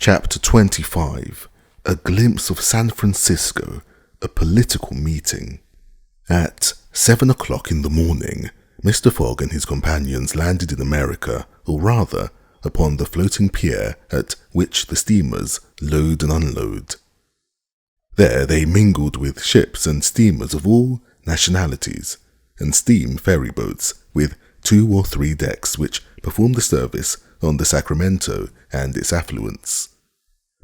Chapter 25. A glimpse of San Francisco, a political meeting. At 7 o'clock in the morning, Mr. Fogg and his companions landed in America, or rather, upon the floating pier at which the steamers load and unload. There they mingled with ships and steamers of all nationalities, and steam ferry boats with 2 or 3 decks which performed the service on the Sacramento and its affluents.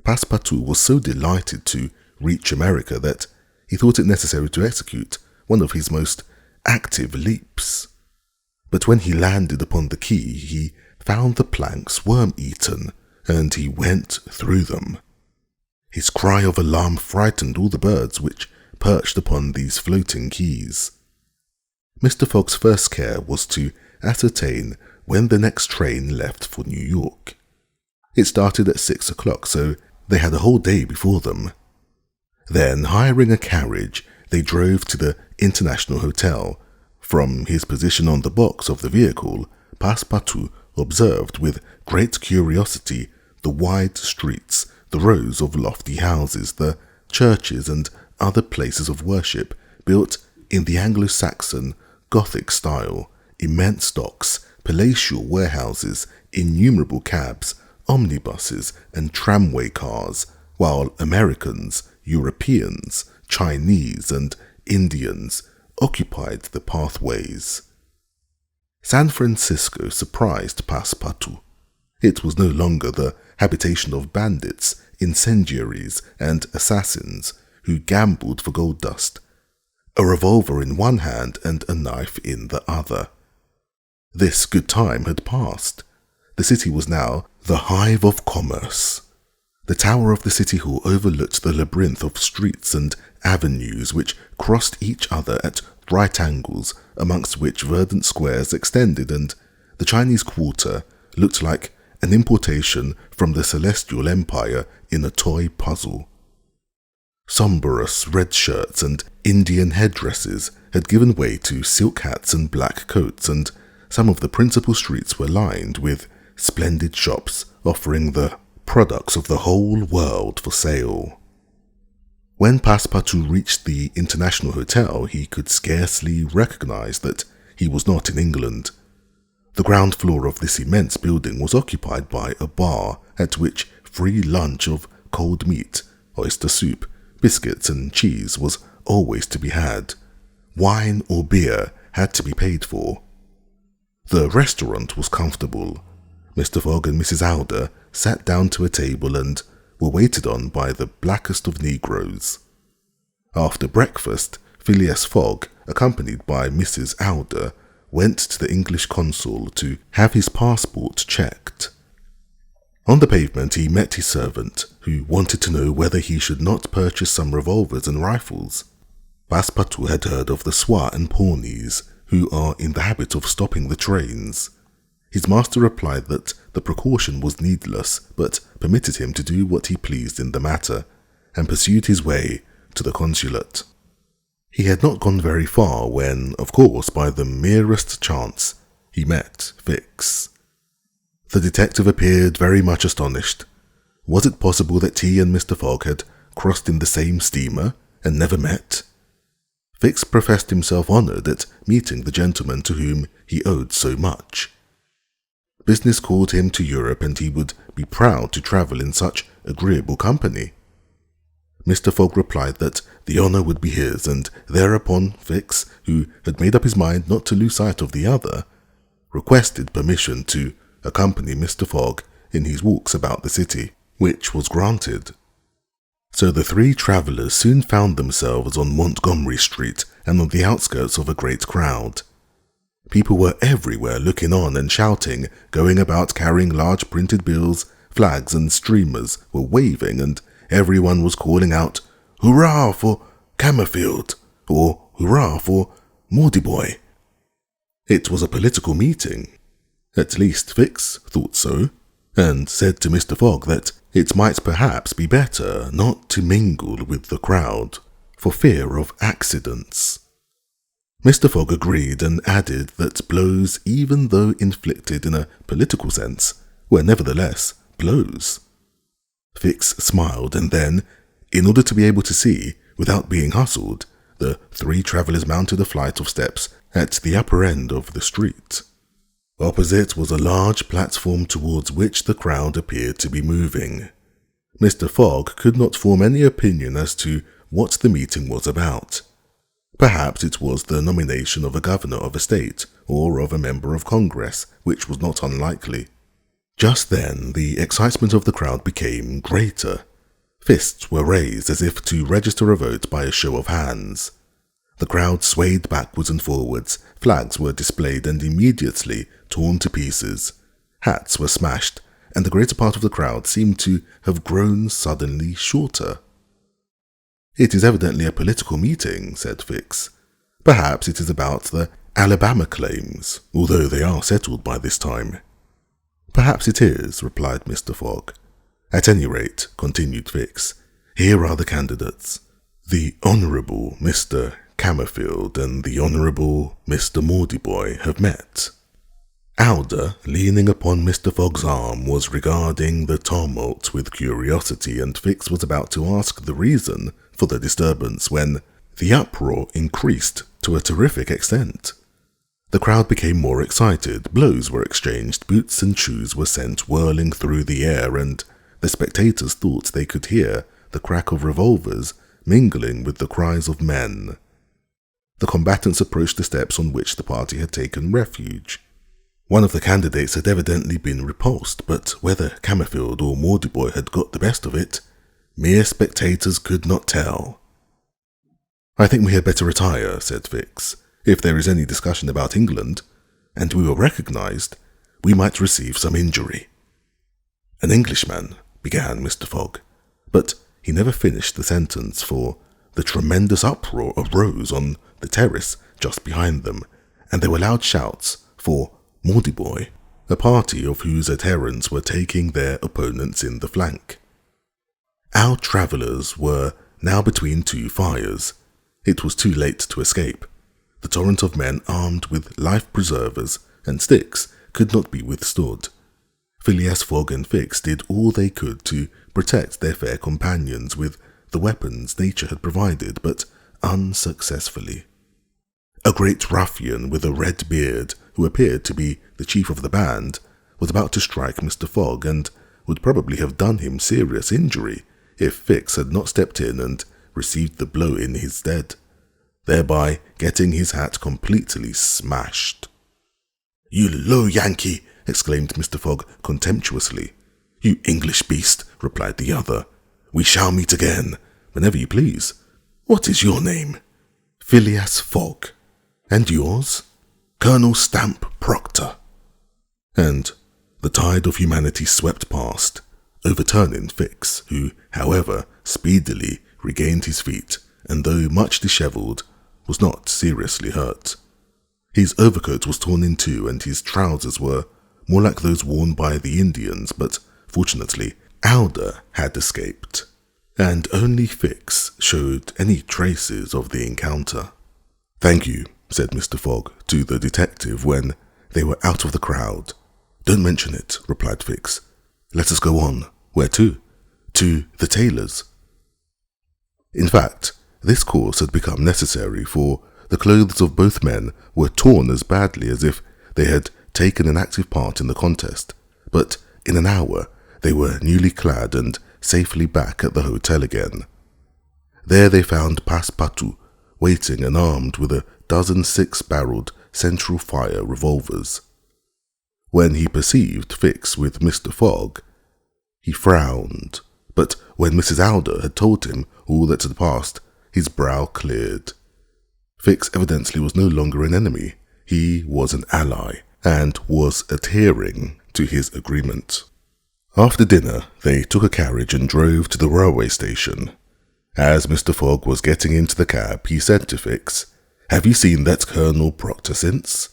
Passepartout was so delighted to reach America that he thought it necessary to execute one of his most active leaps. But when he landed upon the quay, he found the planks worm-eaten, and he went through them. His cry of alarm frightened all the birds which perched upon these floating quays. Mr. Fogg's first care was to ascertain when the next train left for New York. It started at 6 o'clock, so they had a whole day before them. Then, hiring a carriage, they drove to the International Hotel. From his position on the box of the vehicle, Passepartout observed with great curiosity the wide streets, the rows of lofty houses, the churches and other places of worship built in the Anglo-Saxon Gothic style, immense docks, palatial warehouses, innumerable cabs, omnibuses and tramway cars, while Americans, Europeans, Chinese and Indians occupied the pathways. San Francisco surprised Passepartout. It was no longer the habitation of bandits, incendiaries and assassins who gambled for gold dust, a revolver in one hand and a knife in the other. This good time had passed. The city was now the hive of commerce. The tower of the city hall overlooked the labyrinth of streets and avenues which crossed each other at right angles, amongst which verdant squares extended, and the Chinese quarter looked like an importation from the Celestial Empire in a toy puzzle. Sombrous red shirts and Indian headdresses had given way to silk hats and black coats, and some of the principal streets were lined with splendid shops offering the products of the whole world for sale. When Passepartout reached the International Hotel, he could scarcely recognize that he was not in England. The ground floor of this immense building was occupied by a bar at which free lunch of cold meat, oyster soup, biscuits and cheese was always to be had. Wine or beer had to be paid for. The restaurant was comfortable. Mr. Fogg and Mrs. Alder sat down to a table and were waited on by the blackest of Negroes. After breakfast, Phileas Fogg, accompanied by Mrs. Alder, went to the English consul to have his passport checked. On the pavement he met his servant, who wanted to know whether he should not purchase some revolvers and rifles. Passepartout had heard of the Sois and Pawnees, who are in the habit of stopping the trains. His master replied that the precaution was needless, but permitted him to do what he pleased in the matter, and pursued his way to the consulate. He had not gone very far when, of course, by the merest chance, he met Fix. The detective appeared very much astonished. Was it possible that he and Mr. Fogg had crossed in the same steamer and never met? Fix professed himself honoured at meeting the gentleman to whom he owed so much. Business called him to Europe, and he would be proud to travel in such agreeable company. Mr. Fogg replied that the honour would be his, and thereupon Fix, who had made up his mind not to lose sight of the other, requested permission to accompany Mr. Fogg in his walks about the city, which was granted. So the 3 travellers soon found themselves on Montgomery Street and on the outskirts of a great crowd. People were everywhere looking on and shouting, going about carrying large printed bills, flags and streamers were waving, and everyone was calling out, "Hurrah for Camerfield!" or "Hurrah for Mordyboy!" It was a political meeting. At least Fix thought so, and said to Mr. Fogg that it might perhaps be better not to mingle with the crowd, for fear of accidents. Mr. Fogg agreed and added that blows, even though inflicted in a political sense, were nevertheless blows. Fix smiled, and then, in order to be able to see without being hustled, the three travellers mounted a flight of steps at the upper end of the street. Opposite was a large platform towards which the crowd appeared to be moving. Mr. Fogg could not form any opinion as to what the meeting was about. Perhaps it was the nomination of a governor of a state or of a member of Congress, which was not unlikely. Just then, the excitement of the crowd became greater. Fists were raised as if to register a vote by a show of hands. The crowd swayed backwards and forwards, flags were displayed and immediately torn to pieces. Hats were smashed, and the greater part of the crowd seemed to have grown suddenly shorter. "It is evidently a political meeting," said Fix. "Perhaps it is about the Alabama claims, although they are settled by this time." "Perhaps it is," replied Mr. Fogg. "At any rate," continued Fix, "here are the candidates. The Honourable Mr. Cammerfield and the Honourable Mr. Mordyboy have met." Alder, leaning upon Mr. Fogg's arm, was regarding the tumult with curiosity, and Fix was about to ask the reason for the disturbance when the uproar increased to a terrific extent. The crowd became more excited, blows were exchanged, boots and shoes were sent whirling through the air, and the spectators thought they could hear the crack of revolvers mingling with the cries of men. The combatants approached the steps on which the party had taken refuge. One of the candidates had evidently been repulsed, but whether Cammerfield or Mordyboy had got the best of it, mere spectators could not tell. "I think we had better retire," said Fix. "If there is any discussion about England, and we were recognized, we might receive some injury." "An Englishman," began Mr. Fogg, but he never finished the sentence, for the tremendous uproar arose on the terrace just behind them, and there were loud shouts for Mordyboy, a party of whose adherents were taking their opponents in the flank. Our travellers were now between two fires. It was too late to escape. The torrent of men armed with life-preservers and sticks could not be withstood. Phileas Fogg and Fix did all they could to protect their fair companions with the weapons nature had provided, but unsuccessfully. A great ruffian with a red beard, who appeared to be the chief of the band, was about to strike Mr. Fogg, and would probably have done him serious injury if Fix had not stepped in and received the blow in his stead, thereby getting his hat completely smashed. "You low Yankee!" exclaimed Mr. Fogg contemptuously. "You English beast!" replied the other. "We shall meet again, whenever you please. What is your name?" "Phileas Fogg. And yours?" "Colonel Stamp Proctor." And the tide of humanity swept past, overturning Fix, who, however, speedily regained his feet, and though much dishevelled, was not seriously hurt. His overcoat was torn in two, and his trousers were more like those worn by the Indians, but fortunately Alder had escaped, and only Fix showed any traces of the encounter. "Thank you," said Mr. Fogg to the detective when they were out of the crowd. "Don't mention it," replied Fix. "Let us go on." "Where to?" "To the tailor's." In fact, this course had become necessary, for the clothes of both men were torn as badly as if they had taken an active part in the contest, but in an hour they were newly clad and safely back at the hotel again. There they found Passepartout waiting and armed with a dozen six-barreled central fire revolvers. When he perceived Fix with Mr. Fogg, he frowned, but when Mrs. Alder had told him all that had passed, his brow cleared. Fix evidently was no longer an enemy. He was an ally, and was adhering to his agreement. After dinner, they took a carriage and drove to the railway station. As Mr. Fogg was getting into the cab, he said to Fix, "Have you seen that Colonel Proctor since?"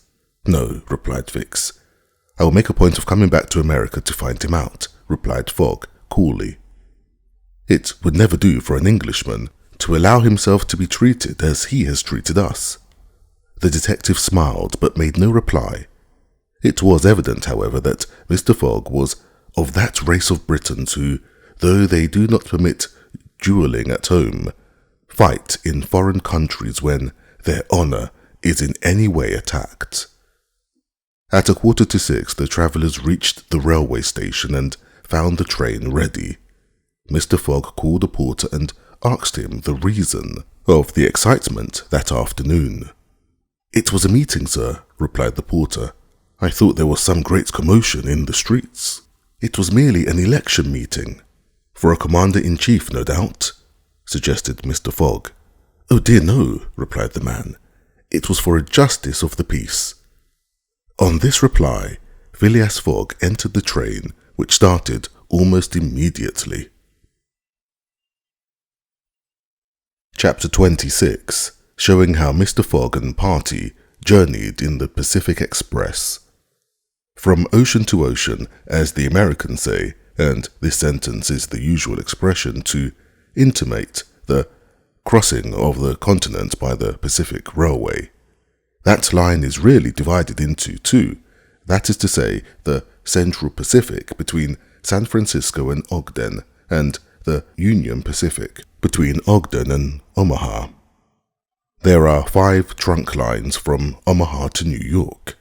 "No," replied Fix. "I will make a point of coming back to America to find him out," replied Fogg coolly. It would never do for an Englishman to allow himself to be treated as he has treated us. The detective smiled, but made no reply. It was evident, however, that Mr. Fogg was of that race of Britons who, though they do not permit duelling at home, fight in foreign countries when their honour is in any way attacked. At 5:45, the travellers reached the railway station and found the train ready. Mr. Fogg called a porter and asked him the reason of the excitement that afternoon. "It was a meeting, sir," replied the porter. "I thought there was some great commotion in the streets." "It was merely an election meeting." "For a commander-in-chief, no doubt?" suggested Mr. Fogg. "Oh dear, no," replied the man. "It was for a justice of the peace." On this reply, Phileas Fogg entered the train, which started almost immediately. Chapter 26, showing how Mr. Fogg and party journeyed in the Pacific Express. From ocean to ocean, as the Americans say, and this sentence is the usual expression to intimate the crossing of the continent by the Pacific Railway. That line is really divided into two, that is to say, the Central Pacific between San Francisco and Ogden, and the Union Pacific between Ogden and Omaha. There are 5 trunk lines from Omaha to New York.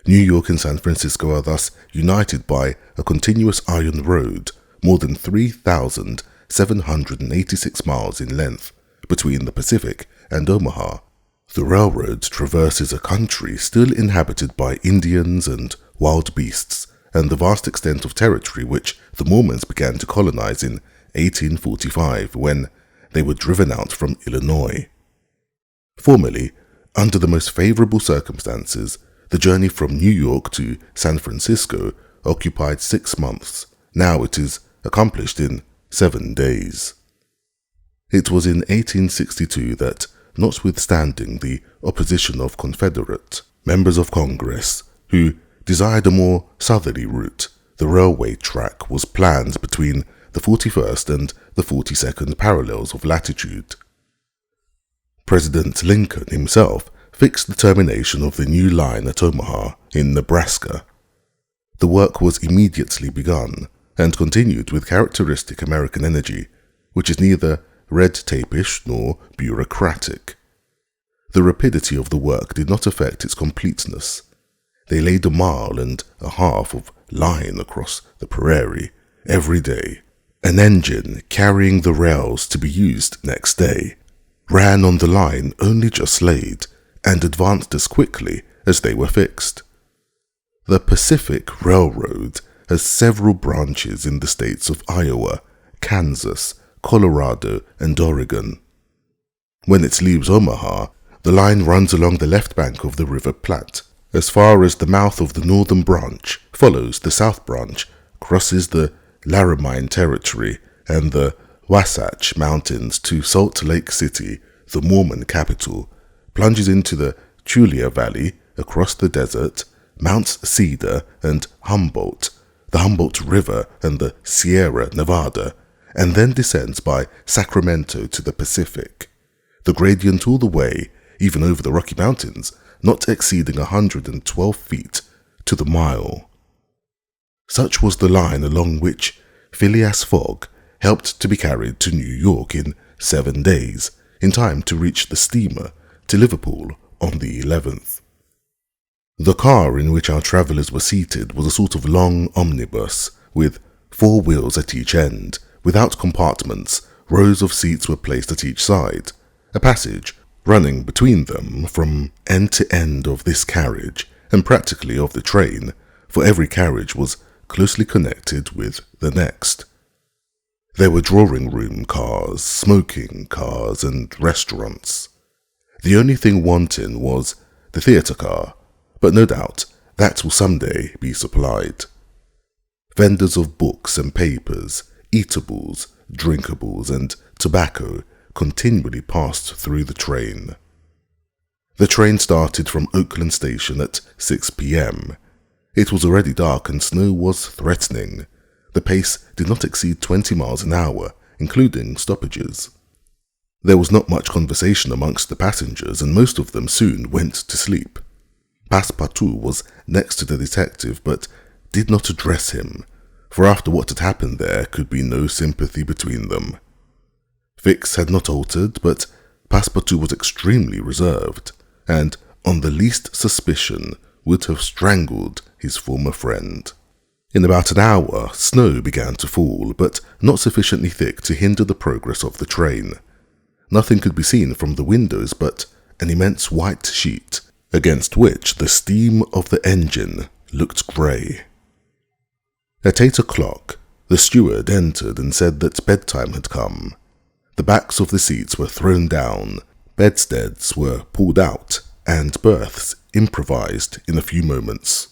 New York and San Francisco are thus united by a continuous iron road, more than 3,786 miles in length, between the Pacific and Omaha. The railroad traverses a country still inhabited by Indians and wild beasts, and the vast extent of territory which the Mormons began to colonize in 1845, when they were driven out from Illinois. Formerly, under the most favorable circumstances, the journey from New York to San Francisco occupied 6 months. Now it is accomplished in 7 days. It was in 1862 that, notwithstanding the opposition of Confederate members of Congress, who desired a more southerly route, the railway track was planned between the 41st and the 42nd parallels of latitude. President Lincoln himself fixed the termination of the new line at Omaha, in Nebraska. The work was immediately begun, and continued with characteristic American energy, which is neither red-tapish nor bureaucratic. The rapidity of the work did not affect its completeness. They laid 1.5 miles of line across the prairie every day. An engine carrying the rails to be used next day ran on the line only just laid, and advanced as quickly as they were fixed. The Pacific Railroad has several branches in the states of Iowa, Kansas, Colorado, and Oregon. When it leaves Omaha, the line runs along the left bank of the River Platte, as far as the mouth of the northern branch, follows the south branch, crosses the Laramine Territory and the Wasatch Mountains to Salt Lake City, the Mormon capital, plunges into the Tulia Valley, across the desert, Mounts Cedar and Humboldt, the Humboldt River and the Sierra Nevada, and then descends by Sacramento to the Pacific. The gradient all the way, even over the Rocky Mountains, not exceeding 112 feet to the mile. Such was the line along which Phileas Fogg helped to be carried to New York in 7 days, in time to reach the steamer to Liverpool on the 11th. The car in which our travellers were seated was a sort of long omnibus, with 4 wheels at each end. Without compartments, rows of seats were placed at each side. A passage running between them from end to end of this carriage, and practically of the train, for every carriage was closely connected with the next. There were drawing-room cars, smoking cars, and restaurants. The only thing wanting was the theatre car, but no doubt that will someday be supplied. Vendors of books and papers, eatables, drinkables, and tobacco continually passed through the train. The train started from Oakland Station at 6 p.m. It was already dark and snow was threatening. The pace did not exceed 20 miles an hour, including stoppages. There was not much conversation amongst the passengers, and most of them soon went to sleep. Passepartout was next to the detective, but did not address him, for after what had happened there could be no sympathy between them. Fix had not altered, but Passepartout was extremely reserved, and on the least suspicion would have strangled his former friend. In about an hour, snow began to fall, but not sufficiently thick to hinder the progress of the train. Nothing could be seen from the windows but an immense white sheet, against which the steam of the engine looked grey. At 8 o'clock, the steward entered and said that bedtime had come. The backs of the seats were thrown down, bedsteads were pulled out, and berths improvised in a few moments.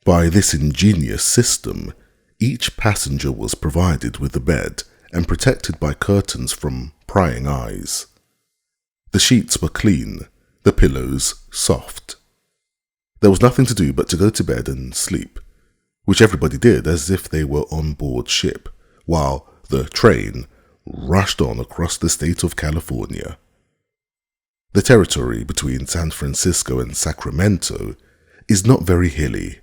By this ingenious system, each passenger was provided with a bed and protected by curtains from prying eyes. The sheets were clean, the pillows soft. There was nothing to do but to go to bed and sleep, which everybody did as if they were on board ship, while the train rushed on across the state of California. The territory between San Francisco and Sacramento is not very hilly,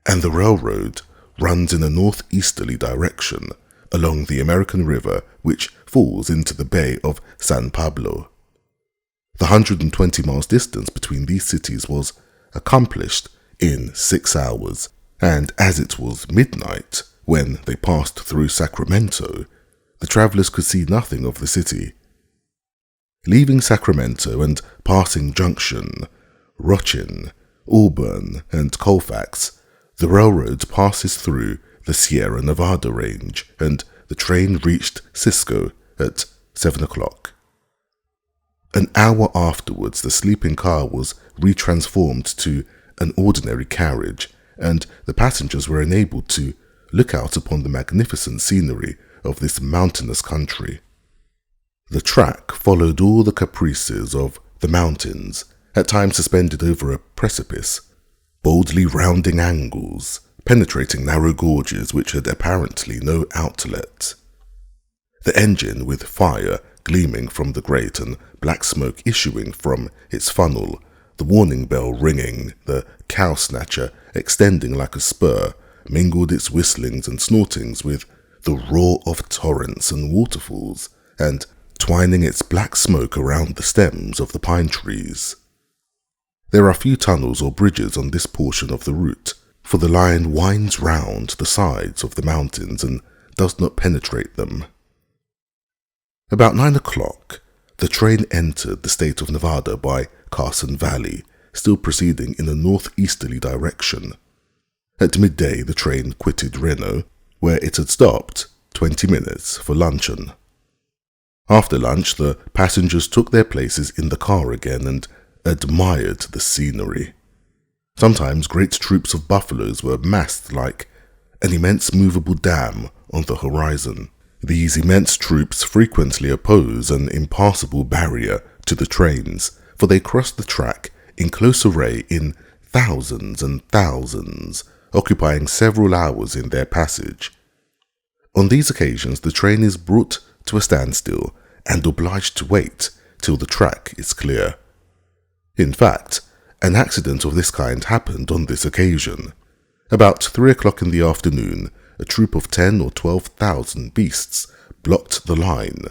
and the railroad runs in a northeasterly direction along the American River, which falls into the Bay of San Pablo. The 120 miles distance between these cities was accomplished in 6 hours, and as it was midnight when they passed through Sacramento, the travelers could see nothing of the city. Leaving Sacramento and passing Junction, Rochin, Auburn, and Colfax, the railroad passes through the Sierra Nevada range, and the train reached Cisco at 7 o'clock. An hour afterwards, the sleeping car was retransformed to an ordinary carriage, and the passengers were enabled to look out upon the magnificent scenery of this mountainous country. The track followed all the caprices of the mountains, at times suspended over a precipice, boldly rounding angles, penetrating narrow gorges which had apparently no outlet. The engine, with fire gleaming from the grate and black smoke issuing from its funnel, the warning bell ringing, the cow snatcher extending like a spur, mingled its whistlings and snortings with the roar of torrents and waterfalls, and twining its black smoke around the stems of the pine trees. There are few tunnels or bridges on this portion of the route, for the line winds round the sides of the mountains and does not penetrate them. About 9 o'clock, the train entered the state of Nevada by Carson Valley, still proceeding in a northeasterly direction. At midday, the train quitted Reno, where it had stopped 20 minutes for luncheon. After lunch, the passengers took their places in the car again and admired the scenery. Sometimes great troops of buffaloes were massed like an immense movable dam on the horizon. These immense troops frequently oppose an impassable barrier to the trains, for they cross the track in close array in thousands and thousands, occupying several hours in their passage. On these occasions, the train is brought to a standstill and obliged to wait till the track is clear. In fact, an accident of this kind happened on this occasion. About 3 o'clock in the afternoon, a troop of 10 or 12,000 beasts blocked the line.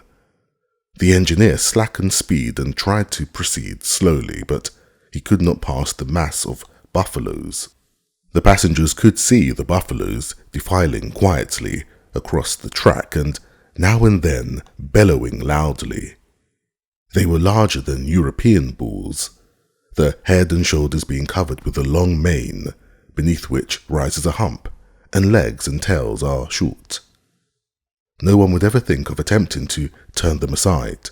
The engineer slackened speed and tried to proceed slowly, but he could not pass the mass of buffaloes. The passengers could see the buffaloes defiling quietly across the track and now and then bellowing loudly. They were larger than European bulls, the head and shoulders being covered with a long mane, beneath which rises a hump, and legs and tails are short. No one would ever think of attempting to turn them aside.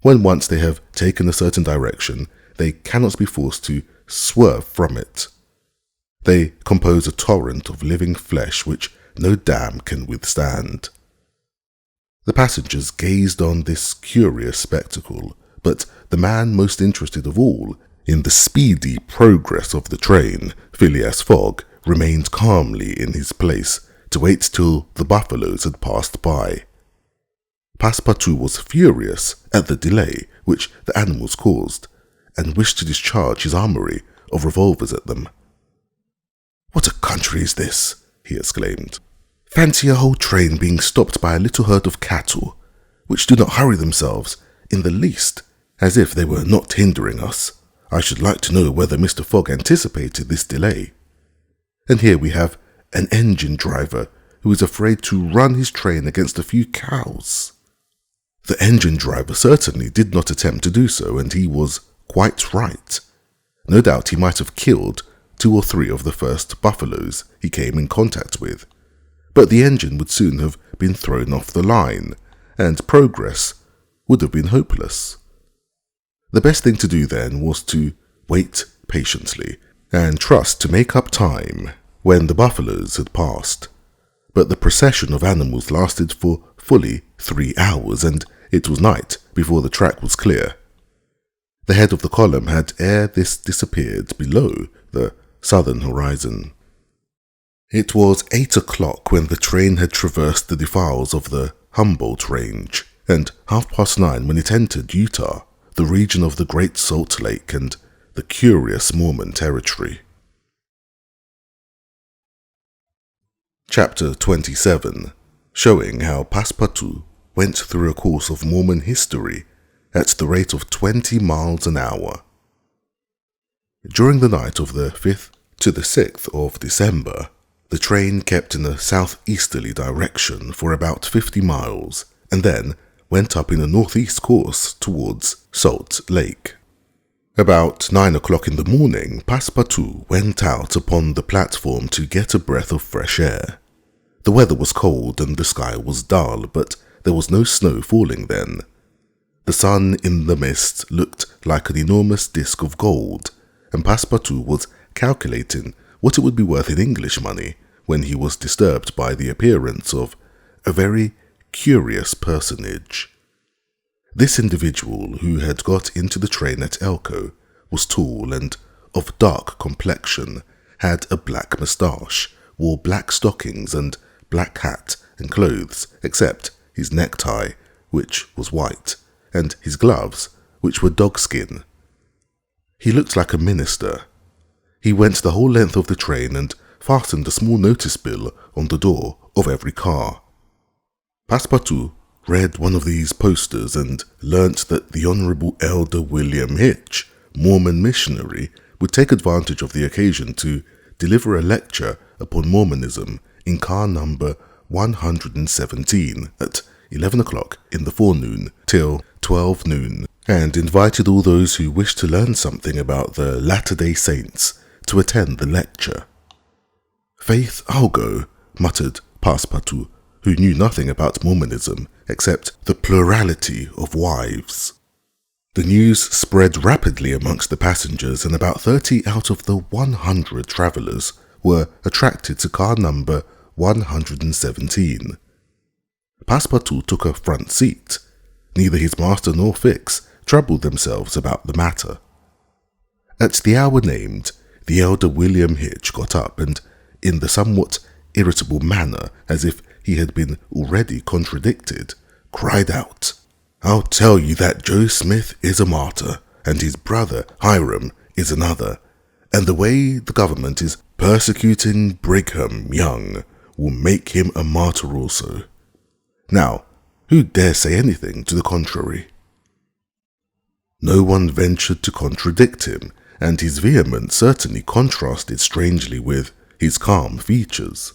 When once they have taken a certain direction, they cannot be forced to swerve from it. They compose a torrent of living flesh which no dam can withstand. The passengers gazed on this curious spectacle, but the man most interested of all in the speedy progress of the train, Phileas Fogg, remained calmly in his place to wait till the buffaloes had passed by. Passepartout was furious at the delay which the animals caused, and wished to discharge his armory of revolvers at them. "What a country is this?" he exclaimed. Fancy a whole train being stopped by a little herd of cattle, which do not hurry themselves in the least, as if they were not hindering us. I should like to know whether Mr. Fogg anticipated this delay. And here we have an engine driver who is afraid to run his train against a few cows. The engine driver certainly did not attempt to do so, and he was quite right. No doubt he might have killed 2 or 3 of the first buffaloes he came in contact with, but the engine would soon have been thrown off the line, and progress would have been hopeless. The best thing to do then was to wait patiently and trust to make up time when the buffaloes had passed. But the procession of animals lasted for fully 3 hours, and it was night before the track was clear. The head of the column had ere this disappeared below the southern horizon. It was 8 o'clock when the train had traversed the defiles of the Humboldt Range, and 9:30 when it entered Utah, the region of the Great Salt Lake and the curious Mormon territory. Chapter 27, showing how Passepartout went through a course of Mormon history at the rate of 20 miles an hour. During the night of the 5th to the 6th of December, the train kept in a southeasterly direction for about 50 miles and then went up in a northeast course towards Salt Lake. About 9 o'clock in the morning, Passepartout went out upon the platform to get a breath of fresh air. The weather was cold and the sky was dull, but there was no snow falling then. The sun in the mist looked like an enormous disk of gold, and Passepartout was calculating what it would be worth in English money when he was disturbed by the appearance of a very curious personage. This individual, who had got into the train at Elko, was tall and of dark complexion, had a black moustache, wore black stockings and black hat and clothes, except his necktie, which was white, and his gloves, which were dogskin. He looked like a minister. He went the whole length of the train and fastened a small notice bill on the door of every car. Passepartout read one of these posters and learnt that the Honourable Elder William Hitch, Mormon missionary, would take advantage of the occasion to deliver a lecture upon Mormonism in car number 117 at 11 o'clock in the forenoon till 12 noon, and invited all those who wished to learn something about the Latter-day Saints to attend the lecture. "Faith, I'll go," muttered Passepartout, who knew nothing about Mormonism except the plurality of wives. The news spread rapidly amongst the passengers, and about 30 out of the 100 travellers were attracted to car number 117. Passepartout took a front seat. Neither his master nor Fix troubled themselves about the matter. At the hour named, the elder William Hitch got up and, in the somewhat irritable manner, as if he had been already contradicted, cried out, "I'll tell you that Joe Smith is a martyr, and his brother Hiram is another, and the way the government is persecuting Brigham Young will make him a martyr also. Now, who dare say anything to the contrary?" No one ventured to contradict him, and his vehemence certainly contrasted strangely with his calm features.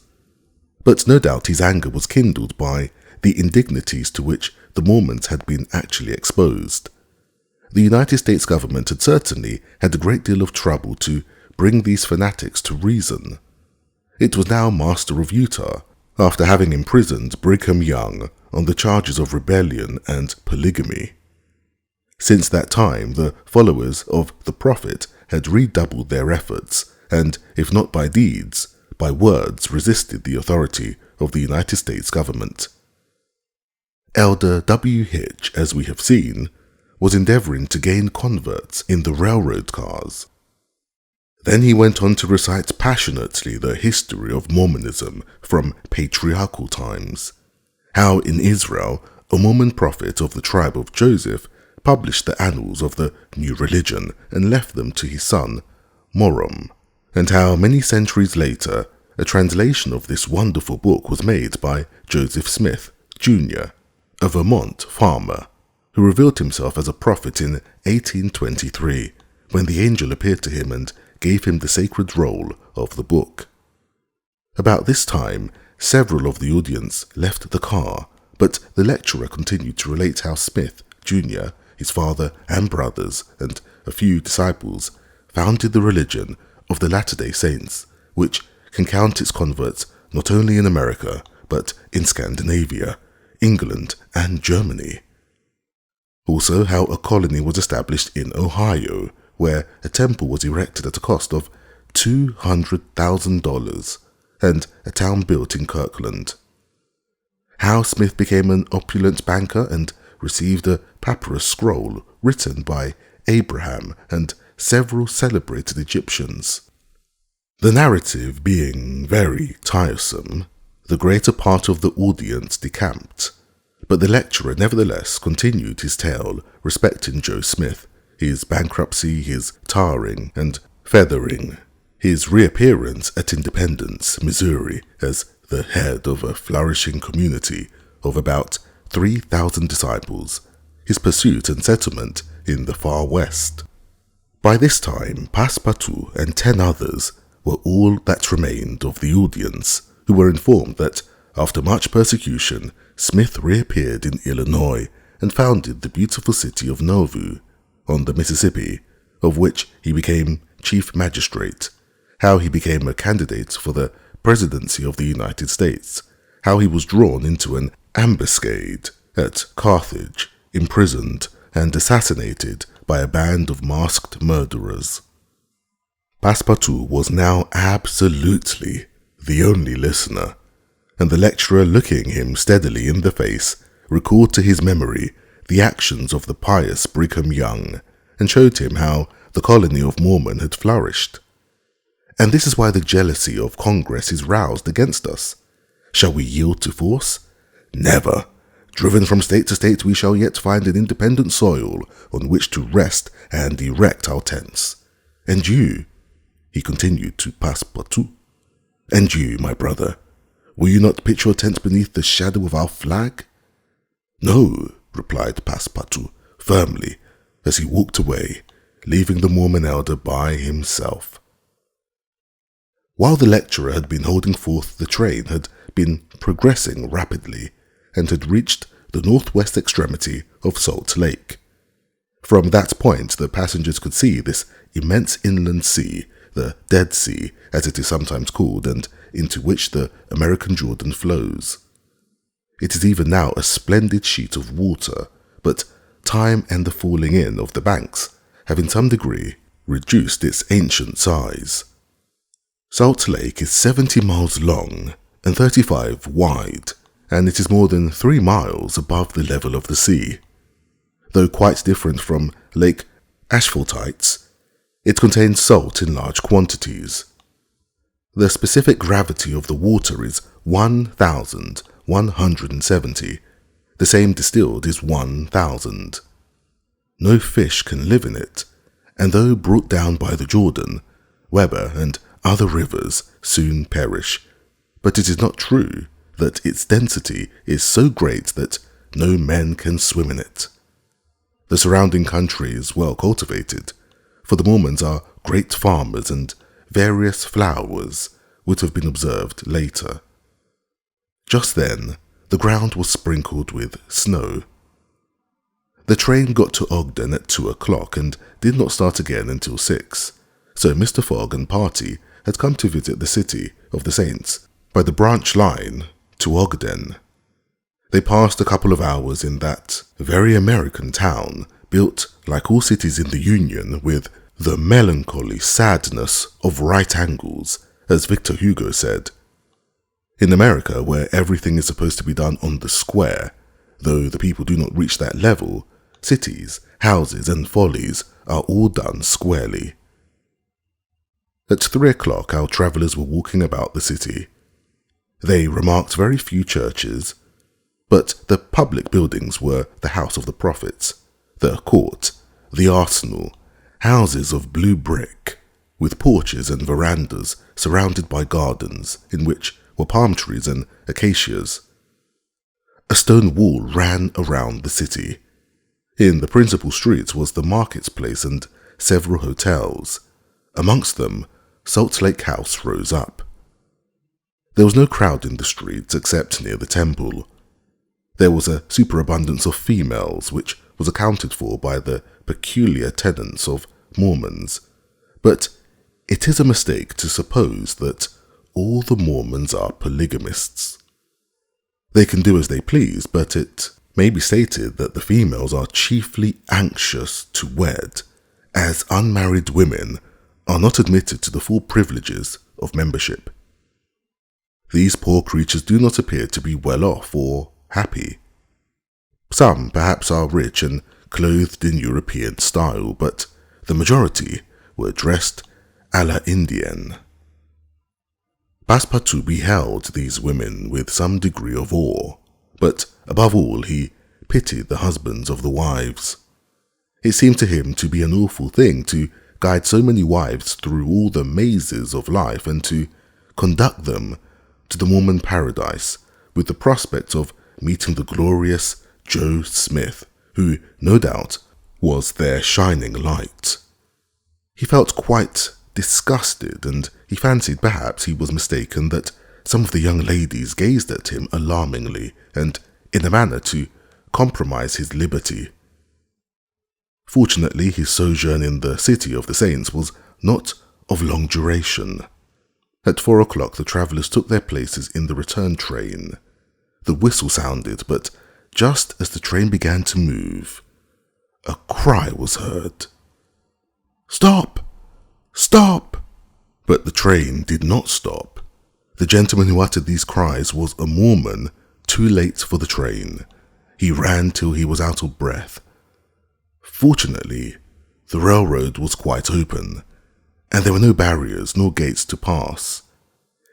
But no doubt his anger was kindled by the indignities to which the Mormons had been actually exposed. The United States government had certainly had a great deal of trouble to bring these fanatics to reason. It was now master of Utah, after having imprisoned Brigham Young on the charges of rebellion and polygamy. Since that time, the followers of the prophet had redoubled their efforts, and, if not by deeds, by words resisted the authority of the United States government. Elder W. Hitch, as we have seen, was endeavouring to gain converts in the railroad cars. Then he went on to recite passionately the history of Mormonism from patriarchal times, how in Israel a Mormon prophet of the tribe of Joseph published the annals of the new religion and left them to his son Moram, and how many centuries later a translation of this wonderful book was made by Joseph Smith, Jr., a Vermont farmer, who revealed himself as a prophet in 1823, when the angel appeared to him and gave him the sacred roll of the book. About this time, several of the audience left the car, but the lecturer continued to relate how Smith, Jr., his father and brothers, and a few disciples founded the religion of the Latter-day Saints, which can count its converts not only in America, but in Scandinavia, England, and Germany. Also, how a colony was established in Ohio, where a temple was erected at a cost of $200,000, and a town built in Kirkland. How Smith became an opulent banker and received a papyrus scroll written by Abraham and several celebrated Egyptians. The narrative being very tiresome, the greater part of the audience decamped, but the lecturer nevertheless continued his tale respecting Joe Smith, his bankruptcy, his tarring and feathering, his reappearance at Independence, Missouri, as the head of a flourishing community of about 3,000 disciples, his pursuit and settlement in the far west. By this time, Passepartout and 10 others were all that remained of the audience, who were informed that, after much persecution, Smith reappeared in Illinois and founded the beautiful city of Nauvoo, on the Mississippi, of which he became chief magistrate, how he became a candidate for the presidency of the United States, how he was drawn into an ambuscade at Carthage, imprisoned and assassinated by a band of masked murderers. Passepartout was now absolutely the only listener, and the lecturer, looking him steadily in the face, recalled to his memory the actions of the pious Brigham Young, and showed him how the colony of Mormon had flourished. And this is why the jealousy of Congress is roused against us. Shall we yield to force? Never. Driven from state to state, we shall yet find an independent soil on which to rest and erect our tents. And you, he continued to Passepartout, and you, my brother, will you not pitch your tent beneath the shadow of our flag? No, replied Passepartout firmly, as he walked away, leaving the Mormon elder by himself. While the lecturer had been holding forth, the train had been progressing rapidly, and had reached the northwest extremity of Salt Lake. From that point, the passengers could see this immense inland sea, the Dead Sea, as it is sometimes called, and into which the American Jordan flows. It is even now a splendid sheet of water, but time and the falling in of the banks have in some degree reduced its ancient size. Salt Lake is 70 miles long and 35 wide, and it is more than 3 miles above the level of the sea. Though quite different from Lake Asphaltites, it contains salt in large quantities. The specific gravity of the water is 1,170. The same distilled is 1,000. No fish can live in it, and though brought down by the Jordan, Weber and other rivers soon perish. But it is not true that its density is so great that no men can swim in it. The surrounding country is well cultivated, for the Mormons are great farmers, and various flowers would have been observed later. Just then, the ground was sprinkled with snow. The train got to Ogden at 2 o'clock and did not start again until 6, so Mr. Fogg and party had come to visit the city of the Saints by the branch line to Ogden. They passed a couple of hours in that very American town, built like all cities in the Union with the melancholy sadness of right angles, as Victor Hugo said. In America, where everything is supposed to be done on the square, though the people do not reach that level, cities, houses, and follies are all done squarely. At 3 o'clock, our travellers were walking about the city. They remarked very few churches, but the public buildings were the House of the Prophets, the Court, the Arsenal, houses of blue brick, with porches and verandas surrounded by gardens in which were palm trees and acacias. A stone wall ran around the city. In the principal streets was the marketplace and several hotels. Amongst them, Salt Lake House rose up. There was no crowd in the streets except near the temple. There was a superabundance of females, which was accounted for by the peculiar tenets of Mormons, but it is a mistake to suppose that all the Mormons are polygamists. They can do as they please, but it may be stated that the females are chiefly anxious to wed, as unmarried women are not admitted to the full privileges of membership. These poor creatures do not appear to be well off or happy. Some perhaps are rich and clothed in European style, but the majority were dressed à la Indienne. Passepartout beheld these women with some degree of awe, but above all he pitied the husbands of the wives. It seemed to him to be an awful thing to guide so many wives through all the mazes of life and to conduct them to the Mormon paradise with the prospect of meeting the glorious Joe Smith, who, no doubt, was their shining light. He felt quite disgusted, and he fancied perhaps he was mistaken that some of the young ladies gazed at him alarmingly and in a manner to compromise his liberty. Fortunately, his sojourn in the city of the saints was not of long duration. At 4 o'clock the travellers took their places in the return train. The whistle sounded, but just as the train began to move, a cry was heard. "Stop! Stop!" But the train did not stop. The gentleman who uttered these cries was a Mormon too late for the train. He ran till he was out of breath. Fortunately, the railroad was quite open, and there were no barriers nor gates to pass.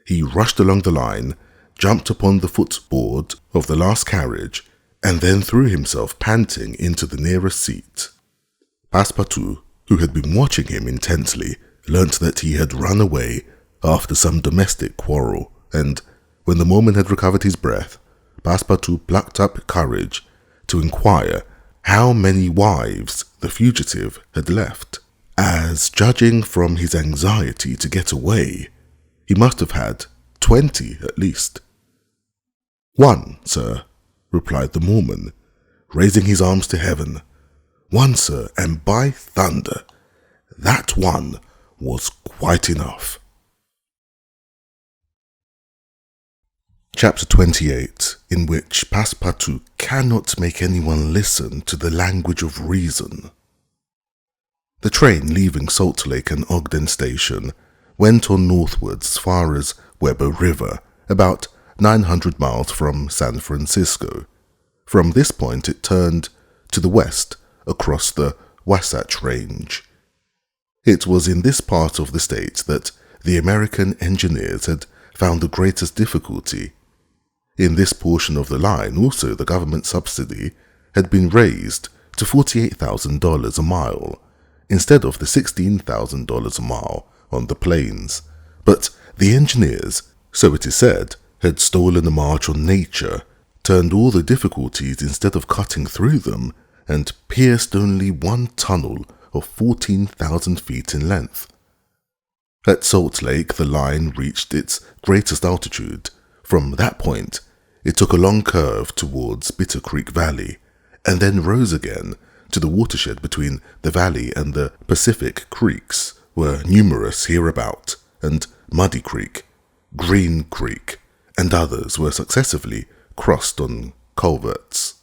He rushed along the line, jumped upon the footboard of the last carriage, and then threw himself panting into the nearest seat. Passepartout, who had been watching him intently, learnt that he had run away after some domestic quarrel, and when the Mormon had recovered his breath, Passepartout plucked up courage to inquire how many wives the fugitive had left, as, judging from his anxiety to get away, he must have had 20 at least. "One, sir," replied the Mormon, raising his arms to heaven. "One, sir, and by thunder, that one was quite enough." Chapter 28, in which Passepartout cannot make anyone listen to the language of reason. The train, leaving Salt Lake and Ogden Station, went on northwards as far as Weber River, about 900 miles from San Francisco. From this point it turned to the west across the Wasatch Range. It was in this part of the state that the American engineers had found the greatest difficulty. In this portion of the line also the government subsidy had been raised to $48,000 a mile, instead of the $16,000 a mile on the plains. But the engineers, so it is said, had stolen a march on nature, turned all the difficulties instead of cutting through them, and pierced only one tunnel of 14,000 feet in length. At Salt Lake the line reached its greatest altitude. From that point it took a long curve towards Bitter Creek Valley, and then rose again to the watershed between the valley and the Pacific creeks were numerous hereabout, and Muddy Creek, Green Creek, and others were successively crossed on culverts.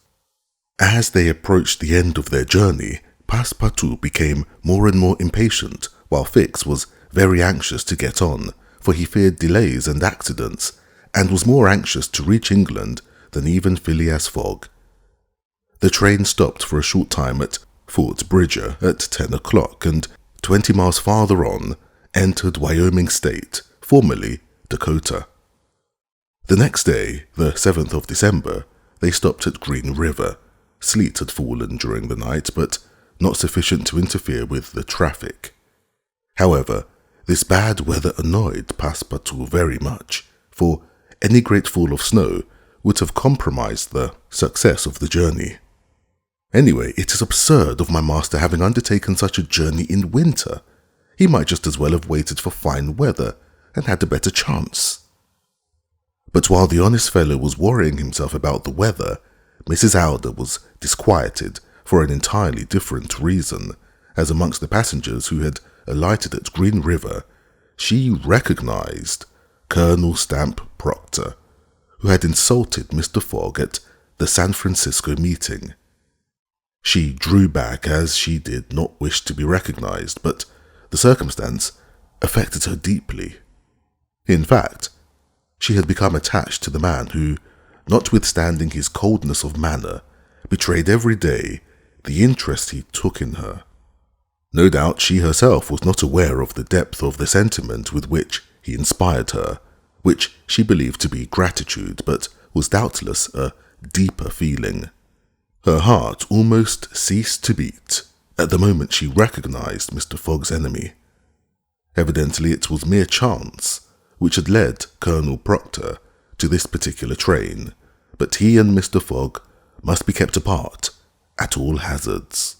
As they approached the end of their journey, Passepartout became more and more impatient, while Fix was very anxious to get on, for he feared delays and accidents, and was more anxious to reach England than even Phileas Fogg. The train stopped for a short time at Fort Bridger at 10 o'clock, and 20 miles farther on entered Wyoming State, formerly Dakota. The next day, the 7th of December, they stopped at Green River. Sleet had fallen during the night, but not sufficient to interfere with the traffic. However, This bad weather annoyed Passepartout very much, for any great fall of snow would have compromised the success of the journey. Anyway, it is absurd of my master having undertaken such a journey in winter. He might just as well have waited for fine weather and had a better chance. But while the honest fellow was worrying himself about the weather, Mrs. Alder was disquieted for an entirely different reason, as amongst the passengers who had alighted at Green River, she recognized Colonel Stamp Proctor, who had insulted Mr. Fogg at the San Francisco meeting. She drew back as she did not wish to be recognized, but the circumstance affected her deeply. In fact, she had become attached to the man who, notwithstanding his coldness of manner, betrayed every day the interest he took in her. No doubt she herself was not aware of the depth of the sentiment with which he inspired her, which she believed to be gratitude, but was doubtless a deeper feeling. Her heart almost ceased to beat at the moment she recognized Mr. Fogg's enemy. Evidently it was mere chance which had led Colonel Proctor to this particular train, but he and Mr. Fogg must be kept apart at all hazards.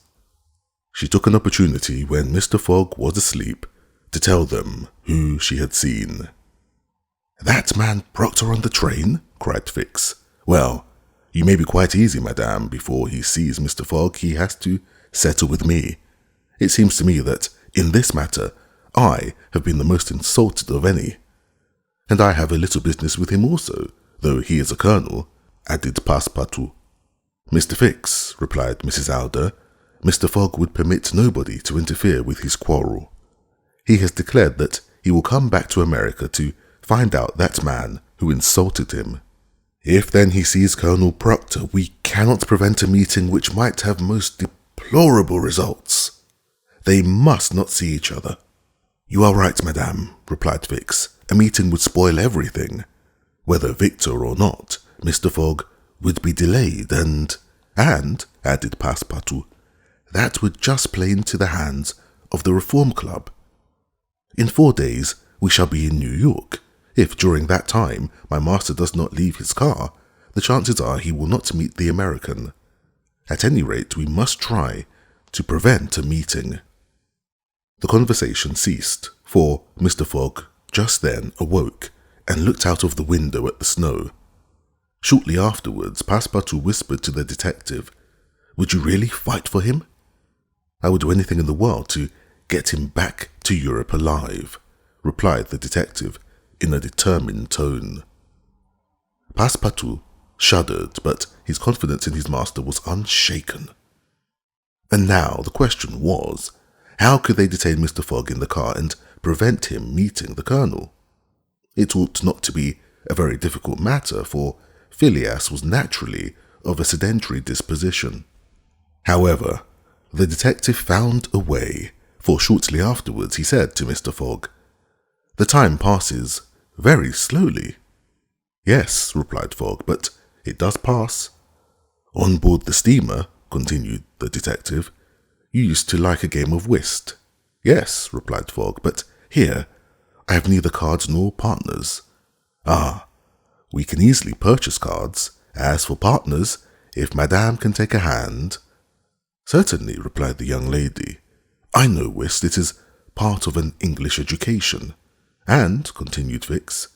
She took an opportunity when Mr. Fogg was asleep to tell them who she had seen. "That man Proctor on the train?" cried Fix. "Well, you may be quite easy, madame. Before he sees Mr. Fogg, he has to settle with me. It seems to me that, in this matter, I have been the most insulted of any. And I have a little business with him also, though he is a colonel," added Passepartout. "Mr. Fix," replied Mrs. Alder, "Mr. Fogg would permit nobody to interfere with his quarrel. He has declared that he will come back to America to find out that man who insulted him. If then he sees Colonel Proctor, we cannot prevent a meeting which might have most deplorable results. They must not see each other." "You are right, madame," replied Fix. "A meeting would spoil everything. Whether victor or not, Mr. Fogg would be delayed, and, added Passepartout, that would just play into the hands of the Reform Club. In 4 days we shall be in New York. If during that time my master does not leave his car, the chances are he will not meet the American. At any rate, we must try to prevent a meeting." The conversation ceased, for Mr. Fogg just then awoke and looked out of the window at the snow. Shortly afterwards, Passepartout whispered to the detective, "Would you really fight for him?" "I would do anything in the world to get him back to Europe alive," replied the detective in a determined tone. Passepartout shuddered, but his confidence in his master was unshaken. And now the question was, how could they detain Mr. Fogg in the car and prevent him meeting the colonel? It ought not to be a very difficult matter, for Phileas was naturally of a sedentary disposition. However, the detective found a way, for shortly afterwards he said to Mr. Fogg, "The time passes very slowly." "Yes," replied Fogg, "but it does pass." "On board the steamer," continued the detective, "you used to like a game of whist." "Yes," replied Fogg, "but here I have neither cards nor partners." "Ah, we can easily purchase cards. As for partners, if madame can take a hand—" "Certainly," replied the young lady. "I know whist. It is part of an English education. And," continued Fix,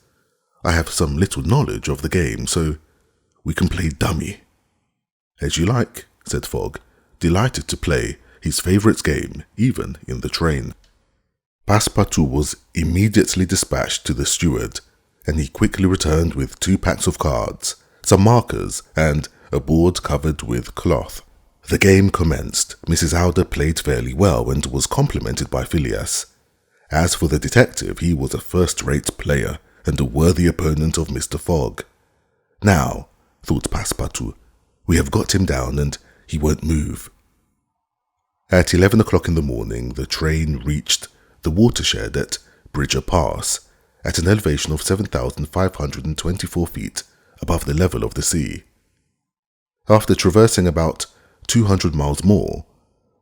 "I have some little knowledge of the game, so we can play dummy." "As you like," said Fogg, delighted to play his favourite game, even in the train. Passepartout was immediately dispatched to the steward, and he quickly returned with 2 packs of cards, some markers, and a board covered with cloth. The game commenced. Mrs. Alder played fairly well and was complimented by Phileas. As for the detective, he was a first-rate player and a worthy opponent of Mr. Fogg. "Now," thought Passepartout, "we have got him down and he won't move." At 11 o'clock in the morning, the train reached the watershed at Bridger Pass at an elevation of 7,524 feet above the level of the sea. After traversing about 200 miles more,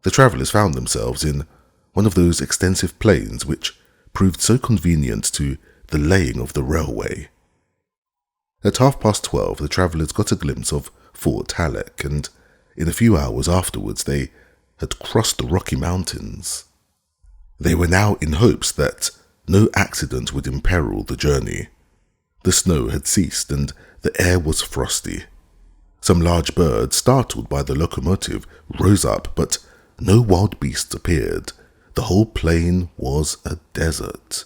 the travellers found themselves in one of those extensive plains which proved so convenient to the laying of the railway. At 12:30, the travellers got a glimpse of Fort Halleck, and in a few hours afterwards they had crossed the Rocky Mountains. They were now in hopes that no accident would imperil the journey. The snow had ceased and the air was frosty. Some large birds, startled by the locomotive, rose up, but no wild beasts appeared. The whole plain was a desert.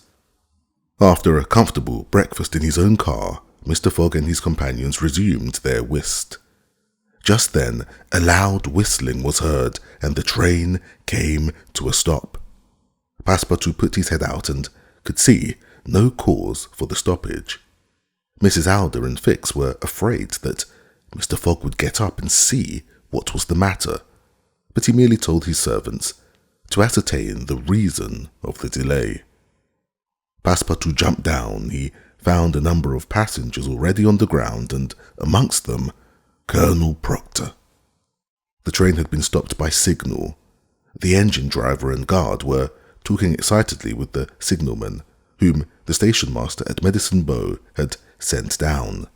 After a comfortable breakfast in his own car, Mr. Fogg and his companions resumed their whist. Just then, a loud whistling was heard, and the train came to a stop. Passepartout put his head out and could see no cause for the stoppage. Mrs. Alder and Fix were afraid that Mr. Fogg would get up and see what was the matter, but he merely told his servants to ascertain the reason of the delay. Passepartout jumped down. He found a number of passengers already on the ground, and amongst them Colonel Proctor. The train had been stopped by signal. The engine driver and guard were talking excitedly with the signalman, whom the station master at Medicine Bow had sent down.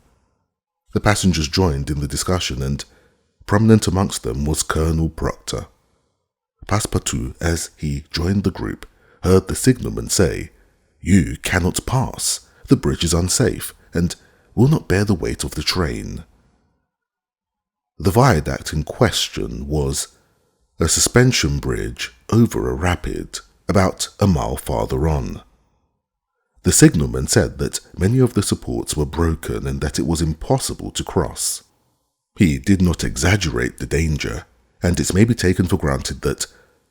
The passengers joined in the discussion, and prominent amongst them was Colonel Proctor. Passepartout, as he joined the group, heard the signalman say, "You cannot pass. The bridge is unsafe, and will not bear the weight of the train." The viaduct in question was a suspension bridge over a rapid, about a mile farther on. The signalman said that many of the supports were broken and that it was impossible to cross. He did not exaggerate the danger, and it may be taken for granted that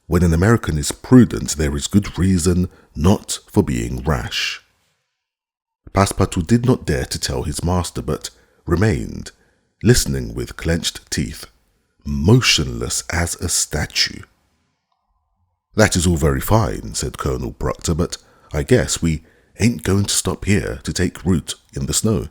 when an American is prudent, there is good reason not for being rash. Passepartout did not dare to tell his master, but remained, listening with clenched teeth, motionless as a statue. "That is all very fine," said Colonel Proctor, "but I guess we ain't going to stop here to take root in the snow."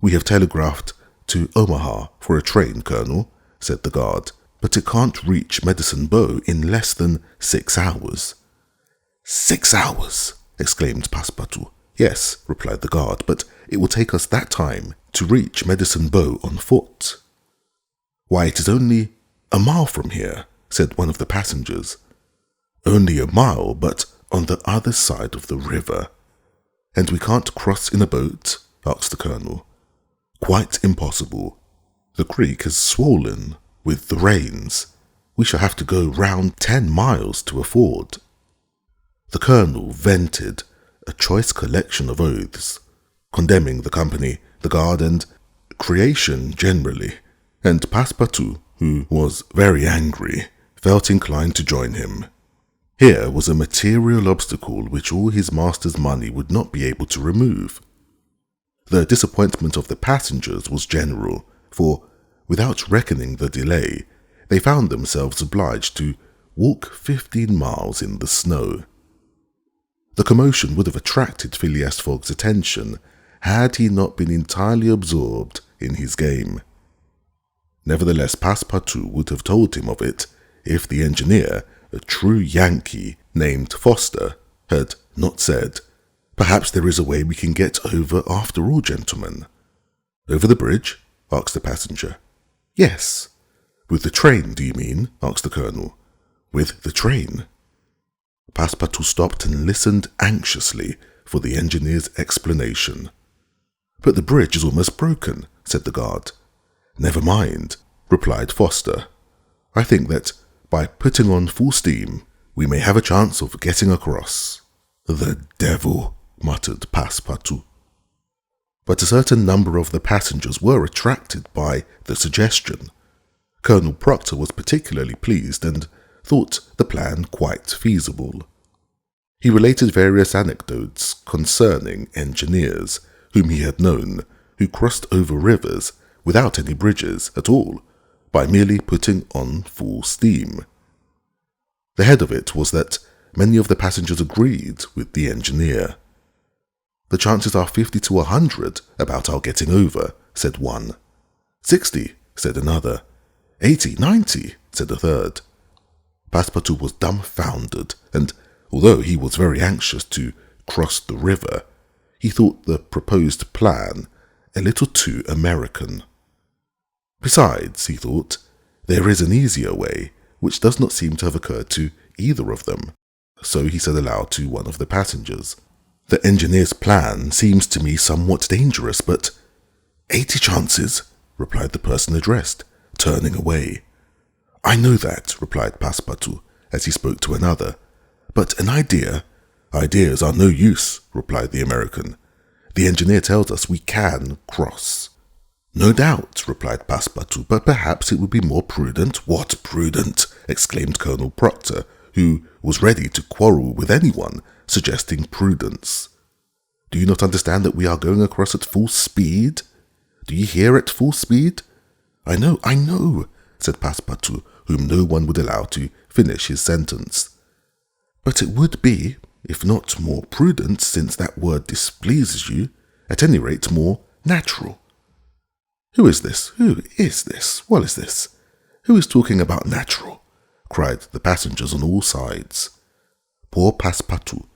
"We have telegraphed to Omaha for a train, Colonel," said the guard, "but it can't reach Medicine Bow in less than 6 hours. 6 hours! Exclaimed Passepartout. "Yes," replied the guard, "but it will take us that time to reach Medicine Bow on foot." "Why, it is only a mile from here," said one of the passengers. "Only a mile, but on the other side of the river." "And we can't cross in a boat?" asked the colonel. "Quite impossible. The creek has swollen with the rains. We shall have to go round 10 miles to a ford." The colonel vented a choice collection of oaths, condemning the company, the guard, and creation generally, and Passepartout, who was very angry, felt inclined to join him. Here was a material obstacle which all his master's money would not be able to remove. The disappointment of the passengers was general, for, without reckoning the delay, they found themselves obliged to walk 15 miles in the snow. The commotion would have attracted Phileas Fogg's attention had he not been entirely absorbed in his game. Nevertheless, Passepartout would have told him of it if the engineer, a true Yankee named Forster, had not said, "Perhaps there is a way we can get over after all, gentlemen." "Over the bridge?" asked the passenger. "Yes." "With the train, do you mean?" asked the colonel. "With the train." Passepartout stopped and listened anxiously for the engineer's explanation. "But the bridge is almost broken," said the guard. "Never mind," replied Forster. "I think that by putting on full steam, we may have a chance of getting across." "The devil," muttered Passepartout. But a certain number of the passengers were attracted by the suggestion. Colonel Proctor was particularly pleased and thought the plan quite feasible. He related various anecdotes concerning engineers whom he had known, who crossed over rivers without any bridges at all, by merely putting on full steam. The head of it was that many of the passengers agreed with the engineer. "The chances are 50 to 100 about our getting over," said one. 60, said another. 80, 90, said a third. Passepartout was dumbfounded, and although he was very anxious to cross the river, he thought the proposed plan a little too American. Besides, he thought, there is an easier way, which does not seem to have occurred to either of them. So he said aloud to one of the passengers, "The engineer's plan seems to me somewhat dangerous, but 80 chances," replied the person addressed, turning away. "I know that," replied Passepartout, as he spoke to another. "But an idea—" "Ideas are no use," replied the American. "The engineer tells us we can cross." "No doubt," replied Passepartout, "but perhaps it would be more prudent—" "What prudent?" exclaimed Colonel Proctor, who was ready to quarrel with anyone suggesting prudence. "Do you not understand that we are going across at full speed? Do you hear, at full speed?" I know, said Passepartout, whom no one would allow to finish his sentence. "But it would be, if not more prudent, since that word displeases you, at any rate more natural." Who is this? What is this? Who is talking about natural?" cried the passengers on all sides. Poor Passepartout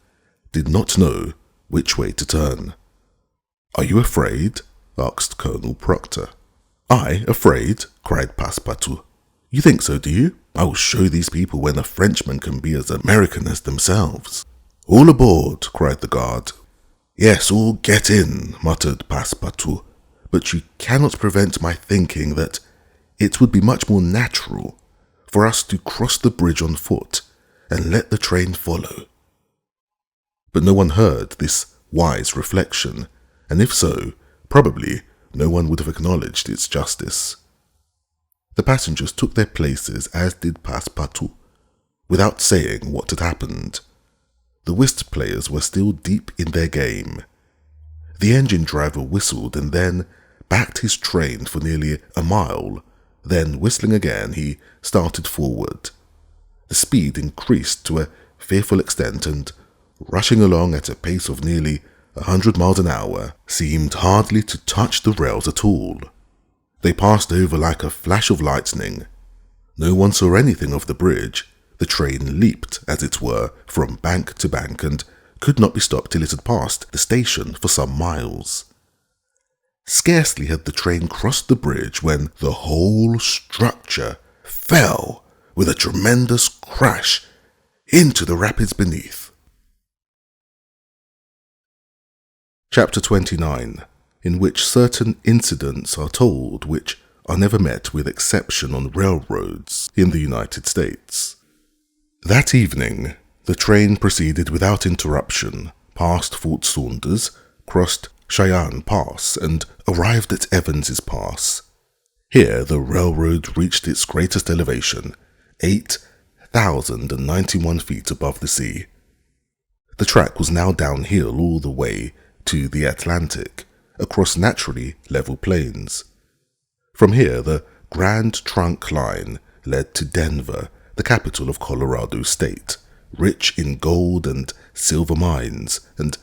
did not know which way to turn. "Are you afraid?" asked Colonel Proctor. "I afraid?" cried Passepartout. "You think so, do you? I will show these people when a Frenchman can be as American as themselves." "All aboard!" cried the guard. "Yes, all get in," muttered Passepartout. "But you cannot prevent my thinking that it would be much more natural for us to cross the bridge on foot and let the train follow." But no one heard this wise reflection, and if so, probably no one would have acknowledged its justice. The passengers took their places, as did Passepartout, without saying what had happened. The whist players were still deep in their game. The engine driver whistled and then backed his train for nearly a mile. Then, whistling again, he started forward. The speed increased to a fearful extent, and rushing along at a pace of nearly 100 miles an hour, seemed hardly to touch the rails at all. They passed over like a flash of lightning. No one saw anything of the bridge. The train leaped, as it were, from bank to bank, and could not be stopped till it had passed the station for some miles. Scarcely had the train crossed the bridge when the whole structure fell with a tremendous crash into the rapids beneath. Chapter 29, in which certain incidents are told which are never met with exception on railroads in the United States. That evening, the train proceeded without interruption, passed Fort Saunders, crossed Cheyenne Pass, and arrived at Evans's Pass. Here the railroad reached its greatest elevation, 8,091 feet above the sea. The track was now downhill all the way to the Atlantic, across naturally level plains. From here the Grand Trunk Line led to Denver, the capital of Colorado State, rich in gold and silver mines, and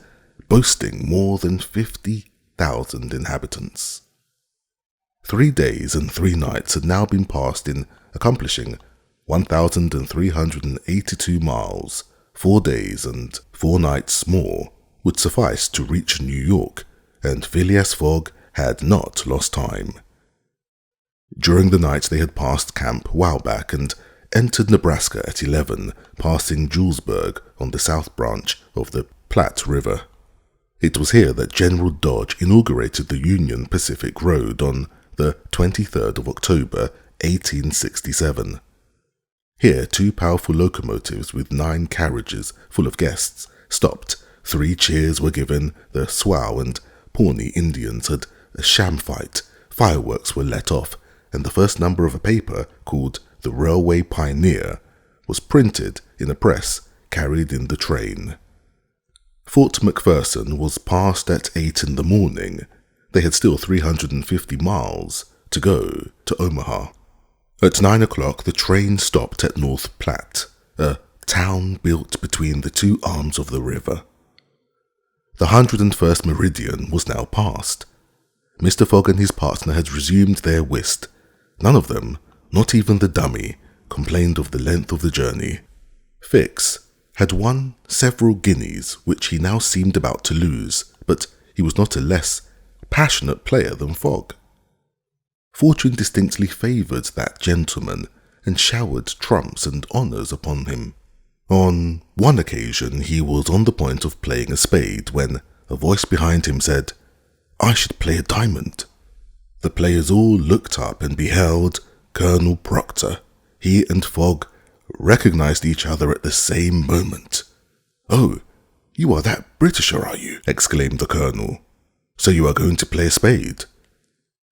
boasting more than 50,000 inhabitants. 3 days and 3 nights had now been passed in accomplishing 1,382 miles. 4 days and 4 nights more would suffice to reach New York, and Phileas Fogg had not lost time. During the night they had passed Camp Wowback and entered Nebraska at 11, passing Julesburg on the south branch of the Platte River. It was here that General Dodge inaugurated the Union Pacific Road on the 23rd of October, 1867. Here 2 powerful locomotives with 9 carriages full of guests stopped. 3 cheers were given, the Sioux and Pawnee Indians had a sham fight, fireworks were let off, and the first number of a paper called The Railway Pioneer was printed in a press carried in the train. Fort McPherson was passed at 8 in the morning. They had still 350 miles to go to Omaha. At 9 o'clock the train stopped at North Platte, a town built between the 2 arms of the river. The 101st meridian was now past. Mr. Fogg and his partner had resumed their whist. None of them, not even the dummy, complained of the length of the journey. Fix, had won several guineas which he now seemed about to lose, but he was not a less passionate player than Fogg. Fortune distinctly favoured that gentleman and showered trumps and honours upon him. On one occasion he was on the point of playing a spade when a voice behind him said, "I should play a diamond." The players all looked up and beheld Colonel Proctor. He and Fogg recognised each other at the same moment. "Oh, you are that Britisher, are you?" exclaimed the Colonel. "So you are going to play a spade?"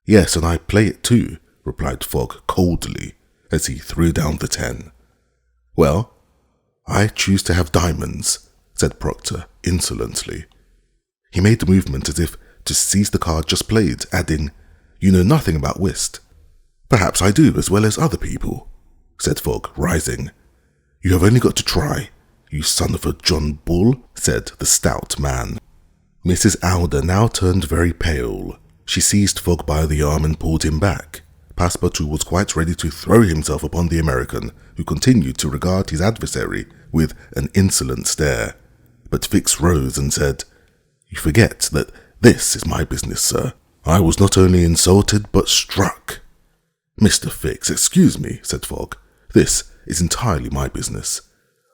"Yes, and I play it too," replied Fogg coldly, as he threw down the 10. "Well, I choose to have diamonds," said Proctor insolently. He made the movement as if to seize the card just played, adding, "You know nothing about whist." "Perhaps I do, as well as other people," said Fogg, rising. "You have only got to try, you son of a John Bull," said the stout man. Mrs. Alder now turned very pale. She seized Fogg by the arm and pulled him back. Passepartout was quite ready to throw himself upon the American, who continued to regard his adversary with an insolent stare. But Fix rose and said, "You forget that this is my business, sir. I was not only insulted, but struck." "Mr. Fix, excuse me," said Fogg. "This is entirely my business.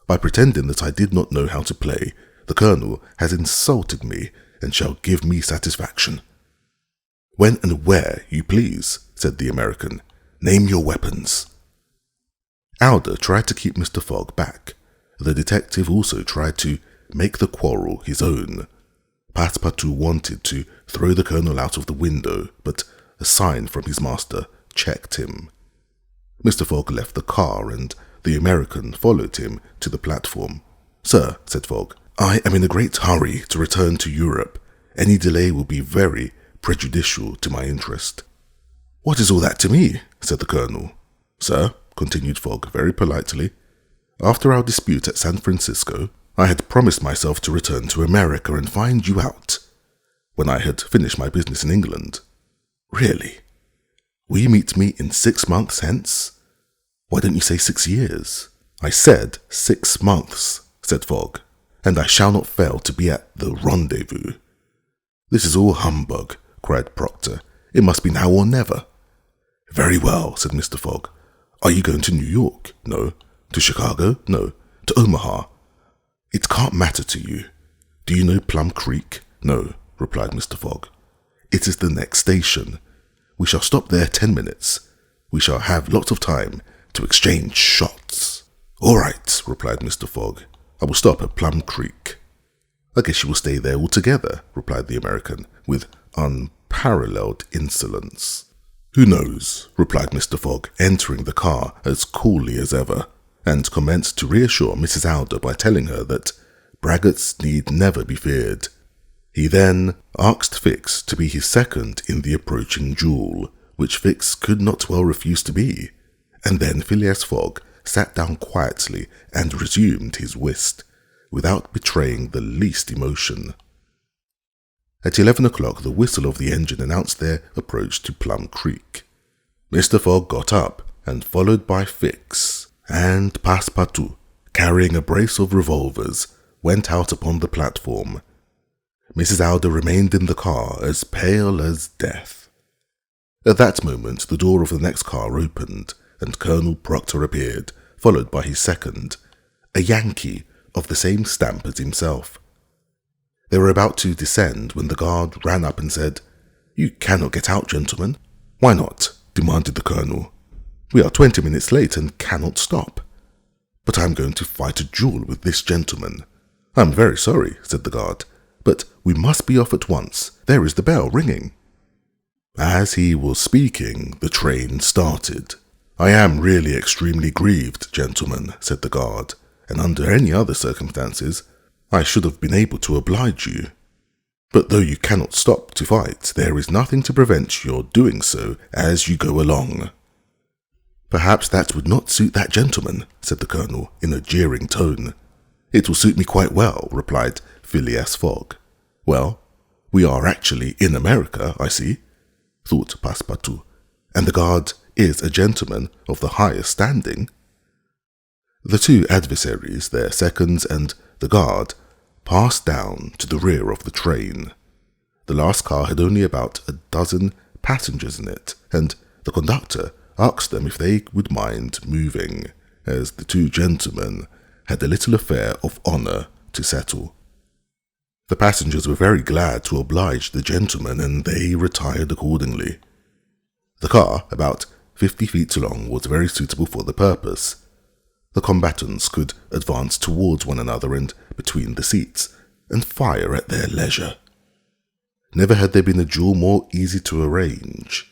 By pretending that I did not know how to play, the Colonel has insulted me and shall give me satisfaction." "When and where you please," said the American. "Name your weapons." Alder tried to keep Mr. Fogg back. The detective also tried to make the quarrel his own. Passepartout wanted to throw the Colonel out of the window, but a sign from his master checked him. Mr. Fogg left the car, and the American followed him to the platform. "Sir," said Fogg, "I am in a great hurry to return to Europe. Any delay will be very prejudicial to my interest." "What is all that to me?" said the Colonel. "Sir," continued Fogg very politely, "after our dispute at San Francisco, I had promised myself to return to America and find you out, when I had finished my business in England." "Really? Will you meet me in 6 months hence? Why don't you say 6 years?" "I said 6 months," said Fogg, "and I shall not fail to be at the rendezvous." "This is all humbug," cried Proctor. "It must be now or never." "Very well," said Mr. Fogg. "Are you going to New York?" "No." "To Chicago?" "No." "To Omaha?" "It can't matter to you. Do you know Plum Creek?" "No," replied Mr. Fogg. "It is the next station. We shall stop there 10 minutes. We shall have lots of time to exchange shots." "All right," replied Mr. Fogg. "I will stop at Plum Creek." "I guess you will stay there altogether," replied the American, with unparalleled insolence. "Who knows?" replied Mr. Fogg, entering the car as coolly as ever, and commenced to reassure Mrs. Alder by telling her that braggarts need never be feared. He then asked Fix to be his second in the approaching duel, which Fix could not well refuse to be, and then Phileas Fogg sat down quietly and resumed his whist, without betraying the least emotion. At 11 o'clock the whistle of the engine announced their approach to Plum Creek. Mr. Fogg got up, and followed by Fix and Passepartout, carrying a brace of revolvers, went out upon the platform. Mrs. Alder remained in the car, as pale as death. At that moment the door of the next car opened, and Colonel Proctor appeared, followed by his second, a Yankee of the same stamp as himself. They were about to descend when the guard ran up and said, "You cannot get out, gentlemen." "Why not?" demanded the Colonel. "We are 20 minutes late and cannot stop." "But I am going to fight a duel with this gentleman." "I am very sorry," said the guard, "but we must be off at once. There is the bell ringing." As he was speaking, the train started. "I am really extremely grieved, gentlemen," said the guard, "and under any other circumstances, I should have been able to oblige you. But though you cannot stop to fight, there is nothing to prevent your doing so as you go along." "Perhaps that would not suit that gentleman," said the Colonel in a jeering tone. "It will suit me quite well," replied Phileas Fogg. "Well, we are actually in America, I see," thought Passepartout, "and the guard is a gentleman of the highest standing." The two adversaries, their seconds, and the guard passed down to the rear of the train. The last car had only about a dozen passengers in it, and the conductor asked them if they would mind moving, as the two gentlemen had a little affair of honour to settle. The passengers were very glad to oblige the gentlemen, and they retired accordingly. The car, about 50 feet long, was very suitable for the purpose. The combatants could advance towards one another and between the seats, and fire at their leisure. Never had there been a duel more easy to arrange.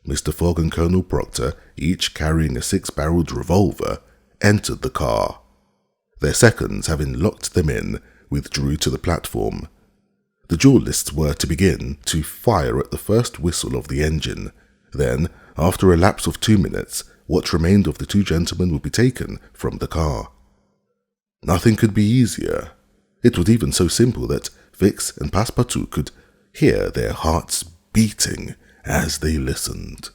Mr. Fogg and Colonel Proctor, each carrying a 6-barreled revolver, entered the car. Their seconds, having locked them in, withdrew to the platform. The duelists were to begin to fire at the first whistle of the engine. Then, after a lapse of 2 minutes, what remained of the two gentlemen would be taken from the car. Nothing could be easier. It was even so simple that Fix and Passepartout could hear their hearts beating as they listened.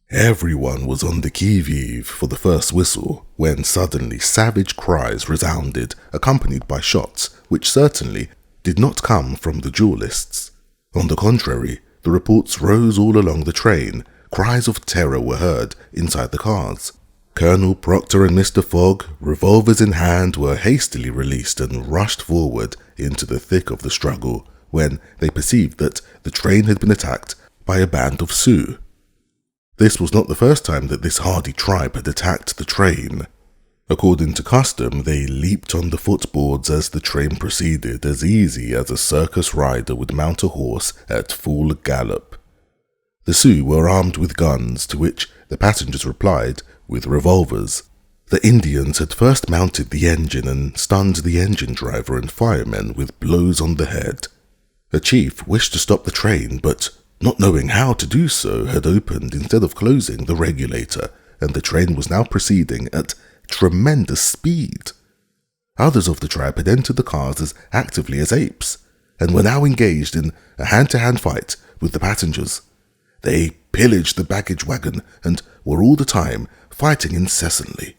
Everyone was on the qui-vive for the first whistle, when suddenly savage cries resounded, accompanied by shots, which certainly did not come from the duelists. On the contrary, the reports rose all along the train. Cries of terror were heard inside the cars. Colonel Proctor and Mr. Fogg, revolvers in hand, were hastily released and rushed forward into the thick of the struggle, when they perceived that the train had been attacked by a band of Sioux. This was not the first time that this hardy tribe had attacked the train. According to custom, they leaped on the footboards as the train proceeded, as easy as a circus rider would mount a horse at full gallop. The Sioux were armed with guns, to which the passengers replied with revolvers. The Indians had first mounted the engine and stunned the engine driver and firemen with blows on the head. A chief wished to stop the train, but not knowing how to do so, had opened instead of closing the regulator, and the train was now proceeding at tremendous speed. Others of the tribe had entered the cars as actively as apes, and were now engaged in a hand-to-hand fight with the passengers. They pillaged the baggage wagon and were all the time fighting incessantly.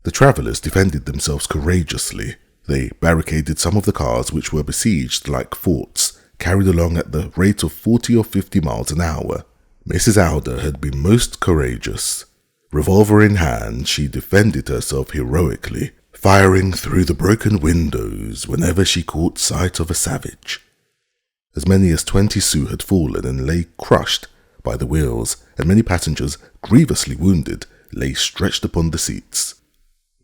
The travellers defended themselves courageously. They barricaded some of the cars, which were besieged like forts, carried along at the rate of 40 or 50 miles an hour. Mrs. Alder had been most courageous. Revolver in hand, she defended herself heroically, firing through the broken windows whenever she caught sight of a savage. As many as 20 Sioux had fallen and lay crushed by the wheels, and many passengers, grievously wounded, lay stretched upon the seats.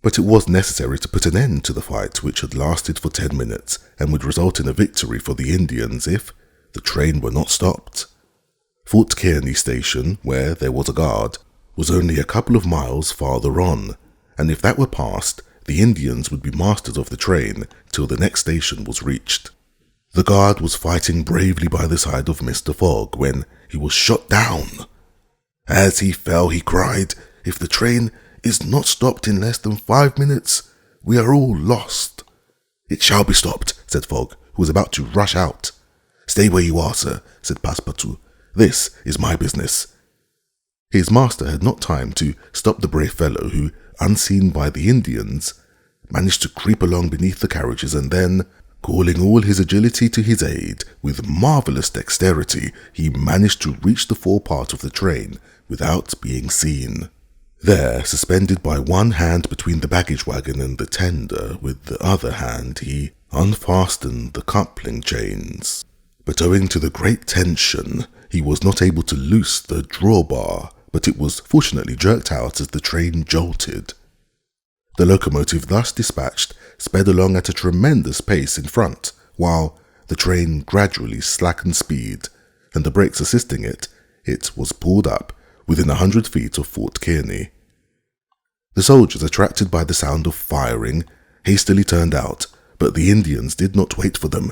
But it was necessary to put an end to the fight, which had lasted for 10 minutes and would result in a victory for the Indians if the train were not stopped. Fort Kearny Station, where there was a guard, was only a couple of miles farther on, and if that were passed, the Indians would be masters of the train till the next station was reached. The guard was fighting bravely by the side of Mr. Fogg when he was shot down. As he fell, he cried, "If the train is not stopped in less than 5 minutes, we are all lost." "It shall be stopped," said Fogg, who was about to rush out. "Stay where you are, sir," said Passepartout. "This is my business." His master had not time to stop the brave fellow who, unseen by the Indians, managed to creep along beneath the carriages, and then, calling all his agility to his aid, with marvellous dexterity, he managed to reach the forepart of the train without being seen. There, suspended by one hand between the baggage wagon and the tender, with the other hand he unfastened the coupling chains. But owing to the great tension, he was not able to loose the drawbar, but it was fortunately jerked out as the train jolted. The locomotive thus dispatched sped along at a tremendous pace in front, while the train gradually slackened speed, and the brakes assisting it, it was pulled up within 100 feet of Fort Kearny. The soldiers, attracted by the sound of firing, hastily turned out, but the Indians did not wait for them.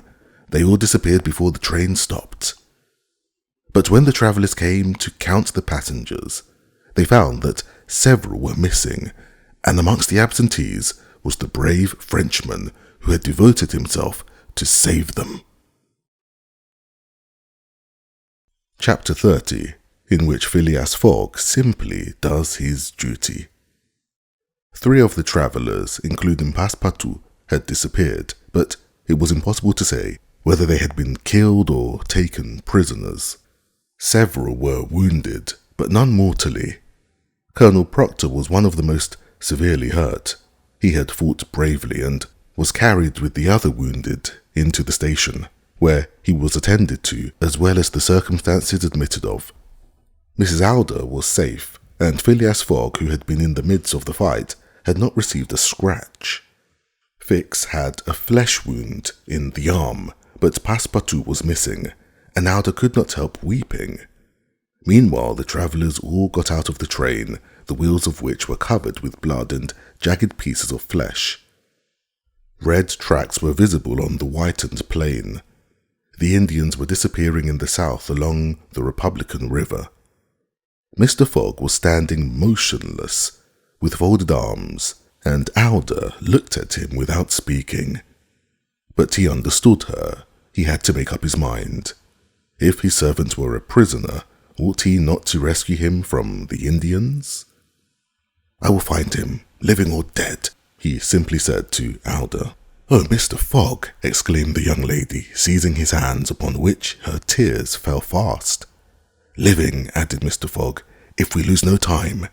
They all disappeared before the train stopped. But when the travellers came to count the passengers, they found that several were missing, and amongst the absentees was the brave Frenchman who had devoted himself to save them. Chapter 30, in which Phileas Fogg simply does his duty. 3 of the travellers, including Passepartout, had disappeared, but it was impossible to say whether they had been killed or taken prisoners. Several were wounded, but none mortally. Colonel Proctor was one of the most severely hurt. He had fought bravely and was carried with the other wounded into the station, where he was attended to as well as the circumstances admitted of. Mrs. Alder was safe, and Phileas Fogg, who had been in the midst of the fight, had not received a scratch. Fix had a flesh wound in the arm, but Passepartout was missing, and Alder could not help weeping. Meanwhile, the travellers all got out of the train, the wheels of which were covered with blood and jagged pieces of flesh. Red tracks were visible on the whitened plain. The Indians were disappearing in the south along the Republican River. Mr. Fogg was standing motionless, with folded arms, and Alder looked at him without speaking. But he understood her. He had to make up his mind. If his servant were a prisoner, ought he not to rescue him from the Indians? "I will find him, living or dead," he simply said to Alder. "Oh, Mr. Fogg," exclaimed the young lady, seizing his hands, upon which her tears fell fast. "Living," added Mr. Fogg, "if we lose no time."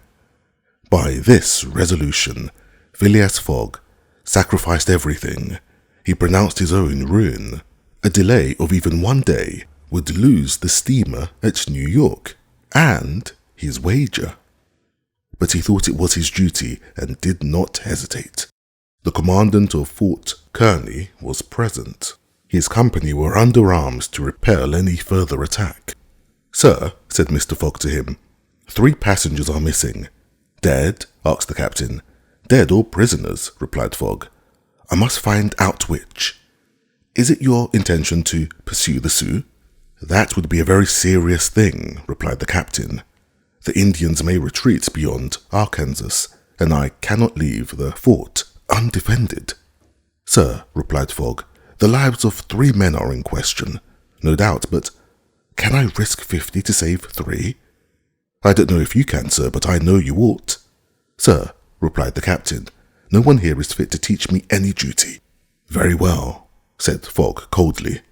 By this resolution, Phileas Fogg sacrificed everything. He pronounced his own ruin. A delay of even 1 day would lose the steamer at New York, and his wager. But he thought it was his duty and did not hesitate. The commandant of Fort Kearny was present. His company were under arms to repel any further attack. "Sir," said Mr. Fogg to him, 3 passengers are missing." "Dead?" asked the captain. "Dead or prisoners," replied Fogg. "I must find out which. Is it your intention to pursue the Sioux?" "That would be a very serious thing," replied the captain. "The Indians may retreat beyond Arkansas, and I cannot leave the fort undefended." "Sir," replied Fogg, "the lives of 3 men are in question, no doubt, but can I risk 50 to save 3? "I don't know if you can, sir, but I know you ought." "Sir," replied the captain, "no one here is fit to teach me any duty." "Very well," said Fogg coldly.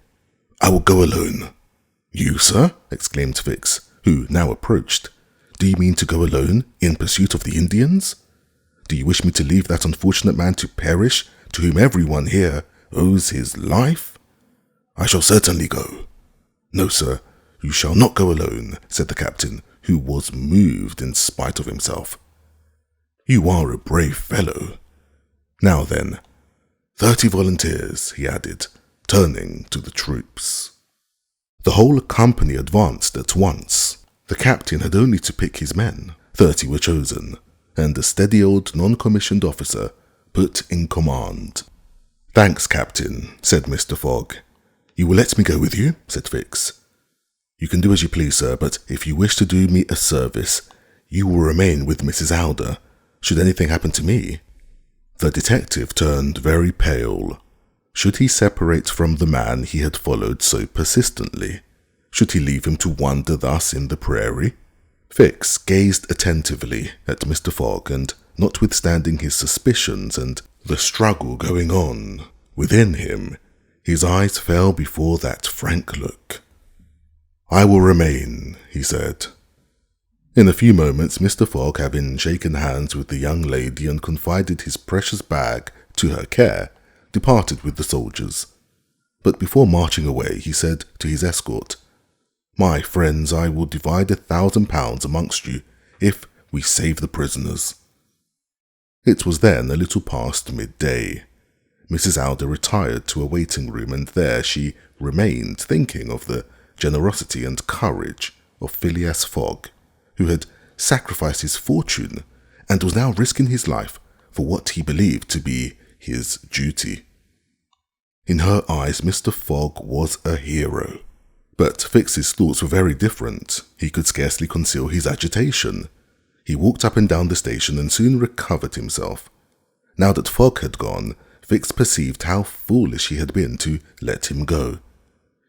"I will go alone." "You, sir?" exclaimed Fix, who now approached. "Do you mean to go alone in pursuit of the Indians? Do you wish me to leave that unfortunate man to perish, to whom everyone here owes his life?" "I shall certainly go." "No, sir, you shall not go alone," said the captain, who was moved in spite of himself. "You are a brave fellow. Now then, 30 volunteers," he added, turning to the troops. The whole company advanced at once. The captain had only to pick his men. 30 were chosen, and a steady old non-commissioned officer put in command. "Thanks, Captain," said Mr. Fogg. "You will let me go with you?" said Fix. "You can do as you please, sir, but if you wish to do me a service, you will remain with Mrs. Alder, should anything happen to me." The detective turned very pale. Should he separate from the man he had followed so persistently? Should he leave him to wander thus in the prairie? Fix gazed attentively at Mr. Fogg, and notwithstanding his suspicions and the struggle going on within him, his eyes fell before that frank look. "I will remain," he said. In a few moments, Mr. Fogg, having shaken hands with the young lady and confided his precious bag to her care, departed with the soldiers. But before marching away, he said to his escort, "My friends, I will divide £1,000 amongst you if we save the prisoners." It was then a little past midday. Mrs. Alder retired to a waiting room, and there she remained thinking of the generosity and courage of Phileas Fogg, who had sacrificed his fortune and was now risking his life for what he believed to be his duty. In her eyes, Mr. Fogg was a hero. But Fix's thoughts were very different. He could scarcely conceal his agitation. He walked up and down the station and soon recovered himself. Now that Fogg had gone, Fix perceived how foolish he had been to let him go.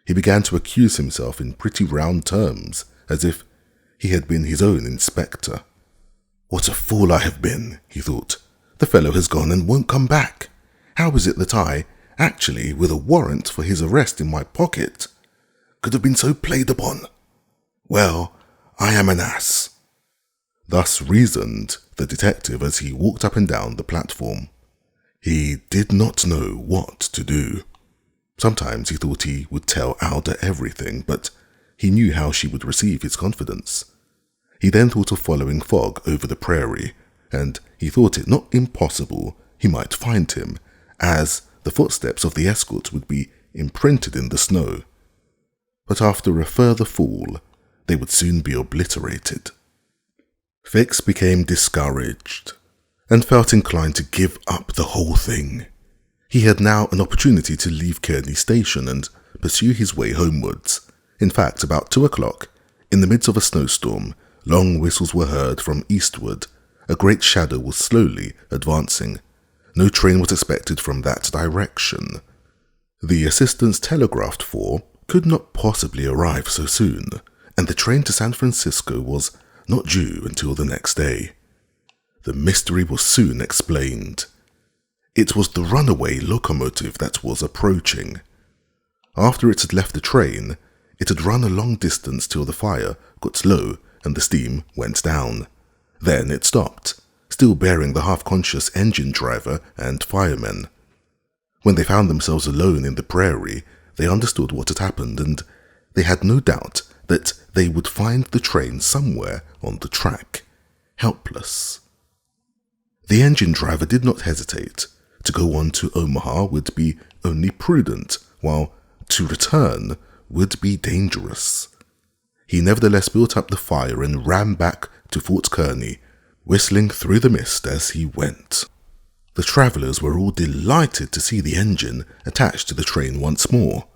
He began to accuse himself in pretty round terms, as if he had been his own inspector. "What a fool I have been," he thought, The fellow has gone and won't come back. How is it that I, actually with a warrant for his arrest in my pocket, could have been so played upon? Well, I am an ass." Thus reasoned the detective as he walked up and down the platform. He did not know what to do. Sometimes he thought he would tell Alda everything, but he knew how she would receive his confidence. He then thought of following Fogg over the prairie, and he thought it not impossible he might find him, as the footsteps of the escort would be imprinted in the snow. But after a further fall, they would soon be obliterated. Fix became discouraged and felt inclined to give up the whole thing. He had now an opportunity to leave Kearney Station and pursue his way homewards. In fact, about 2 o'clock, in the midst of a snowstorm, long whistles were heard from eastward. A great shadow was slowly advancing. No train was expected from that direction. The assistants telegraphed for could not possibly arrive so soon, and the train to San Francisco was not due until the next day. The mystery was soon explained. It was the runaway locomotive that was approaching. After it had left the train, it had run a long distance till the fire got low and the steam went down. Then it stopped, still bearing the half-conscious engine driver and firemen. When they found themselves alone in the prairie, they understood what had happened, and they had no doubt that they would find the train somewhere on the track, helpless. The engine driver did not hesitate. To go on to Omaha would be only prudent, while to return would be dangerous. He nevertheless built up the fire and ran back to Fort Kearney, whistling through the mist as he went. The travellers were all delighted to see the engine attached to the train once more.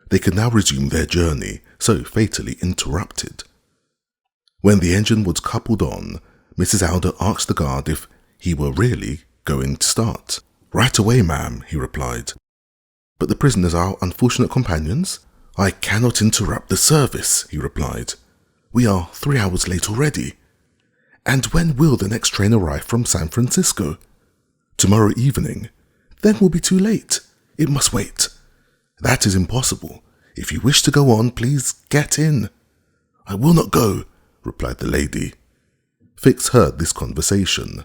They could now resume their journey, so fatally interrupted. When the engine was coupled on, Mrs. Alder asked the guard if he were really going to start. "Right away, ma'am," he replied. "But the prisoners are unfortunate companions? I cannot interrupt the service," he replied. "We are 3 hours late already. And when will the next train arrive from San Francisco?" "Tomorrow evening." "Then we'll be too late. It must wait." "That is impossible. If you wish to go on, please get in." "I will not go," replied the lady. Fix heard this conversation.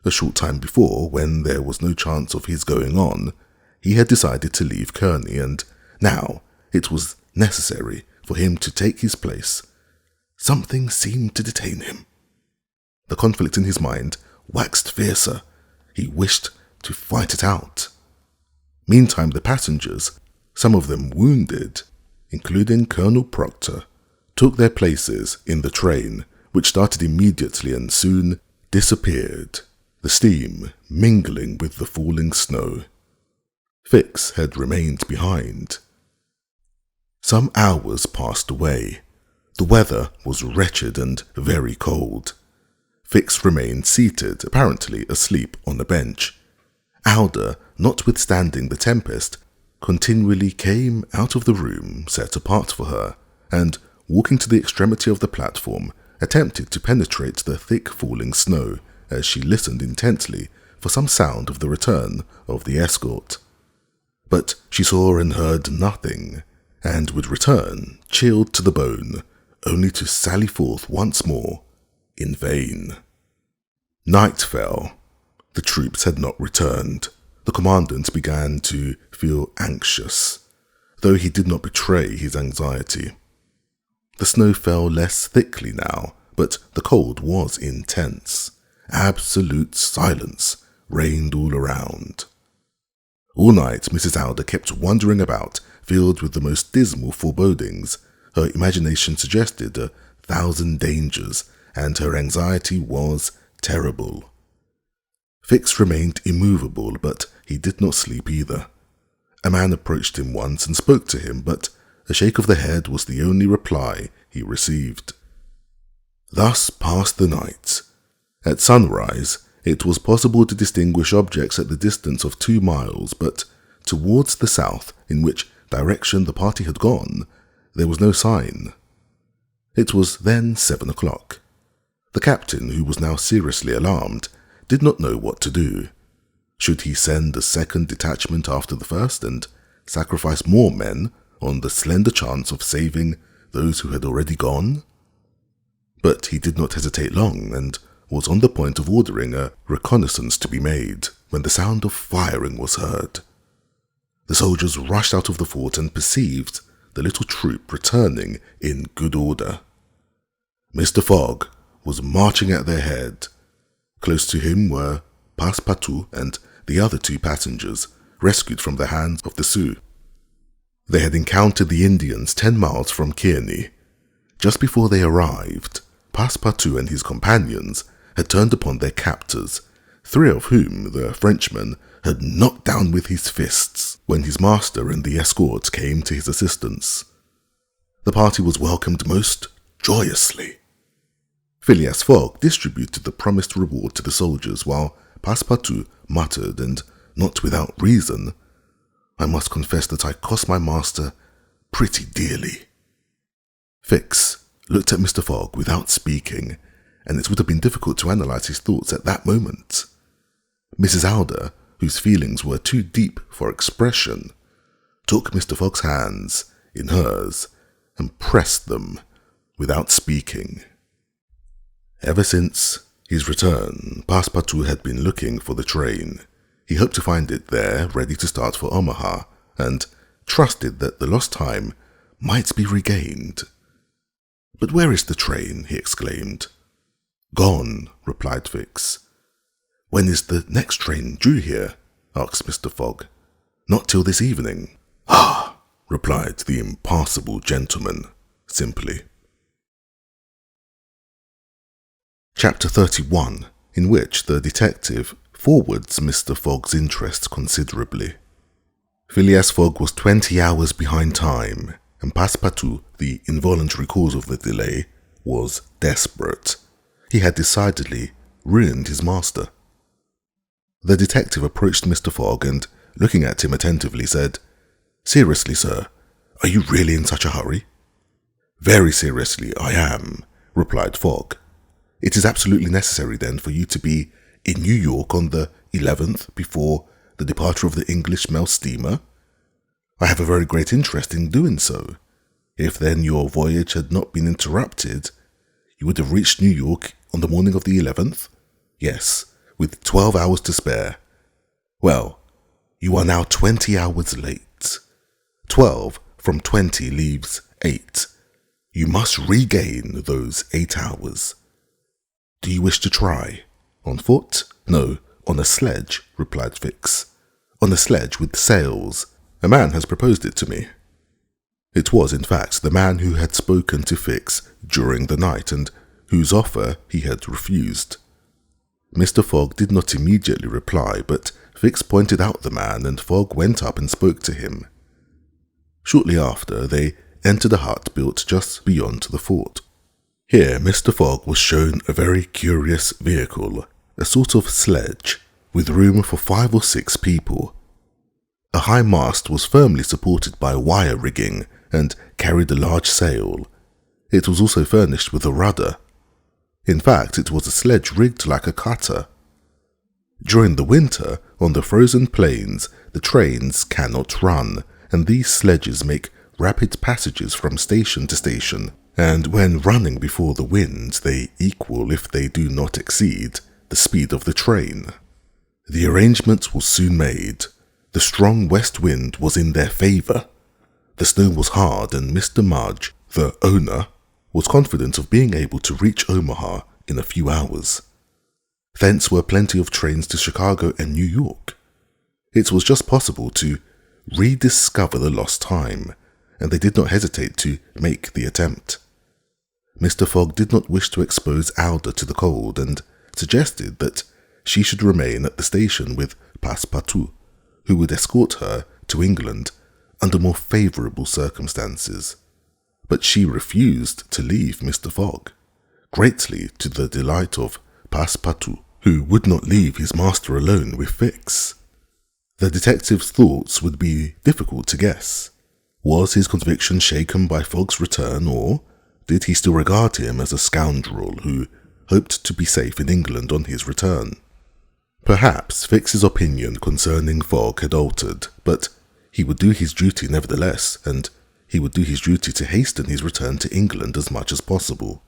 A short time before, when there was no chance of his going on, he had decided to leave Kearney, and now it was necessary for him to take his place. Something seemed to detain him. The conflict in his mind waxed fiercer. He wished to fight it out. Meantime, the passengers, some of them wounded, including Colonel Proctor, took their places in the train, which started immediately and soon disappeared, the steam mingling with the falling snow. Fix had remained behind. Some hours passed away. The weather was wretched and very cold. Fix remained seated, apparently asleep on a bench. Alder, notwithstanding the tempest, continually came out of the room set apart for her, and, walking to the extremity of the platform, attempted to penetrate the thick falling snow as she listened intently for some sound of the return of the escort. But she saw and heard nothing, and would return, chilled to the bone, only to sally forth once more, in vain. Night fell. The troops had not returned. The commandant began to feel anxious, though he did not betray his anxiety. The snow fell less thickly now, but the cold was intense. Absolute silence reigned all around. All night Mrs. Alder kept wandering about, filled with the most dismal forebodings. Her imagination suggested 1,000 dangers, and her anxiety was terrible. Fix remained immovable, but he did not sleep either. A man approached him once and spoke to him, but a shake of the head was the only reply he received. Thus passed the night. At sunrise, it was possible to distinguish objects at the distance of 2 miles, but towards the south, in which direction the party had gone, there was no sign. It was then 7 o'clock. The captain, who was now seriously alarmed, did not know what to do. Should he send a second detachment after the first and sacrifice more men on the slender chance of saving those who had already gone? But he did not hesitate long and was on the point of ordering a reconnaissance to be made when the sound of firing was heard. The soldiers rushed out of the fort and perceived the little troop returning in good order. Mr. Fogg was marching at their head. Close to him were Passepartout and the other 2 passengers, rescued from the hands of the Sioux. They had encountered the Indians 10 miles from Kearney. Just before they arrived, Passepartout and his companions had turned upon their captors, 3 of whom the Frenchman had knocked down with his fists when his master and the escort came to his assistance. The party was welcomed most joyously. Phileas Fogg distributed the promised reward to the soldiers, while Passepartout muttered, and not without reason, "I must confess that I cost my master pretty dearly." Fix looked at Mr. Fogg without speaking, and it would have been difficult to analyse his thoughts at that moment. Mrs. Alder, whose feelings were too deep for expression, took Mr. Fogg's hands in hers and pressed them without speaking. Ever since his return, Passepartout had been looking for the train. He hoped to find it there, ready to start for Omaha, and trusted that the lost time might be regained. "But where is the train?" he exclaimed. "Gone," replied Fix. "When is the next train due here?" asked Mr. Fogg. "Not till this evening." "Ah," replied the impassible gentleman, simply. Chapter 31, in which the detective forwards Mr. Fogg's interest considerably. Phileas Fogg was 20 hours behind time, and Passepartout, the involuntary cause of the delay, was desperate. He had decidedly ruined his master. The detective approached Mr. Fogg and, looking at him attentively, said, "Seriously, sir, are you really in such a hurry?" "Very seriously, I am," replied Fogg. "It is absolutely necessary, then, for you to be in New York on the 11th before the departure of the English mail steamer? I have a very great interest in doing so. If then your voyage had not been interrupted, you would have reached New York on the morning of the 11th? Yes, with 12 hours to spare. Well, you are now 20 hours late. 12 from 20 leaves 8. You must regain those 8 hours. Do you wish to try? On foot? No, on a sledge, replied Fix. On a sledge with sails. A man has proposed it to me. It was, in fact, the man who had spoken to Fix during the night and whose offer he had refused. Mr. Fogg did not immediately reply, but Fix pointed out the man, and Fogg went up and spoke to him. Shortly after, they entered a hut built just beyond the fort. Here Mr. Fogg was shown a very curious vehicle, a sort of sledge, with room for 5 or 6 people. A high mast was firmly supported by wire rigging and carried a large sail. It was also furnished with a rudder. In fact, it was a sledge rigged like a cutter. During the winter, on the frozen plains, the trains cannot run, and these sledges make rapid passages from station to station, and when running before the wind, they equal, if they do not exceed, the speed of the train. The arrangement was soon made. The strong west wind was in their favour. The snow was hard, and Mr. Mudge, the owner, was confident of being able to reach Omaha in a few hours. Thence were plenty of trains to Chicago and New York. It was just possible to rediscover the lost time, and they did not hesitate to make the attempt. Mr. Fogg did not wish to expose Alder to the cold, and suggested that she should remain at the station with Passepartout, who would escort her to England under more favourable circumstances. But she refused to leave Mr. Fogg, greatly to the delight of Passepartout, who would not leave his master alone with Fix. The detective's thoughts would be difficult to guess. Was his conviction shaken by Fogg's return, or did he still regard him as a scoundrel who hoped to be safe in England on his return? Perhaps Fix's opinion concerning Fogg had altered, but he would do his duty nevertheless, and he would do his duty to hasten his return to England as much as possible.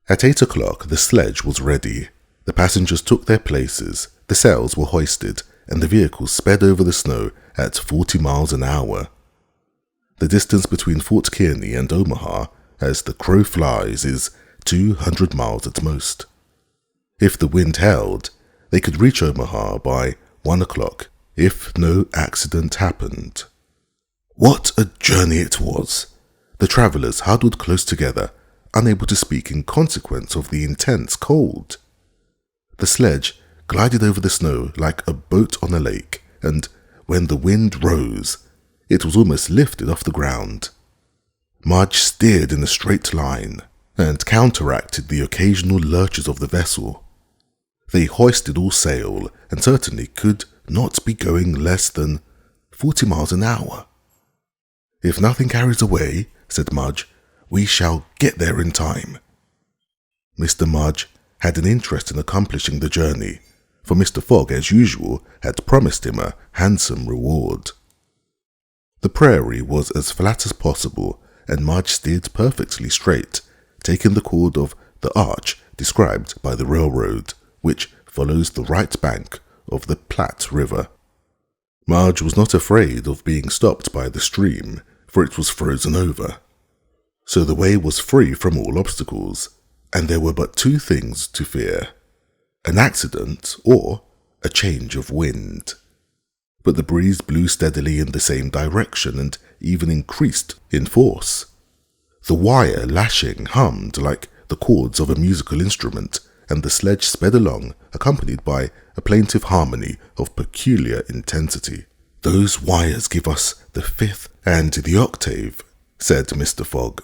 At 8 o'clock the sledge was ready. The passengers took their places, the sails were hoisted, and the vehicle sped over the snow at 40 miles an hour. The distance between Fort Kearny and Omaha, as the crow flies, is 200 miles at most. If the wind held, they could reach Omaha by 1 o'clock if no accident happened. What a journey it was! The travellers huddled close together, unable to speak in consequence of the intense cold. The sledge glided over the snow like a boat on a lake, and when the wind rose, it was almost lifted off the ground. Mudge steered in a straight line and counteracted the occasional lurches of the vessel. They hoisted all sail and certainly could not be going less than 40 miles an hour. "If nothing carries away," said Mudge, "we shall get there in time." Mr. Mudge had an interest in accomplishing the journey, for Mr. Fogg, as usual, had promised him a handsome reward. The prairie was as flat as possible, and Mudge steered perfectly straight, taking the chord of the arch described by the railroad, which follows the right bank of the Platte River. Mudge was not afraid of being stopped by the stream, for it was frozen over. So the way was free from all obstacles, and there were but two things to fear: an accident or a change of wind. But the breeze blew steadily in the same direction and even increased in force. The wire lashing hummed like the chords of a musical instrument, and the sledge sped along, accompanied by a plaintive harmony of peculiar intensity. "Those wires give us the fifth and the octave," said Mr. Fogg.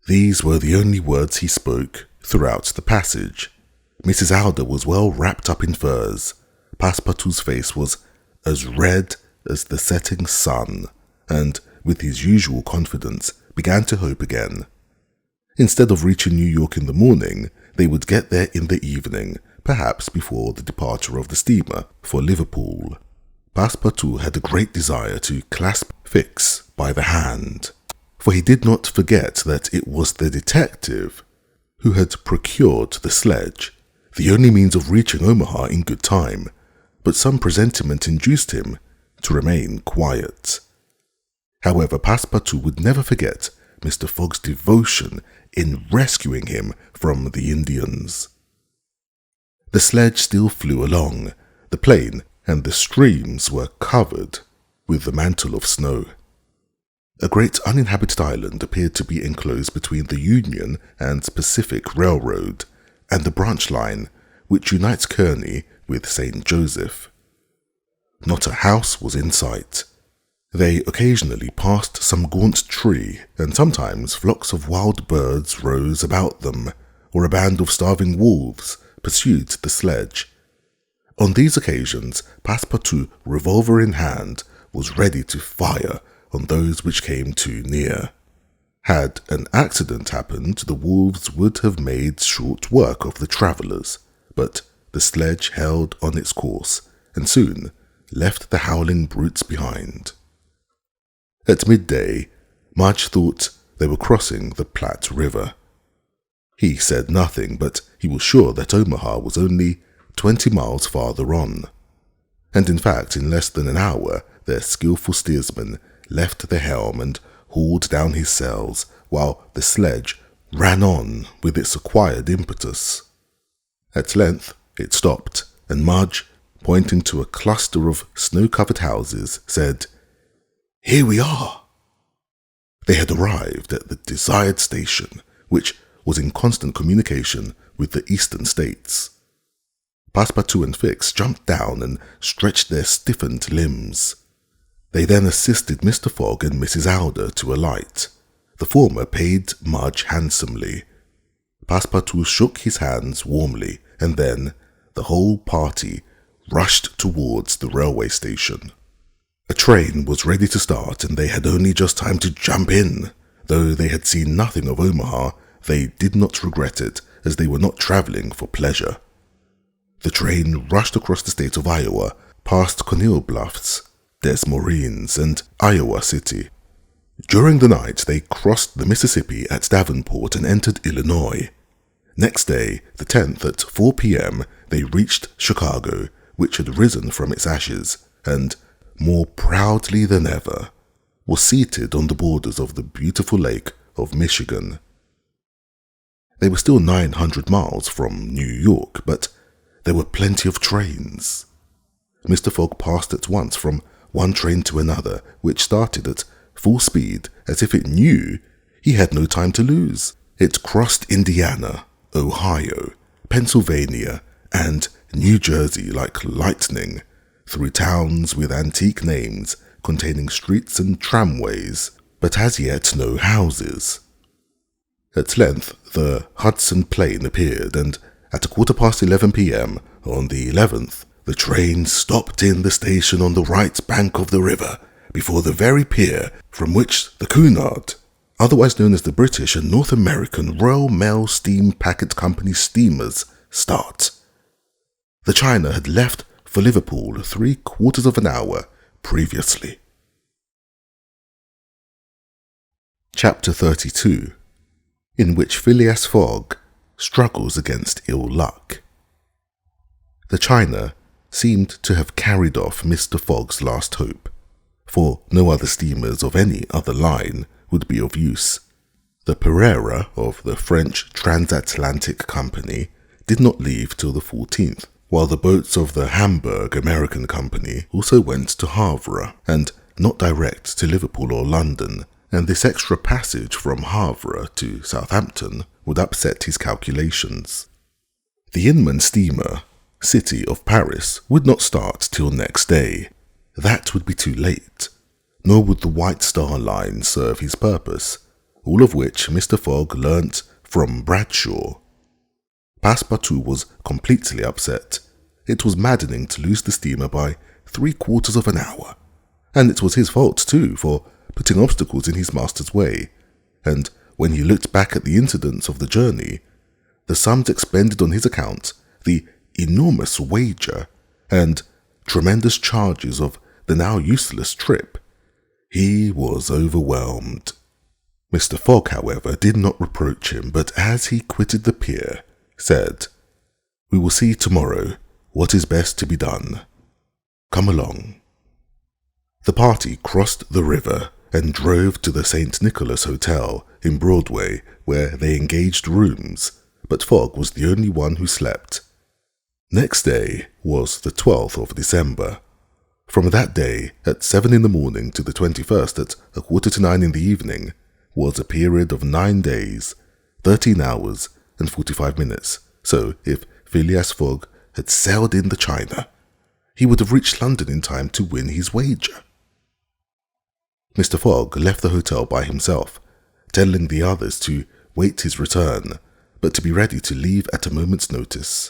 These were the only words he spoke throughout the passage. Mrs. Alder was well wrapped up in furs. Passepartout's face was as red as the setting sun, and, with his usual confidence, began to hope again. Instead of reaching New York in the morning, they would get there in the evening, perhaps before the departure of the steamer for Liverpool. Passepartout had a great desire to clasp Fix by the hand, for he did not forget that it was the detective who had procured the sledge, the only means of reaching Omaha in good time, but some presentiment induced him to remain quiet. However, Passepartout would never forget Mr. Fogg's devotion in rescuing him from the Indians. The sledge still flew along. The plain and the streams were covered with the mantle of snow. A great uninhabited island appeared to be enclosed between the Union and Pacific Railroad and the branch line which unites Kearny with St. Joseph. Not a house was in sight. They occasionally passed some gaunt tree, and sometimes flocks of wild birds rose about them, or a band of starving wolves pursued the sledge. On these occasions, Passepartout, revolver in hand, was ready to fire on those which came too near. Had an accident happened, the wolves would have made short work of the travellers, but the sledge held on its course, and soon left the howling brutes behind. At midday, Mudge thought they were crossing the Platte River. He said nothing, but he was sure that Omaha was only 20 miles farther on. And in fact, in less than an hour, their skillful steersman left the helm and hauled down his sails, while the sledge ran on with its acquired impetus. At length, it stopped, and Mudge, pointing to a cluster of snow-covered houses, said, "Here we are." They had arrived at the desired station, which was in constant communication with the eastern states. Passepartout and Fix jumped down and stretched their stiffened limbs. They then assisted Mr. Fogg and Mrs. Alder to alight. The former paid Mudge handsomely. Passepartout shook his hands warmly, and then the whole party rushed towards the railway station. A train was ready to start, and they had only just time to jump in. Though they had seen nothing of Omaha, they did not regret it, as they were not travelling for pleasure. The train rushed across the state of Iowa, past Cornell Bluffs, Des Moines, and Iowa City. During the night, they crossed the Mississippi at Davenport and entered Illinois. Next day, the 10th, at 4 p.m., they reached Chicago, which had risen from its ashes, and, more proudly than ever, was seated on the borders of the beautiful lake of Michigan. They were still 900 miles from New York, but there were plenty of trains. Mr. Fogg passed at once from one train to another, which started at full speed as if it knew he had no time to lose. It crossed Indiana, Ohio, Pennsylvania, and New Jersey like lightning, through towns with antique names containing streets and tramways, but as yet no houses. At length the Hudson Plain appeared, and at 11:15 p.m. on the 11th, the train stopped in the station on the right bank of the river, before the very pier from which the Cunard, otherwise known as the British and North American Royal Mail Steam Packet Company steamers, start. The China had left for Liverpool 3/4 of an hour previously. Chapter 32, in which Phileas Fogg struggles against ill luck. The China seemed to have carried off Mr. Fogg's last hope, for no other steamers of any other line would be of use. The Pereira of the French Transatlantic Company did not leave till the 14th, while the boats of the Hamburg American Company also went to Havre, and not direct to Liverpool or London, and this extra passage from Havre to Southampton would upset his calculations. The inland steamer, City of Paris, would not start till next day. That would be too late, nor would the White Star Line serve his purpose, all of which Mr. Fogg learnt from Bradshaw. Passepartout was completely upset. It was maddening to lose the steamer by 3/4 of an hour, and it was his fault too, for putting obstacles in his master's way, and when he looked back at the incidents of the journey, the sums expended on his account, the enormous wager, and tremendous charges of the now useless trip, he was overwhelmed. Mr. Fogg, however, did not reproach him, but as he quitted the pier, said, "We will see tomorrow what is best to be done. Come along." The party crossed the river and drove to the St. Nicholas Hotel in Broadway, where they engaged rooms, but Fogg was the only one who slept. Next day was the 12th of December. From that day, at 7 in the morning to the 21st at 9:15 in the evening, was a period of 9 days, 13 hours and 45 minutes, so if Phileas Fogg had sailed in the China, he would have reached London in time to win his wager. Mr. Fogg left the hotel by himself, telling the others to wait his return, but to be ready to leave at a moment's notice.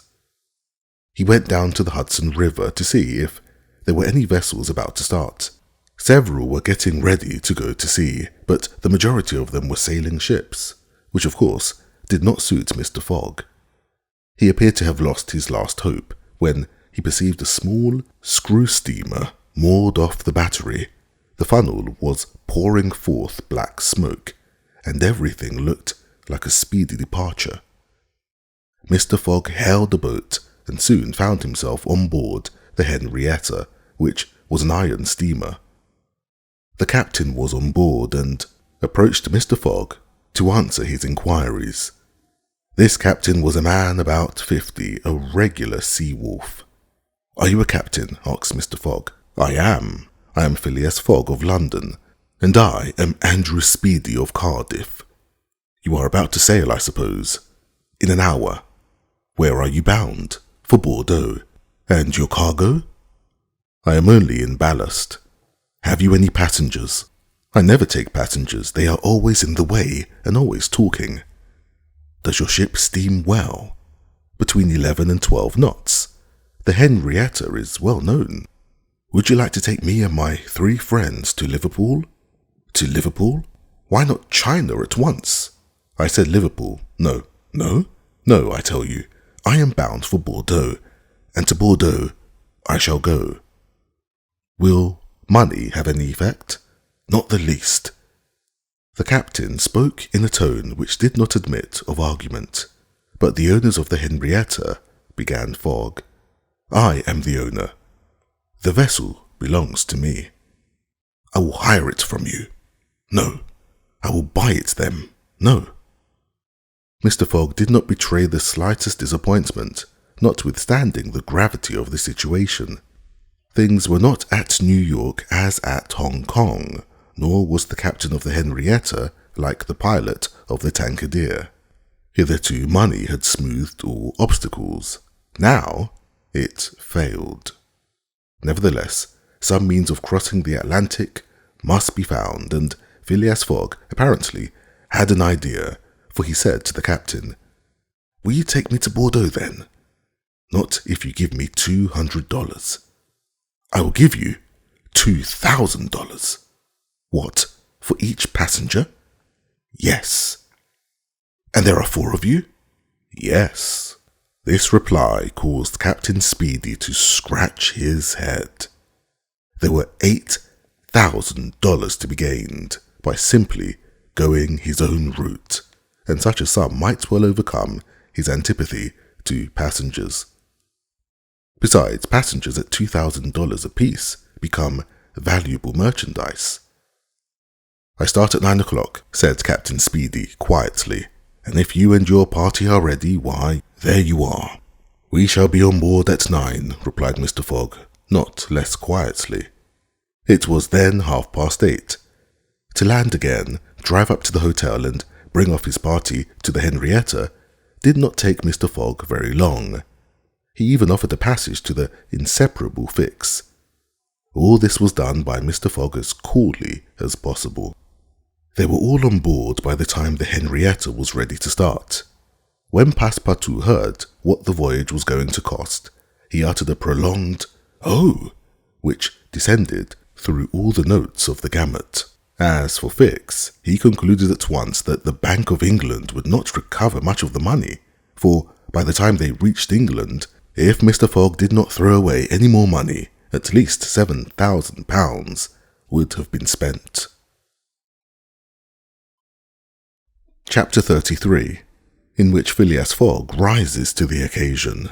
He went down to the Hudson River to see if there were any vessels about to start. Several were getting ready to go to sea, but the majority of them were sailing ships, which of course did not suit Mr. Fogg. He appeared to have lost his last hope when he perceived a small screw steamer moored off the battery. The funnel was pouring forth black smoke, and everything looked like a speedy departure. Mr. Fogg hailed the boat and soon found himself on board the Henrietta, which was an iron steamer. The captain was on board and approached Mr. Fogg to answer his inquiries. This captain was a man about 50, a regular sea wolf. "Are you a captain?" asked Mr. Fogg. "I am. I am Phileas Fogg of London, and I am Andrew Speedy of Cardiff." "You are about to sail, I suppose?" "In an hour." "Where are you bound?" "For Bordeaux." "And your cargo?" "I am only in ballast." "Have you any passengers?" "I never take passengers. They are always in the way and always talking." "Does your ship steam well?" "Between 11 and 12 knots. The Henrietta is well known." "Would you like to take me and my 3 friends to Liverpool?" "To Liverpool? Why not China at once?" "I said Liverpool. No, I tell you. I am bound for Bordeaux, and to Bordeaux I shall go. Will money have any effect? Not the least. The captain spoke in a tone which did not admit of argument. But the owners of the Henrietta, began Fogg. I am the owner. The vessel belongs to me. I will hire it from you. No. I will buy it then. No. Mr. Fogg did not betray the slightest disappointment, notwithstanding the gravity of the situation. Things were not at New York as at Hong Kong, nor was the captain of the Henrietta like the pilot of the Tankadere. Hitherto money had smoothed all obstacles. Now it failed. Nevertheless, some means of crossing the Atlantic must be found, and Phileas Fogg apparently had an idea, for he said to the captain, "Will you take me to Bordeaux then? Not if you give me $200. I will give you $2,000. What, for each passenger? Yes. And there are 4 of you? Yes. This reply caused Captain Speedy to scratch his head. There were $8,000 to be gained by simply going his own route, and such a sum might well overcome his antipathy to passengers. Besides, passengers at $2,000 apiece become valuable merchandise. I start at 9 o'clock, said Captain Speedy quietly, and if you and your party are ready, why, there you are. We shall be on board at 9, replied Mr. Fogg, not less quietly. It was then 8:30. To land again, drive up to the hotel and bring off his party to the Henrietta did not take Mr. Fogg very long. He even offered a passage to the inseparable Fix. All this was done by Mr. Fogg as coolly as possible. They were all on board by the time the Henrietta was ready to start. When Passepartout heard what the voyage was going to cost, he uttered a prolonged "Oh!" which descended through all the notes of the gamut. As for Fix, he concluded at once that the Bank of England would not recover much of the money, for by the time they reached England, if Mr. Fogg did not throw away any more money, at least £7,000 would have been spent. Chapter 33, in which Phileas Fogg rises to the occasion.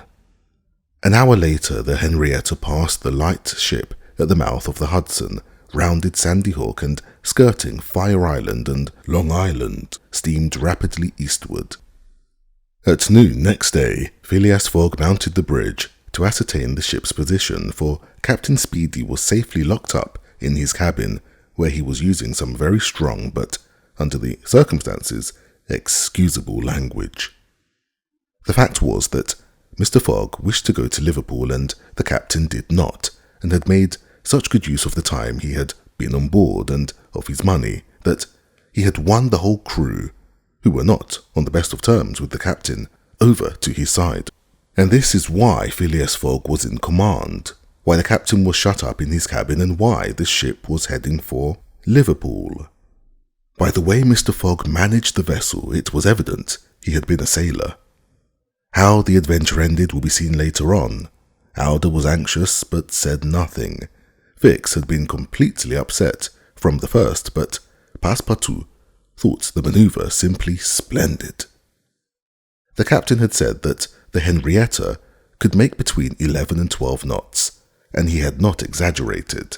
An hour later, the Henrietta passed the light ship at the mouth of the Hudson, rounded Sandy Hook, and skirting Fire Island and Long Island, steamed rapidly eastward. At noon next day, Phileas Fogg mounted the bridge to ascertain the ship's position, for Captain Speedy was safely locked up in his cabin, where he was using some very strong but, under the circumstances, excusable language. The fact was that Mr. Fogg wished to go to Liverpool, and the captain did not, and had made such good use of the time he had been on board and of his money that he had won the whole crew, who were not on the best of terms with the captain, over to his side. And this is why Phileas Fogg was in command, why the captain was shut up in his cabin, and why the ship was heading for Liverpool. By the way Mr. Fogg managed the vessel, it was evident he had been a sailor. How the adventure ended will be seen later on. Alder was anxious, but said nothing. Fix had been completely upset from the first, but Passepartout thought the manoeuvre simply splendid. The captain had said that the Henrietta could make between 11 and 12 knots, and he had not exaggerated.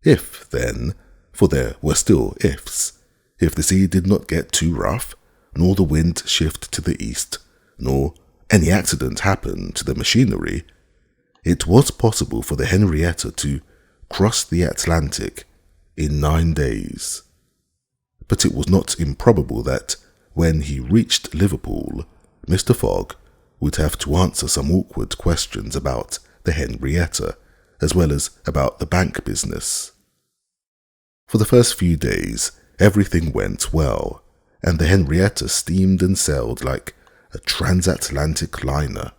If, then, for there were still ifs, if the sea did not get too rough, nor the wind shift to the east, nor any accident happen to the machinery, it was possible for the Henrietta to cross the Atlantic in 9 days. But it was not improbable that, when he reached Liverpool, Mr. Fogg would have to answer some awkward questions about the Henrietta, as well as about the bank business. For the first few days, everything went well, and the Henrietta steamed and sailed like a transatlantic liner.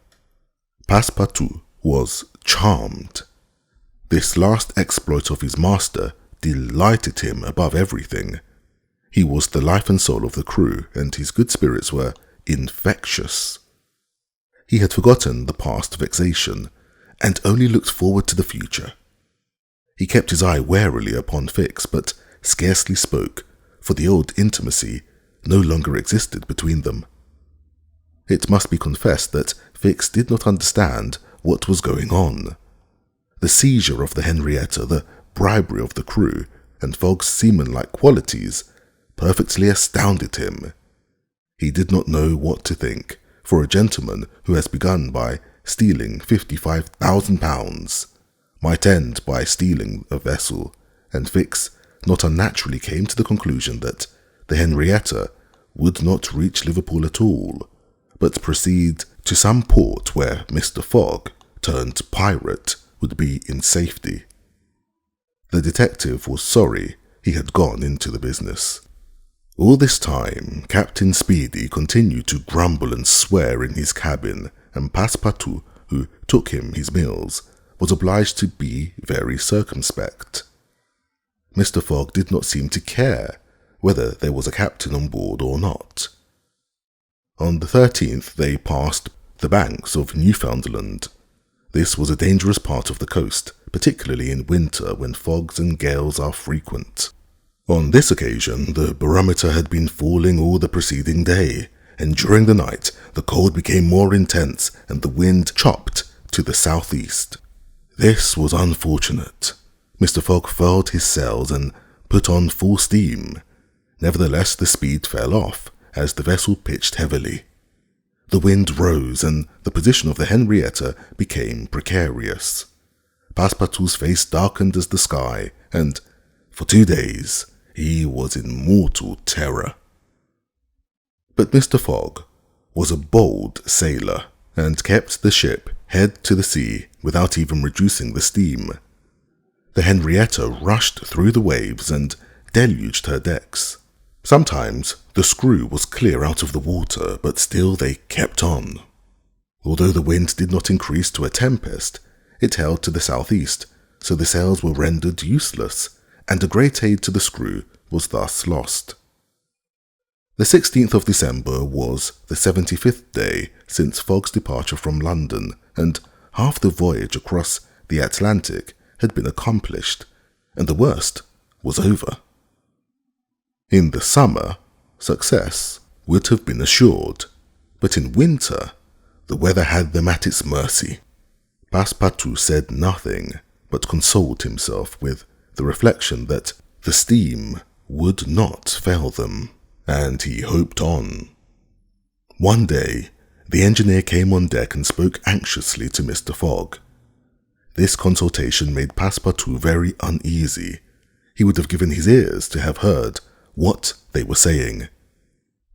Passepartout was charmed. This last exploit of his master delighted him above everything. He was the life and soul of the crew, and his good spirits were infectious. He had forgotten the past vexation and only looked forward to the future. He kept his eye warily upon Fix, but scarcely spoke, for the old intimacy no longer existed between them. It must be confessed that Fix did not understand what was going on. The seizure of the Henrietta, the bribery of the crew, and Fogg's seaman-like qualities perfectly astounded him. He did not know what to think, for a gentleman who has begun by stealing £55,000 might end by stealing a vessel, and Fix not unnaturally came to the conclusion that the Henrietta would not reach Liverpool at all, but proceed to some port where Mr. Fogg, turned pirate, would be in safety. The detective was sorry he had gone into the business. All this time, Captain Speedy continued to grumble and swear in his cabin, and Passepartout, who took him his meals, was obliged to be very circumspect. Mr. Fogg did not seem to care whether there was a captain on board or not. On the 13th they passed the banks of Newfoundland. This was a dangerous part of the coast, particularly in winter when fogs and gales are frequent. On this occasion the barometer had been falling all the preceding day, and during the night the cold became more intense and the wind chopped to the southeast. This was unfortunate. Mr. Fogg furled his sails and put on full steam. Nevertheless, the speed fell off as the vessel pitched heavily. The wind rose and the position of the Henrietta became precarious. Passepartout's face darkened as the sky, and for 2 days he was in mortal terror. But Mr. Fogg was a bold sailor and kept the ship head to the sea without even reducing the steam. The Henrietta rushed through the waves and deluged her decks. Sometimes the screw was clear out of the water, but still they kept on. Although the wind did not increase to a tempest, it held to the southeast, so the sails were rendered useless, and a great aid to the screw was thus lost. The 16th of December was the 75th day since Fogg's departure from London, and half the voyage across the Atlantic had been accomplished, and the worst was over. In the summer, success would have been assured, but in winter, the weather had them at its mercy. Passepartout said nothing, but consoled himself with the reflection that the steam would not fail them, and he hoped on. One day, the engineer came on deck and spoke anxiously to Mr. Fogg. This consultation made Passepartout very uneasy. He would have given his ears to have heard what they were saying.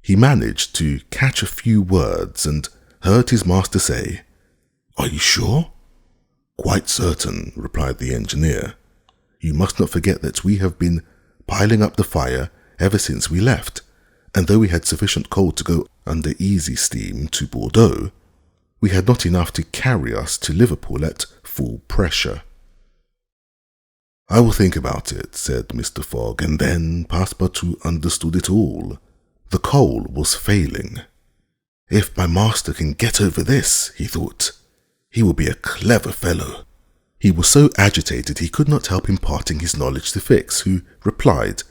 He managed to catch a few words and heard his master say, "Are you sure?" "Quite certain," replied the engineer. "You must not forget that we have been piling up the fire ever since we left, and though we had sufficient coal to go under easy steam to Bordeaux, we had not enough to carry us to Liverpool at full pressure." "I will think about it," said Mr. Fogg, and then Passepartout understood it all. The coal was failing. "If my master can get over this," he thought, "he will be a clever fellow." He was so agitated he could not help imparting his knowledge to Fix, who replied,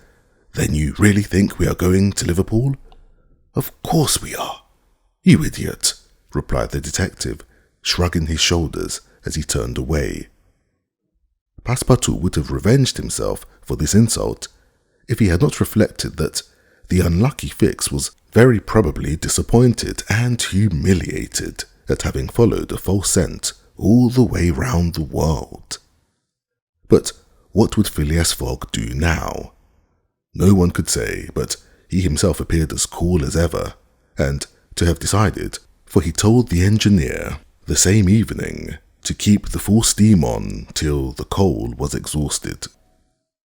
"Then you really think we are going to Liverpool?" "Of course we are." "You idiot," replied the detective, shrugging his shoulders as he turned away. Passepartout would have revenged himself for this insult if he had not reflected that the unlucky Fix was very probably disappointed and humiliated at having followed a false scent all the way round the world. But what would Phileas Fogg do now? No one could say, but he himself appeared as cool as ever, and to have decided, for he told the engineer the same evening to keep the full steam on till the coal was exhausted.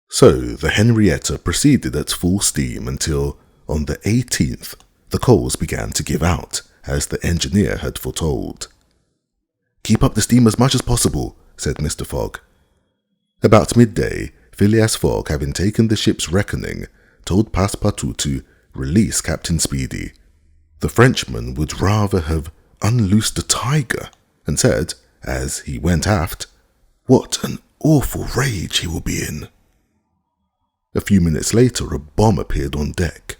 So the Henrietta proceeded at full steam until, on the 18th, the coals began to give out, as the engineer had foretold. "Keep up the steam as much as possible," said Mr. Fogg. About midday, Phileas Fogg, having taken the ship's reckoning, told Passepartout to release Captain Speedy. The Frenchman would rather have unloosed a tiger, and said, as he went aft, "What an awful rage he will be in." A few minutes later, a bomb appeared on deck.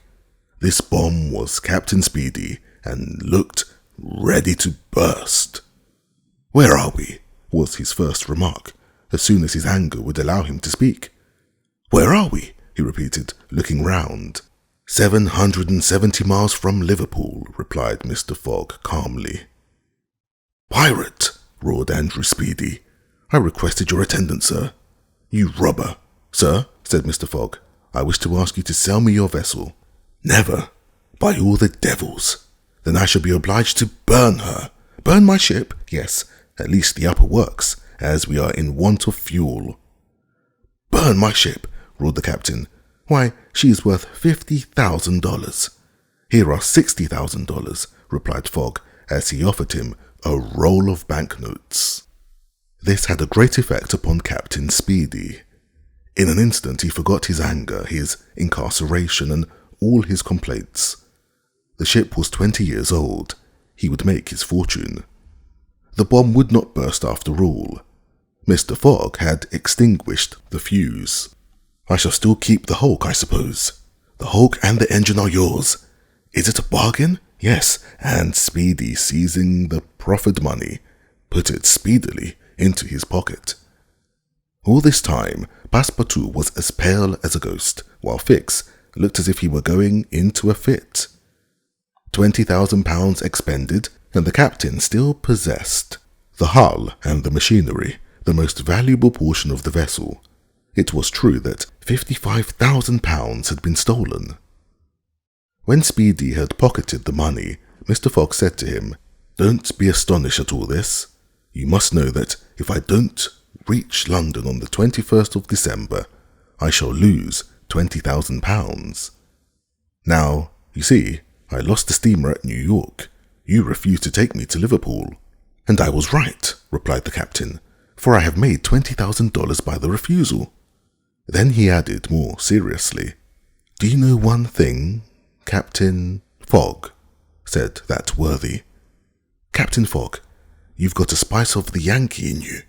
This bomb was Captain Speedy and looked ready to burst. "Where are we?" was his first remark, as soon as his anger would allow him to speak. "Where are we?" he repeated, looking round. 770 miles from Liverpool," replied Mr. Fogg calmly. "Pirate!" roared Andrew Speedy. "I requested your attendance, sir." "You robber!" "Sir," said Mr. Fogg, "I wish to ask you to sell me your vessel." "Never! By all the devils! Then I shall be obliged to burn her." "Burn my ship?" "Yes, at least the upper works, as we are in want of fuel." "Burn my ship!" roared the captain. "Why, she is worth $50,000. "Here are $60,000, replied Fogg, as he offered him a roll of banknotes. This had a great effect upon Captain Speedy. In an instant he forgot his anger, his incarceration, and all his complaints. The ship was 20 years old. He would make his fortune. The bomb would not burst after all. Mr. Fogg had extinguished the fuse. "I shall still keep the hulk, I suppose. The hulk and the engine are yours. Is it a bargain?" "Yes," and Speedy, seizing the proffered money, put it speedily into his pocket. All this time, Passepartout was as pale as a ghost, while Fix looked as if he were going into a fit. £20,000 expended, and the captain still possessed the hull and the machinery, the most valuable portion of the vessel. It was true that £55,000 had been stolen. When Speedy had pocketed the money, Mr. Fogg said to him, "Don't be astonished at all this. You must know that if I don't reach London on the 21st of December, I shall lose £20,000. Now, you see, I lost the steamer at New York. You refused to take me to Liverpool." "And I was right," replied the captain, "for I have made $20,000 by the refusal." Then he added more seriously, "Do you know one thing, Captain Fogg?" said that worthy. "Captain Fogg, you've got a spice of the Yankee in you."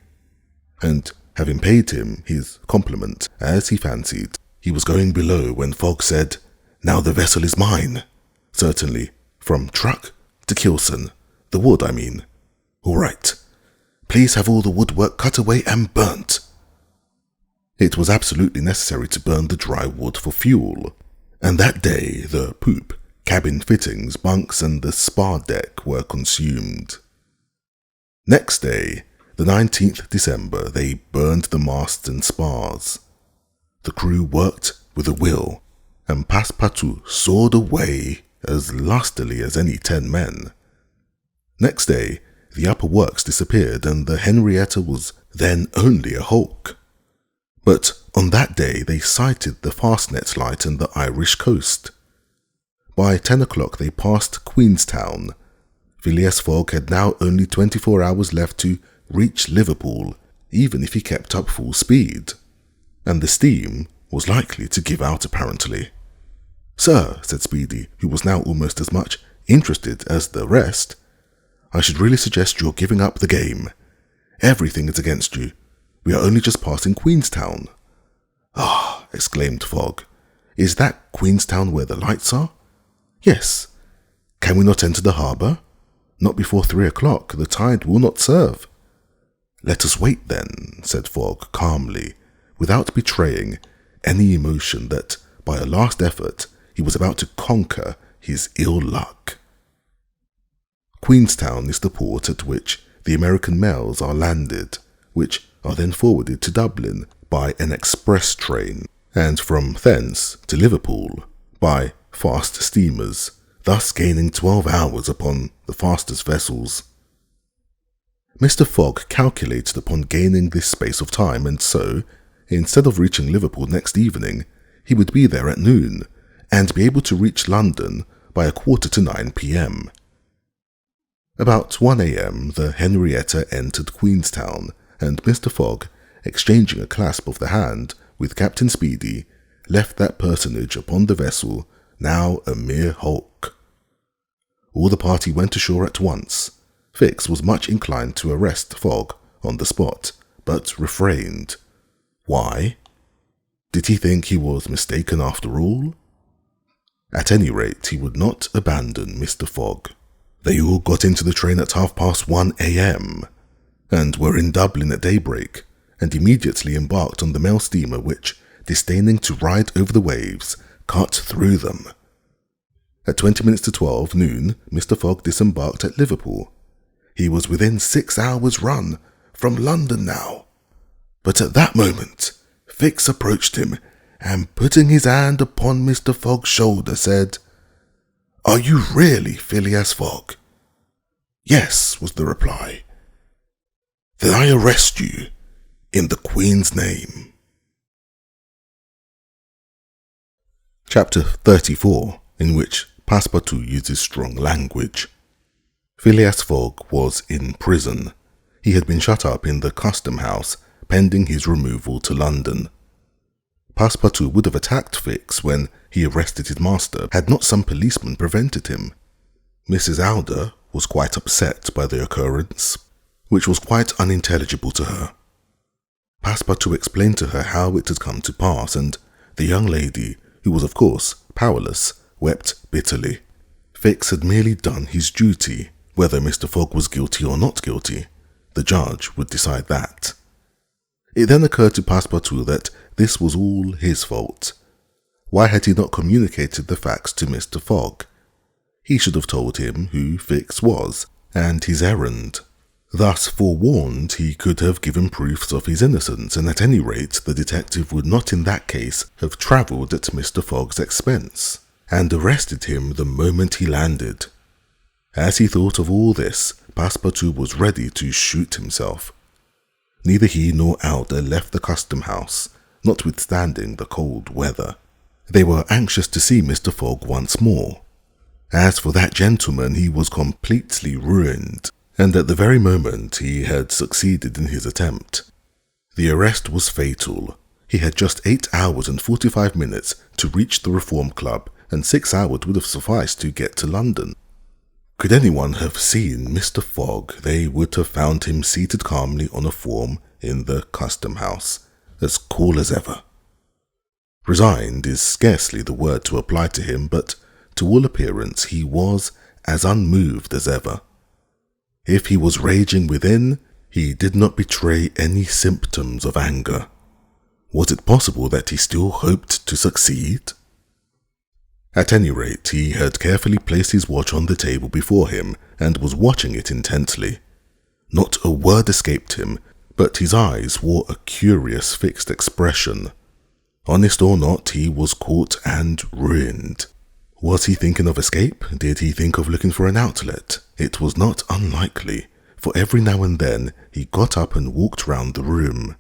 And having paid him his compliment, as he fancied, he was going below when Fogg said, "Now the vessel is mine. Certainly, from truck to keelson, the wood, I mean. All right. Please have all the woodwork cut away and burnt." It was absolutely necessary to burn the dry wood for fuel, and that day the poop, cabin fittings, bunks, and the spar deck were consumed. Next day, the 19th December, they burned the masts and spars. The crew worked with a will, and Passepartout soared away as lustily as any 10 men. Next day, the upper works disappeared, and the Henrietta was then only a hulk. But on that day they sighted the Fastnet light and the Irish coast. By 10 o'clock they passed Queenstown. Phileas Fogg had now only 24 hours left to reach Liverpool, even if he kept up full speed. And the steam was likely to give out apparently. "Sir," said Speedy, who was now almost as much interested as the rest, "I should really suggest your giving up the game. Everything is against you. We are only just passing Queenstown." "Ah," exclaimed Fogg, "is that Queenstown where the lights are?" "Yes." "Can we not enter the harbour?" "Not before 3 o'clock. The tide will not serve." "Let us wait then," said Fogg calmly, without betraying any emotion that, by a last effort, he was about to conquer his ill luck. Queenstown is the port at which the American mails are landed, which are then forwarded to Dublin by an express train, and from thence to Liverpool by fast steamers, thus gaining 12 hours upon the fastest vessels. Mr. Fogg calculated upon gaining this space of time, and so, instead of reaching Liverpool next evening, he would be there at noon, and be able to reach London by 8:45 p.m. About 1 a.m. the Henrietta entered Queenstown, and Mr. Fogg, exchanging a clasp of the hand with Captain Speedy, left that personage upon the vessel, now a mere hulk. All the party went ashore at once. Fix was much inclined to arrest Fogg on the spot, but refrained. Why? Did he think he was mistaken after all? At any rate, he would not abandon Mr. Fogg. They all got into the train at 1:30 a.m. and were in Dublin at daybreak, and immediately embarked on the mail steamer which, disdaining to ride over the waves, cut through them. At 20 minutes to 12 noon, Mr. Fogg disembarked at Liverpool. He was within 6 hours' run from London now. But at that moment, Fix approached him, and putting his hand upon Mr. Fogg's shoulder said, "Are you really Phileas Fogg?" "Yes," was the reply. "Then I arrest you in the Queen's name." Chapter 34, in which Passepartout uses strong language. Phileas Fogg was in prison. He had been shut up in the custom house pending his removal to London. Passepartout would have attacked Fix when he arrested his master had not some policeman prevented him. Mrs. Alder was quite upset by the occurrence, which was quite unintelligible to her. Passepartout explained to her how it had come to pass, and the young lady, who was of course powerless, wept bitterly. Fix had merely done his duty. Whether Mr. Fogg was guilty or not guilty, the judge would decide that. It then occurred to Passepartout that this was all his fault. Why had he not communicated the facts to Mr. Fogg? He should have told him who Fix was, and his errand. Thus forewarned, he could have given proofs of his innocence, and at any rate the detective would not in that case have travelled at Mr. Fogg's expense, and arrested him the moment he landed. As he thought of all this, Passepartout was ready to shoot himself. Neither he nor Alder left the custom house, notwithstanding the cold weather. They were anxious to see Mr. Fogg once more. As for that gentleman, he was completely ruined, and at the very moment he had succeeded in his attempt. The arrest was fatal. He had just 8 hours and 45 minutes to reach the Reform Club, and 6 hours would have sufficed to get to London. Could anyone have seen Mr. Fogg, they would have found him seated calmly on a form in the custom house, as cool as ever. Resigned is scarcely the word to apply to him, but to all appearance he was as unmoved as ever. If he was raging within, he did not betray any symptoms of anger. Was it possible that he still hoped to succeed? At any rate, he had carefully placed his watch on the table before him and was watching it intently. Not a word escaped him, but his eyes wore a curious fixed expression. Honest or not, he was caught and ruined. Was he thinking of escape? Did he think of looking for an outlet? It was not unlikely, for every now and then he got up and walked round the room.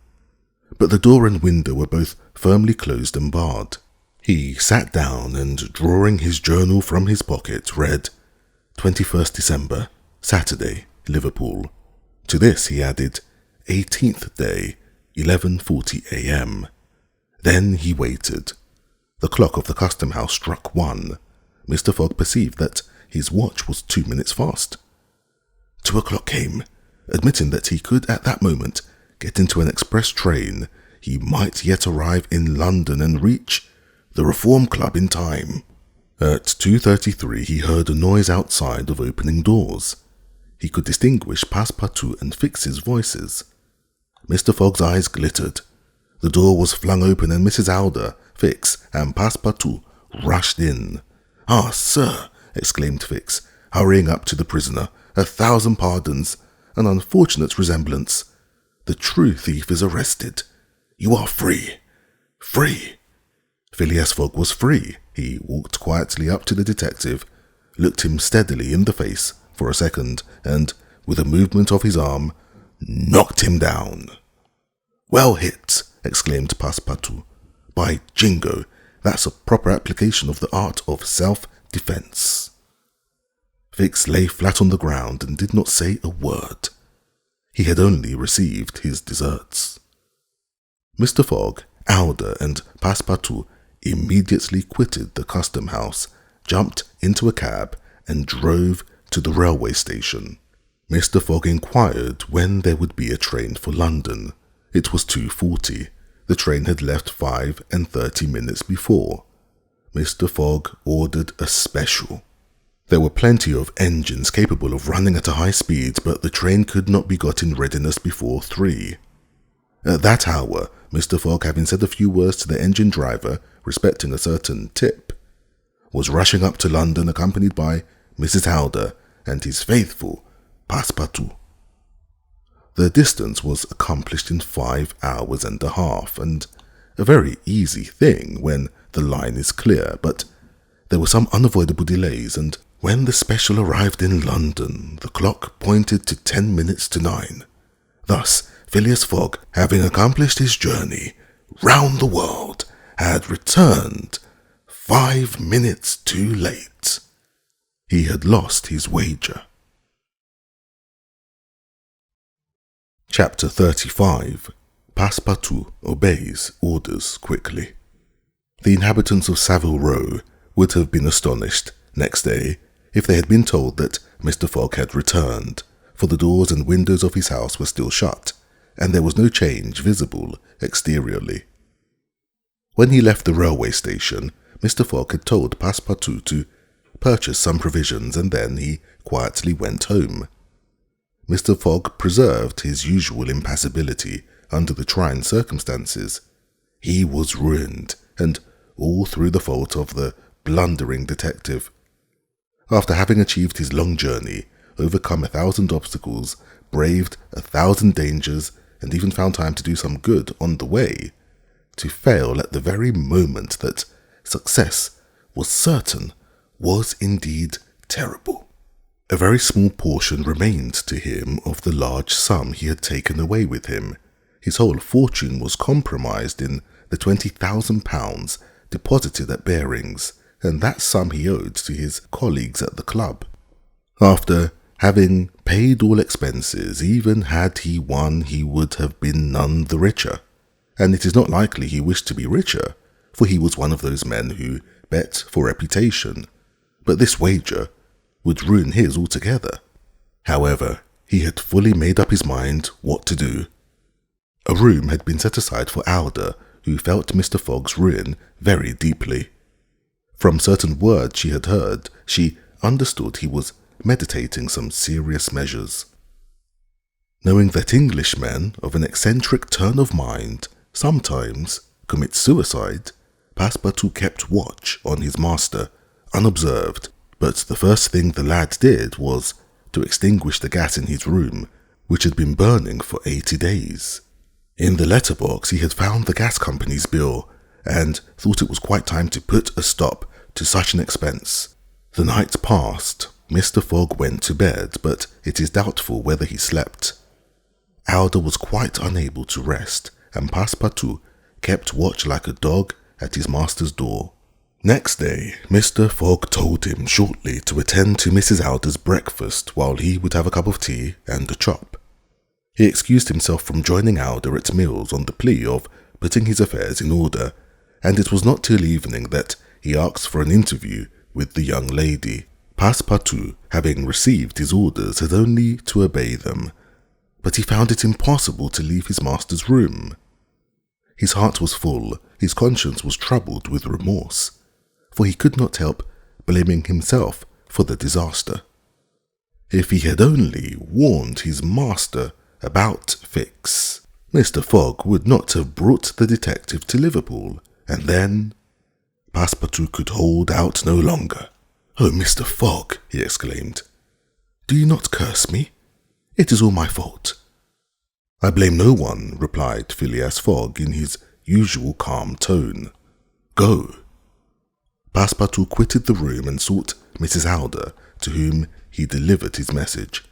But the door and window were both firmly closed and barred. He sat down and, drawing his journal from his pocket, read 21st December, Saturday, Liverpool. To this he added 18th day, 11:40 a.m. Then he waited. The clock of the custom house struck 1. Mr. Fogg perceived that his watch was 2 minutes fast. 2 o'clock came. Admitting that he could at that moment get into an express train, he might yet arrive in London and reach the Reform Club in time. At 2:33 he heard a noise outside of opening doors. He could distinguish Passepartout and Fix's voices. Mr. Fogg's eyes glittered. The door was flung open and Mrs. Alder, Fix, and Passepartout rushed in. "Ah, sir," exclaimed Fix, hurrying up to the prisoner, "1,000 pardons. An unfortunate resemblance. The true thief is arrested. You are free. Free." Phileas Fogg was free. He walked quietly up to the detective, looked him steadily in the face for a second, and, with a movement of his arm, knocked him down. "Well hit," exclaimed Passepartout. "By jingo, that's a proper application of the art of self-defense." Fix lay flat on the ground and did not say a word. He had only received his deserts. Mr. Fogg, Alder, and Passepartout immediately quitted the custom house, jumped into a cab, and drove to the railway station. Mr. Fogg inquired when there would be a train for London. It was 2:40. The train had left 5:30 before. Mr. Fogg ordered a special. There were plenty of engines capable of running at a high speed, but the train could not be got in readiness before 3. At that hour, Mr. Fogg, having said a few words to the engine driver respecting a certain tip, was rushing up to London accompanied by Mrs. Howder and his faithful Passepartout. The distance was accomplished in 5 hours and a half, and a very easy thing when the line is clear, but there were some unavoidable delays, and when the special arrived in London, the clock pointed to 10 minutes to 9. Thus, Phileas Fogg, having accomplished his journey round the world, had returned 5 minutes too late. He had lost his wager. Chapter 35. Passepartout obeys orders quickly. The inhabitants of Savile Row would have been astonished next day if they had been told that Mr. Fogg had returned, for the doors and windows of his house were still shut, and there was no change visible exteriorly. When he left the railway station, Mr. Fogg had told Passepartout to purchase some provisions, and then he quietly went home. Mr. Fogg preserved his usual impassibility under the trying circumstances. He was ruined, and all through the fault of the blundering detective. After having achieved his long journey, overcome 1,000 obstacles, braved 1,000 dangers, and even found time to do some good on the way, to fail at the very moment that success was certain was indeed terrible. A very small portion remained to him of the large sum he had taken away with him. His whole fortune was compromised in the £20,000 deposited at Baring's, and that sum he owed to his colleagues at the club. After having paid all expenses, even had he won, he would have been none the richer. And it is not likely he wished to be richer, for he was one of those men who bet for reputation. But this wager would ruin his altogether. However, he had fully made up his mind what to do. A room had been set aside for Alda, who felt Mr. Fogg's ruin very deeply. From certain words she had heard, she understood he was meditating some serious measures. Knowing that Englishmen of an eccentric turn of mind sometimes commit suicide, Passepartout kept watch on his master, unobserved, but the first thing the lad did was to extinguish the gas in his room, which had been burning for 80 days. In the letterbox he had found the gas company's bill, and thought it was quite time to put a stop to such an expense. The night passed. Mr. Fogg went to bed, but it is doubtful whether he slept. Alda was quite unable to rest, and Passepartout kept watch like a dog at his master's door. Next day, Mr. Fogg told him shortly to attend to Mrs. Alda's breakfast while he would have a cup of tea and a chop. He excused himself from joining Alda at meals on the plea of putting his affairs in order, and it was not till evening that he asked for an interview with the young lady. Passepartout, having received his orders, had only to obey them, but he found it impossible to leave his master's room. His heart was full, his conscience was troubled with remorse, for he could not help blaming himself for the disaster. If he had only warned his master about Fix, Mr. Fogg would not have brought the detective to Liverpool, and then Passepartout could hold out no longer. "Oh, Mr. Fogg," he exclaimed, "do you not curse me? It is all my fault." "I blame no one," replied Phileas Fogg in his usual calm tone. "Go." Passepartout quitted the room and sought Mrs. Alda, to whom he delivered his message.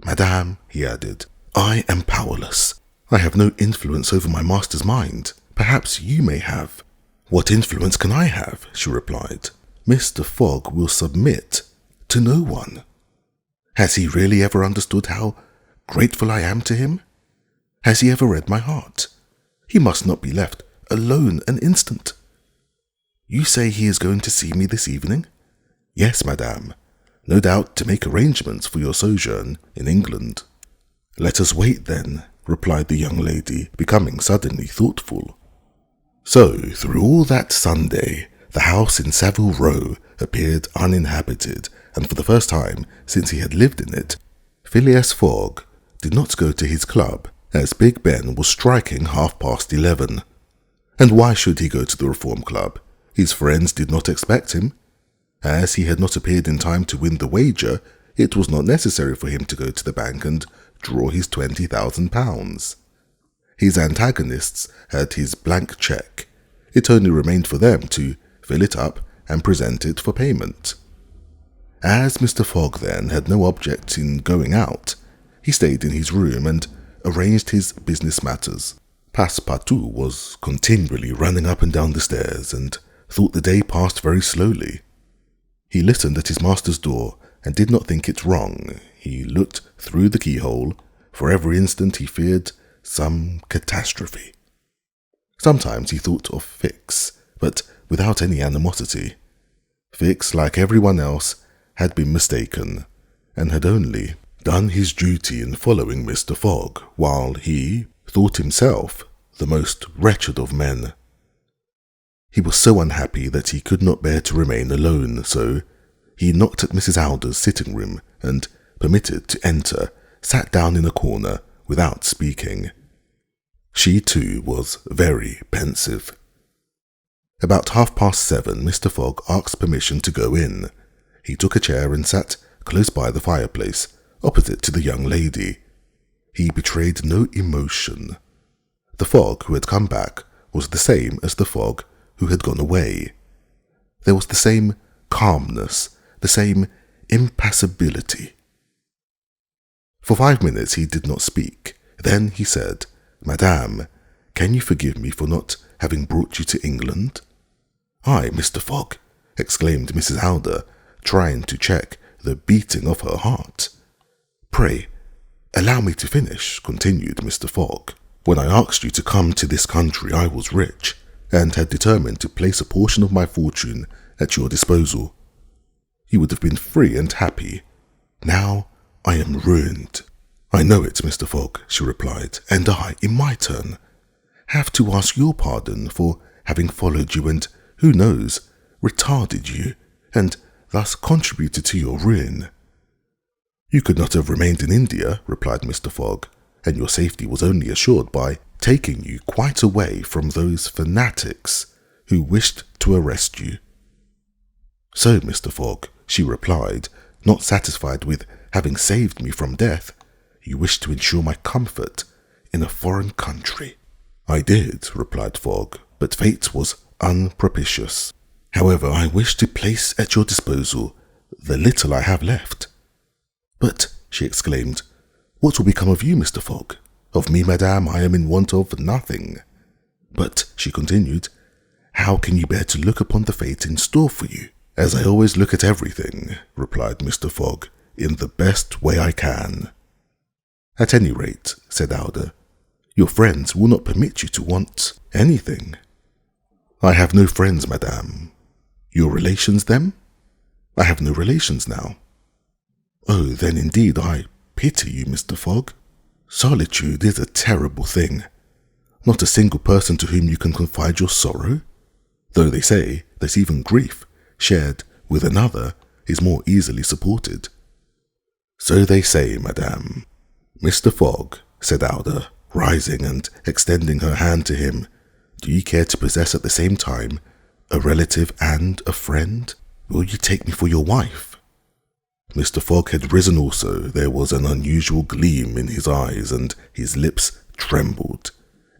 "Madame," he added, "I am powerless. I have no influence over my master's mind. Perhaps you may have." "What influence can I have?" she replied. "Mr. Fogg will submit to no one. Has he really ever understood how grateful I am to him? Has he ever read my heart? He must not be left alone an instant. You say he is going to see me this evening?" "Yes, madame. no doubt to make arrangements for your sojourn in England." "Let us wait then," replied the young lady, becoming suddenly thoughtful. So, through all that Sunday, the house in Savile Row appeared uninhabited, and for the first time since he had lived in it, Phileas Fogg did not go to his club, as Big Ben was striking 11:30. And why should he go to the Reform Club? His friends did not expect him. As he had not appeared in time to win the wager, it was not necessary for him to go to the bank and draw his £20,000. His antagonists had his blank cheque. It only remained for them to fill it up and present it for payment. As Mr. Fogg then had no object in going out, he stayed in his room and arranged his business matters. Passepartout was continually running up and down the stairs and thought the day passed very slowly. He listened at his master's door and did not think it wrong. He looked through the keyhole. For every instant he feared some catastrophe. Sometimes he thought of Fix, but without any animosity. Fix, like everyone else, had been mistaken, and had only done his duty in following Mr. Fogg, while he thought himself the most wretched of men. He was so unhappy that he could not bear to remain alone, so he knocked at Mrs. Alder's sitting room and, permitted to enter, sat down in a corner without speaking. She too was very pensive. About 7:30, Mr. Fogg asked permission to go in. He took a chair and sat close by the fireplace, opposite to the young lady. He betrayed no emotion. The Fogg who had come back was the same as the Fogg who had gone away. There was the same calmness, the same impassibility. For 5 minutes he did not speak. Then he said, "Madame, can you forgive me for not having brought you to England?" "I, Mr. Fogg," exclaimed Mrs. Alder, trying to check the beating of her heart. "Pray, allow me to finish," continued Mr. Fogg. "When I asked you to come to this country, I was rich, and had determined to place a portion of my fortune at your disposal. You would have been free and happy. Now I am ruined." "I know it, Mr. Fogg," she replied, "and I, in my turn, have to ask your pardon for having followed you and, who knows, retarded you, and thus contributed to your ruin." "You could not have remained in India," replied Mr. Fogg, "and your safety was only assured by taking you quite away from those fanatics who wished to arrest you." "So, Mr. Fogg," she replied, not satisfied with having saved me from death, "you wish to ensure my comfort in a foreign country." "I did," replied Fogg, "but fate was unpropitious. However, I wish to place at your disposal the little I have left." "But," she exclaimed, "what will become of you, Mr. Fogg?" "Of me, madame, I am in want of nothing." "But," she continued, "how can you bear to look upon the fate in store for you?" "As I always look at everything," replied Mr. Fogg, "in the best way I can." "At any rate," said Alder, "your friends will not permit you to want anything." "I have no friends, madame." "Your relations, then?" "I have no relations now." "Oh, then indeed I pity you, Mr. Fogg. Solitude is a terrible thing. Not a single person to whom you can confide your sorrow, though they say that even grief, shared with another, is more easily supported." "So they say, madame." "Mr. Fogg," said Alder, rising and extending her hand to him, "do you care to possess at the same time a relative and a friend? Will you take me for your wife?" Mr. Fogg had risen also. There was an unusual gleam in his eyes, and his lips trembled.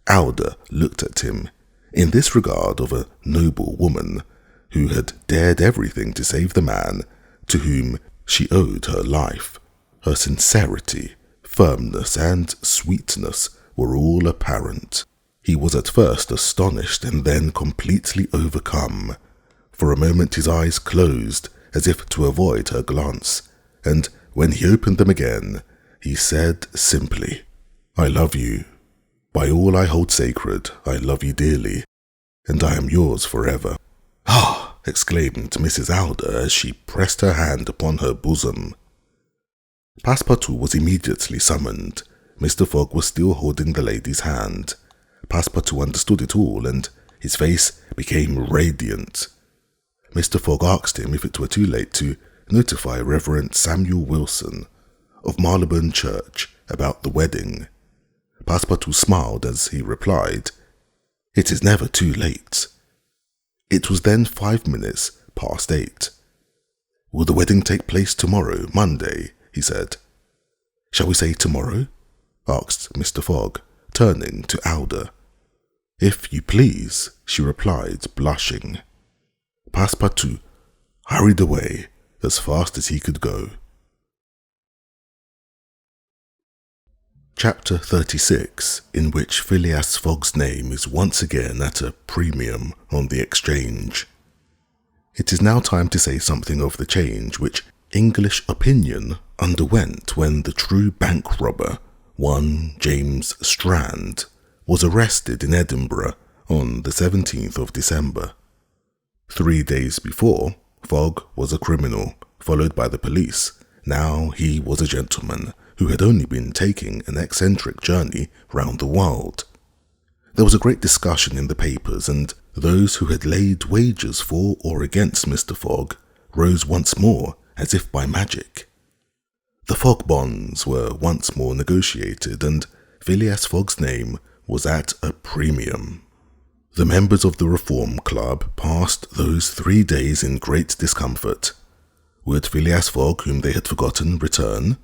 Alder looked at him, in this regard of a noble woman, who had dared everything to save the man to whom she owed her life. Her sincerity, firmness, and sweetness were all apparent. He was at first astonished and then completely overcome. For a moment his eyes closed, as if to avoid her glance, and when he opened them again, he said simply, "I love you. By all I hold sacred, I love you dearly, and I am yours forever." "Ah!" exclaimed Mrs. Alder as she pressed her hand upon her bosom. Passepartout was immediately summoned. Mr. Fogg was still holding the lady's hand. Passepartout understood it all, and his face became radiant. Mr. Fogg asked him if it were too late to notify Reverend Samuel Wilson of Marylebone Church about the wedding. Passepartout smiled as he replied, "It is never too late." It was then 5 minutes past 8. "Will the wedding take place tomorrow, Monday?" he said. "Shall we say tomorrow?" asked Mr. Fogg, turning to Alder. "If you please," she replied, blushing. Passepartout hurried away as fast as he could go. Chapter 36, in which Phileas Fogg's name is once again at a premium on the exchange. It is now time to say something of the change which English opinion underwent when the true bank robber, one James Strand, was arrested in Edinburgh on the 17th of December. 3 days before, Fogg was a criminal, followed by the police. Now he was a gentleman who had only been taking an eccentric journey round the world. There was a great discussion in the papers, and those who had laid wagers for or against Mr. Fogg rose once more as if by magic. The Fogg bonds were once more negotiated, and Phileas Fogg's name was at a premium. The members of the Reform Club passed those 3 days in great discomfort. Would Phileas Fogg, whom they had forgotten, return?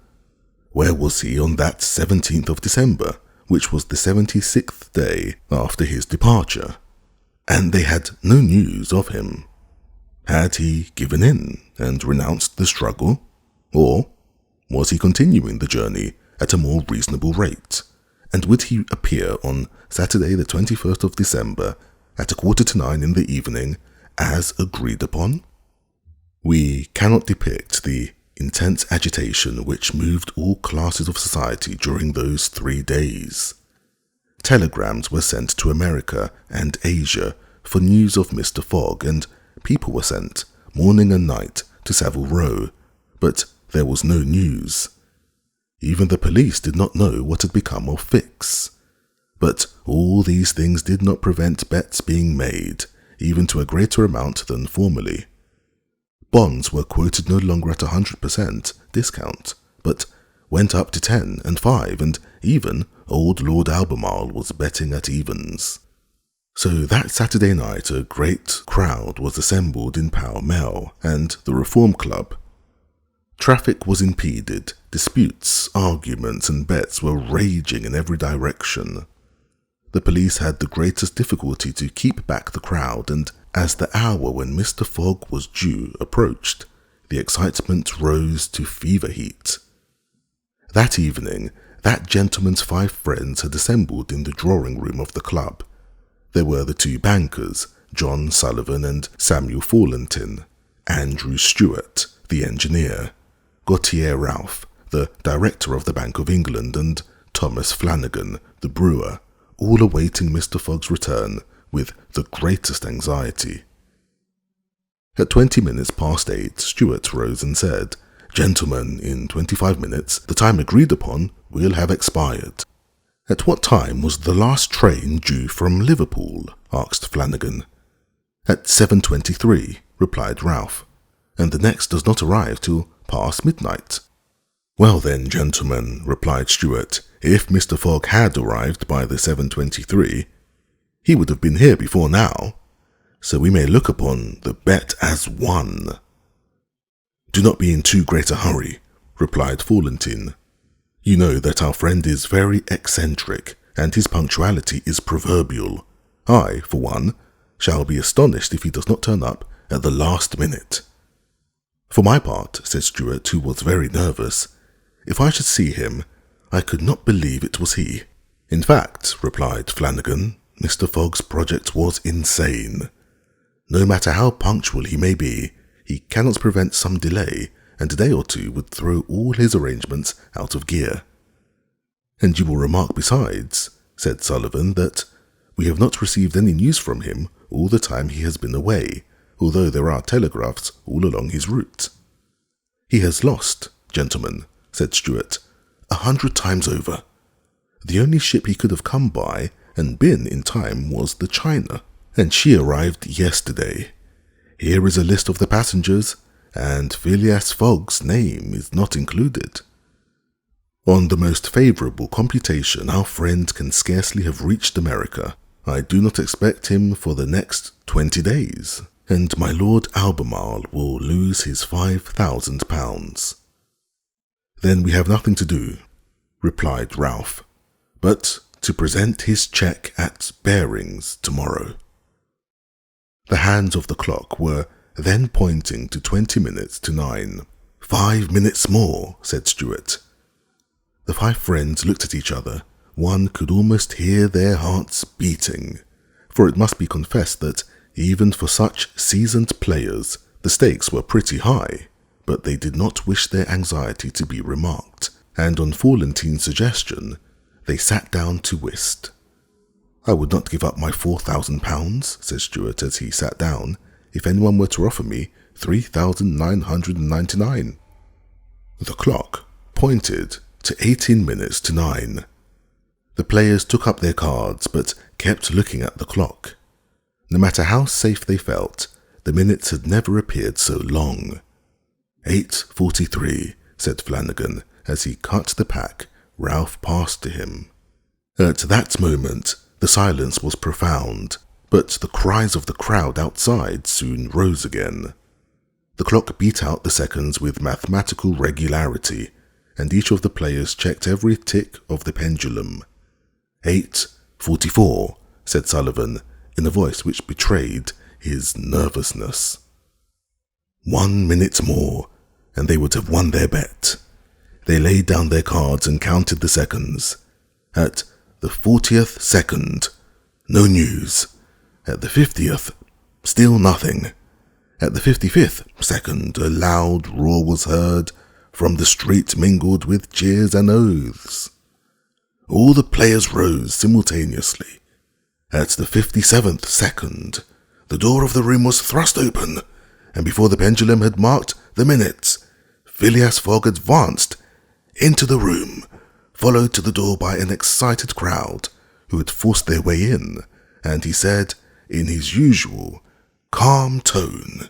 Where was he on that 17th of December, which was the 76th day after his departure? And they had no news of him. Had he given in and renounced the struggle? Or was he continuing the journey at a more reasonable rate? And would he appear on Saturday the 21st of December at 8:45 in the evening as agreed upon? We cannot depict the intense agitation which moved all classes of society during those 3 days. Telegrams were sent to America and Asia for news of Mr. Fogg, and people were sent morning and night to Savile Row, but there was no news. Even the police did not know what had become of Fix. But all these things did not prevent bets being made, even to a greater amount than formerly. Bonds were quoted no longer at 100% discount, but went up to 10 and 5, and even old Lord Albemarle was betting at evens. So that Saturday night a great crowd was assembled in Pall Mall and the Reform Club. Traffic was impeded, disputes, arguments and bets were raging in every direction. The police had the greatest difficulty to keep back the crowd, and as the hour when Mr. Fogg was due approached, the excitement rose to fever heat. That evening, that gentleman's 5 friends had assembled in the drawing-room of the club. There were the 2 bankers, John Sullivan and Samuel Fallentin, Andrew Stewart, the engineer, Gautier Ralph, the director of the Bank of England, and Thomas Flanagan, the brewer, all awaiting Mr. Fogg's return with the greatest anxiety. At 20 minutes past 8, Stewart rose and said, "Gentlemen, in 25 minutes, the time agreed upon will have expired." "At what time was the last train due from Liverpool?" asked Flanagan. "At 7:23, replied Ralph, "and the next does not arrive till past midnight." "Well then, gentlemen," replied Stewart, "if Mr. Fogg had arrived by the 7:23, he would have been here before now, so we may look upon the bet as won." "Do not be in too great a hurry," replied Fallentin. "You know that our friend is very eccentric, and his punctuality is proverbial. I, for one, shall be astonished if he does not turn up at the last minute." "For my part," said Stewart, who was very nervous, "if I should see him, I could not believe it was he." "In fact," replied Flanagan, "Mr. Fogg's project was insane. No matter how punctual he may be, he cannot prevent some delay, and a day or two would throw all his arrangements out of gear." "And you will remark besides," said Sullivan, "that we have not received any news from him all the time he has been away, although there are telegraphs all along his route. "He has lost, gentlemen," said Stuart, 100 times over. "The only ship he could have come by and been in time was the China, and she arrived yesterday. Here is a list of the passengers, and Phileas Fogg's name is not included. On the most favourable computation, our friend can scarcely have reached America. I do not expect him for the next 20 days, and my Lord Albemarle will lose his £5,000. "Then we have nothing to do," replied Ralph, "but to present his cheque at Bearings tomorrow." The hands of the clock were then pointing to 20 minutes to 9. "5 minutes more," said Stuart. The 5 friends looked at each other. One could almost hear their hearts beating, for it must be confessed that even for such seasoned players, the stakes were pretty high, but they did not wish their anxiety to be remarked, and on Falentine's suggestion, they sat down to whist. "I would not give up my £4,000, said Stuart as he sat down, "if anyone were to offer me 3,999. The clock pointed to 18 minutes to 9. The players took up their cards, but kept looking at the clock. No matter how safe they felt, the minutes had never appeared so long. 8:43, said Flanagan, as he cut the pack Ralph passed to him. At that moment, the silence was profound, but the cries of the crowd outside soon rose again. The clock beat out the seconds with mathematical regularity, and each of the players checked every tick of the pendulum. 8:44, said Sullivan, in a voice which betrayed his nervousness. 1 minute more, and they would have won their bet. They laid down their cards and counted the seconds. At the 40th second, no news. At the 50th, still nothing. At the 55th second, a loud roar was heard from the street, mingled with cheers and oaths. All the players rose simultaneously. At the 57th second, the door of the room was thrust open, and before the pendulum had marked the minutes, Phileas Fogg advanced into the room, followed to the door by an excited crowd who had forced their way in, and he said, in his usual calm tone,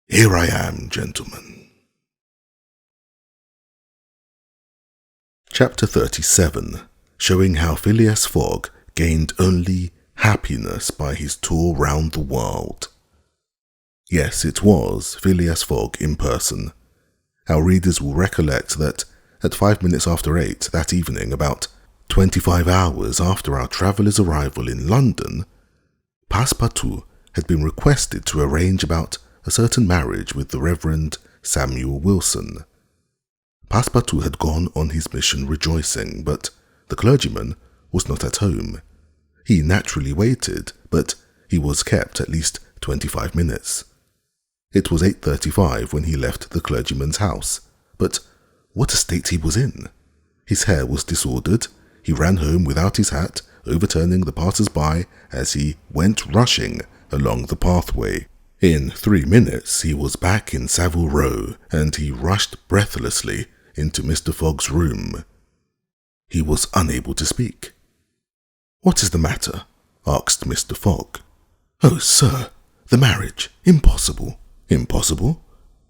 "Here I am, gentlemen." Chapter 37, showing how Phileas Fogg gained only happiness by his tour round the world. Yes, it was Phileas Fogg in person. Our readers will recollect that at 5 minutes after 8 that evening, about 25 hours after our traveller's arrival in London, Passepartout had been requested to arrange about a certain marriage with the Reverend Samuel Wilson. Passepartout had gone on his mission rejoicing, but the clergyman was not at home. He naturally waited, but he was kept at least 25 minutes. It was 8:35 when he left the clergyman's house, but what a state he was in! His hair was disordered. He ran home without his hat, overturning the passers-by as he went rushing along the pathway. In 3 minutes he was back in Savile Row, and he rushed breathlessly into Mr. Fogg's room. He was unable to speak. "What is the matter?" asked Mr. Fogg. "Oh, sir, the marriage. Impossible." "Impossible?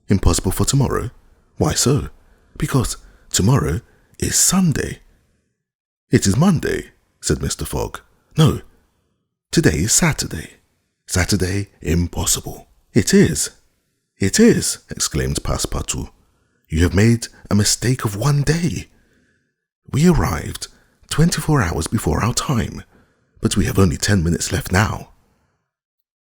Impossible for tomorrow? Why so?" "Because tomorrow is Sunday." "It is Monday," said Mr. Fogg. "No, today is Saturday." "Saturday, impossible." "It is. It is," exclaimed Passepartout. "You have made a mistake of 1 day. We arrived 24 hours before our time, but we have only 10 minutes left now."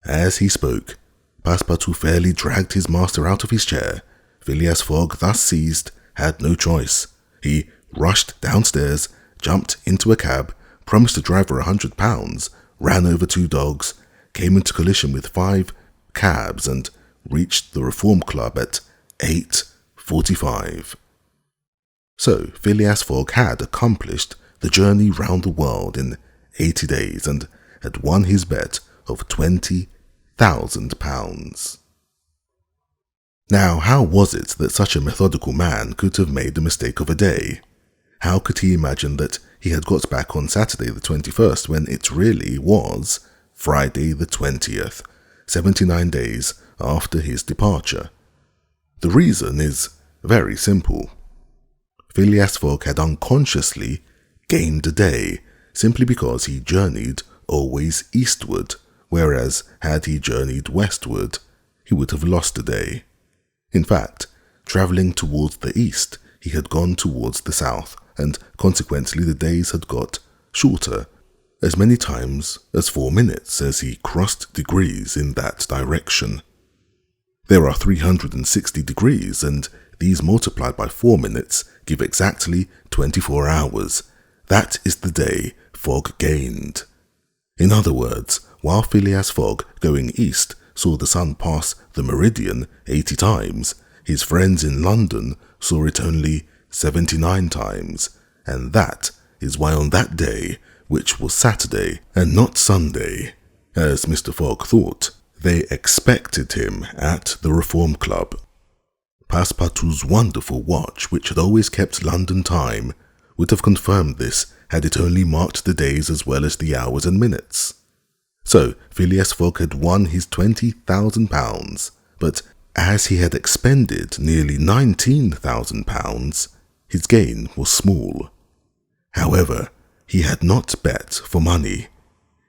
As he spoke, Passepartout fairly dragged his master out of his chair. Phileas Fogg, thus seized, had no choice. He rushed downstairs, jumped into a cab, promised the driver £100, ran over 2 dogs, came into collision with 5 cabs, and reached the Reform Club at 8:45. So Phileas Fogg had accomplished the journey round the world in 80 days and had won his bet of 20 £20,000. Now, how was it that such a methodical man could have made the mistake of a day? How could he imagine that he had got back on Saturday the 21st when it really was Friday the 20th, 79 days after his departure? The reason is very simple. Phileas Fogg had unconsciously gained a day simply because he journeyed always eastward, whereas had he journeyed westward, he would have lost a day. In fact, travelling towards the east, he had gone towards the south, and consequently the days had got shorter, as many times as 4 minutes as he crossed degrees in that direction. There are 360 degrees, and these multiplied by 4 minutes give exactly 24 hours. That is the day Fogg gained. In other words, while Phileas Fogg, going east, saw the sun pass the meridian 80 times, his friends in London saw it only 79 times, and that is why on that day, which was Saturday and not Sunday, as Mr. Fogg thought, they expected him at the Reform Club. Passepartout's wonderful watch, which had always kept London time, would have confirmed this had it only marked the days as well as the hours and minutes. So Phileas Fogg had won his £20,000, but as he had expended nearly £19,000, his gain was small. However, he had not bet for money.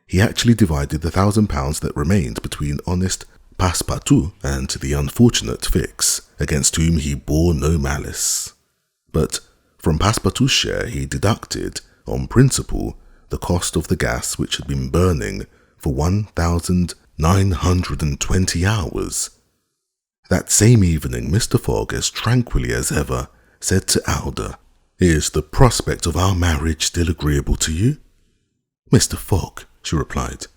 He actually divided the £1,000 that remained between honest Passepartout and the unfortunate Fix, against whom he bore no malice. But from Passepartout's share he deducted, on principle, the cost of the gas which had been burning for 1,920 hours. That same evening, Mr. Fogg, as tranquilly as ever, said to Alda, "Is the prospect of our marriage still agreeable to you?" "Mr. Fogg," she replied,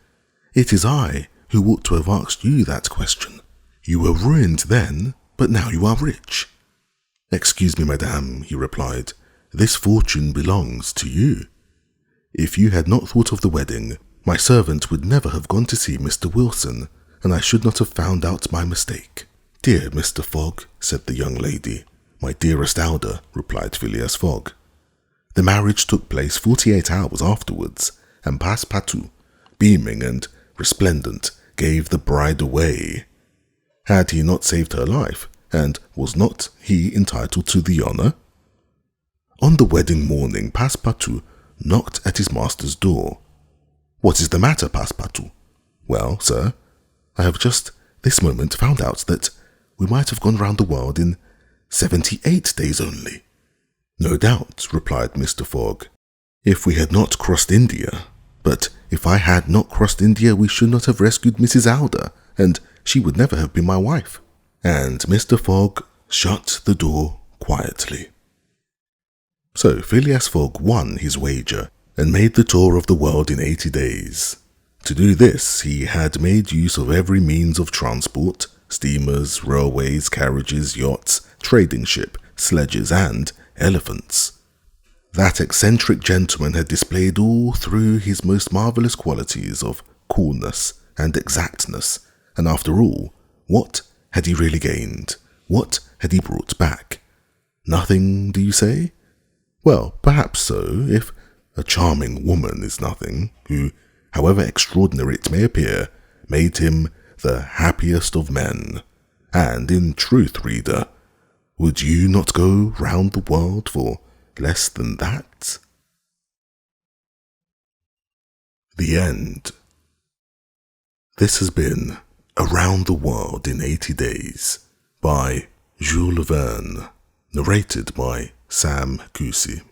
"it is I who ought to have asked you that question. You were ruined then, but now you are rich." "Excuse me, madame," he replied, "this fortune belongs to you. If you had not thought of the wedding, my servant would never have gone to see Mr. Wilson, and I should not have found out my mistake." "Dear Mr. Fogg," said the young lady. "My dearest Alda," replied Phileas Fogg. The marriage took place 48 hours afterwards, and Passepartout, beaming and resplendent, gave the bride away. Had he not saved her life, and was not he entitled to the honour? On the wedding morning, Passepartout knocked at his master's door. "What is the matter, Passepartout?" "Well, sir, I have just this moment found out that we might have gone round the world in 78 days only." "No doubt," replied Mr. Fogg, "if we had not crossed India. But if I had not crossed India, we should not have rescued Mrs. Alda, and she would never have been my wife." And Mr. Fogg shut the door quietly. So Phileas Fogg won his wager and made the tour of the world in 80 days. To do this, he had made use of every means of transport: steamers, railways, carriages, yachts, trading ship, sledges, and elephants. That eccentric gentleman had displayed all through his most marvellous qualities of coolness and exactness, and after all, what had he really gained? What had he brought back? Nothing, do you say? Well, perhaps so, if a charming woman is nothing, who, however extraordinary it may appear, made him the happiest of men. And in truth, reader, would you not go round the world for less than that? The end. This has been Around the World in 80 Days by Jules Verne, narrated by Kusi.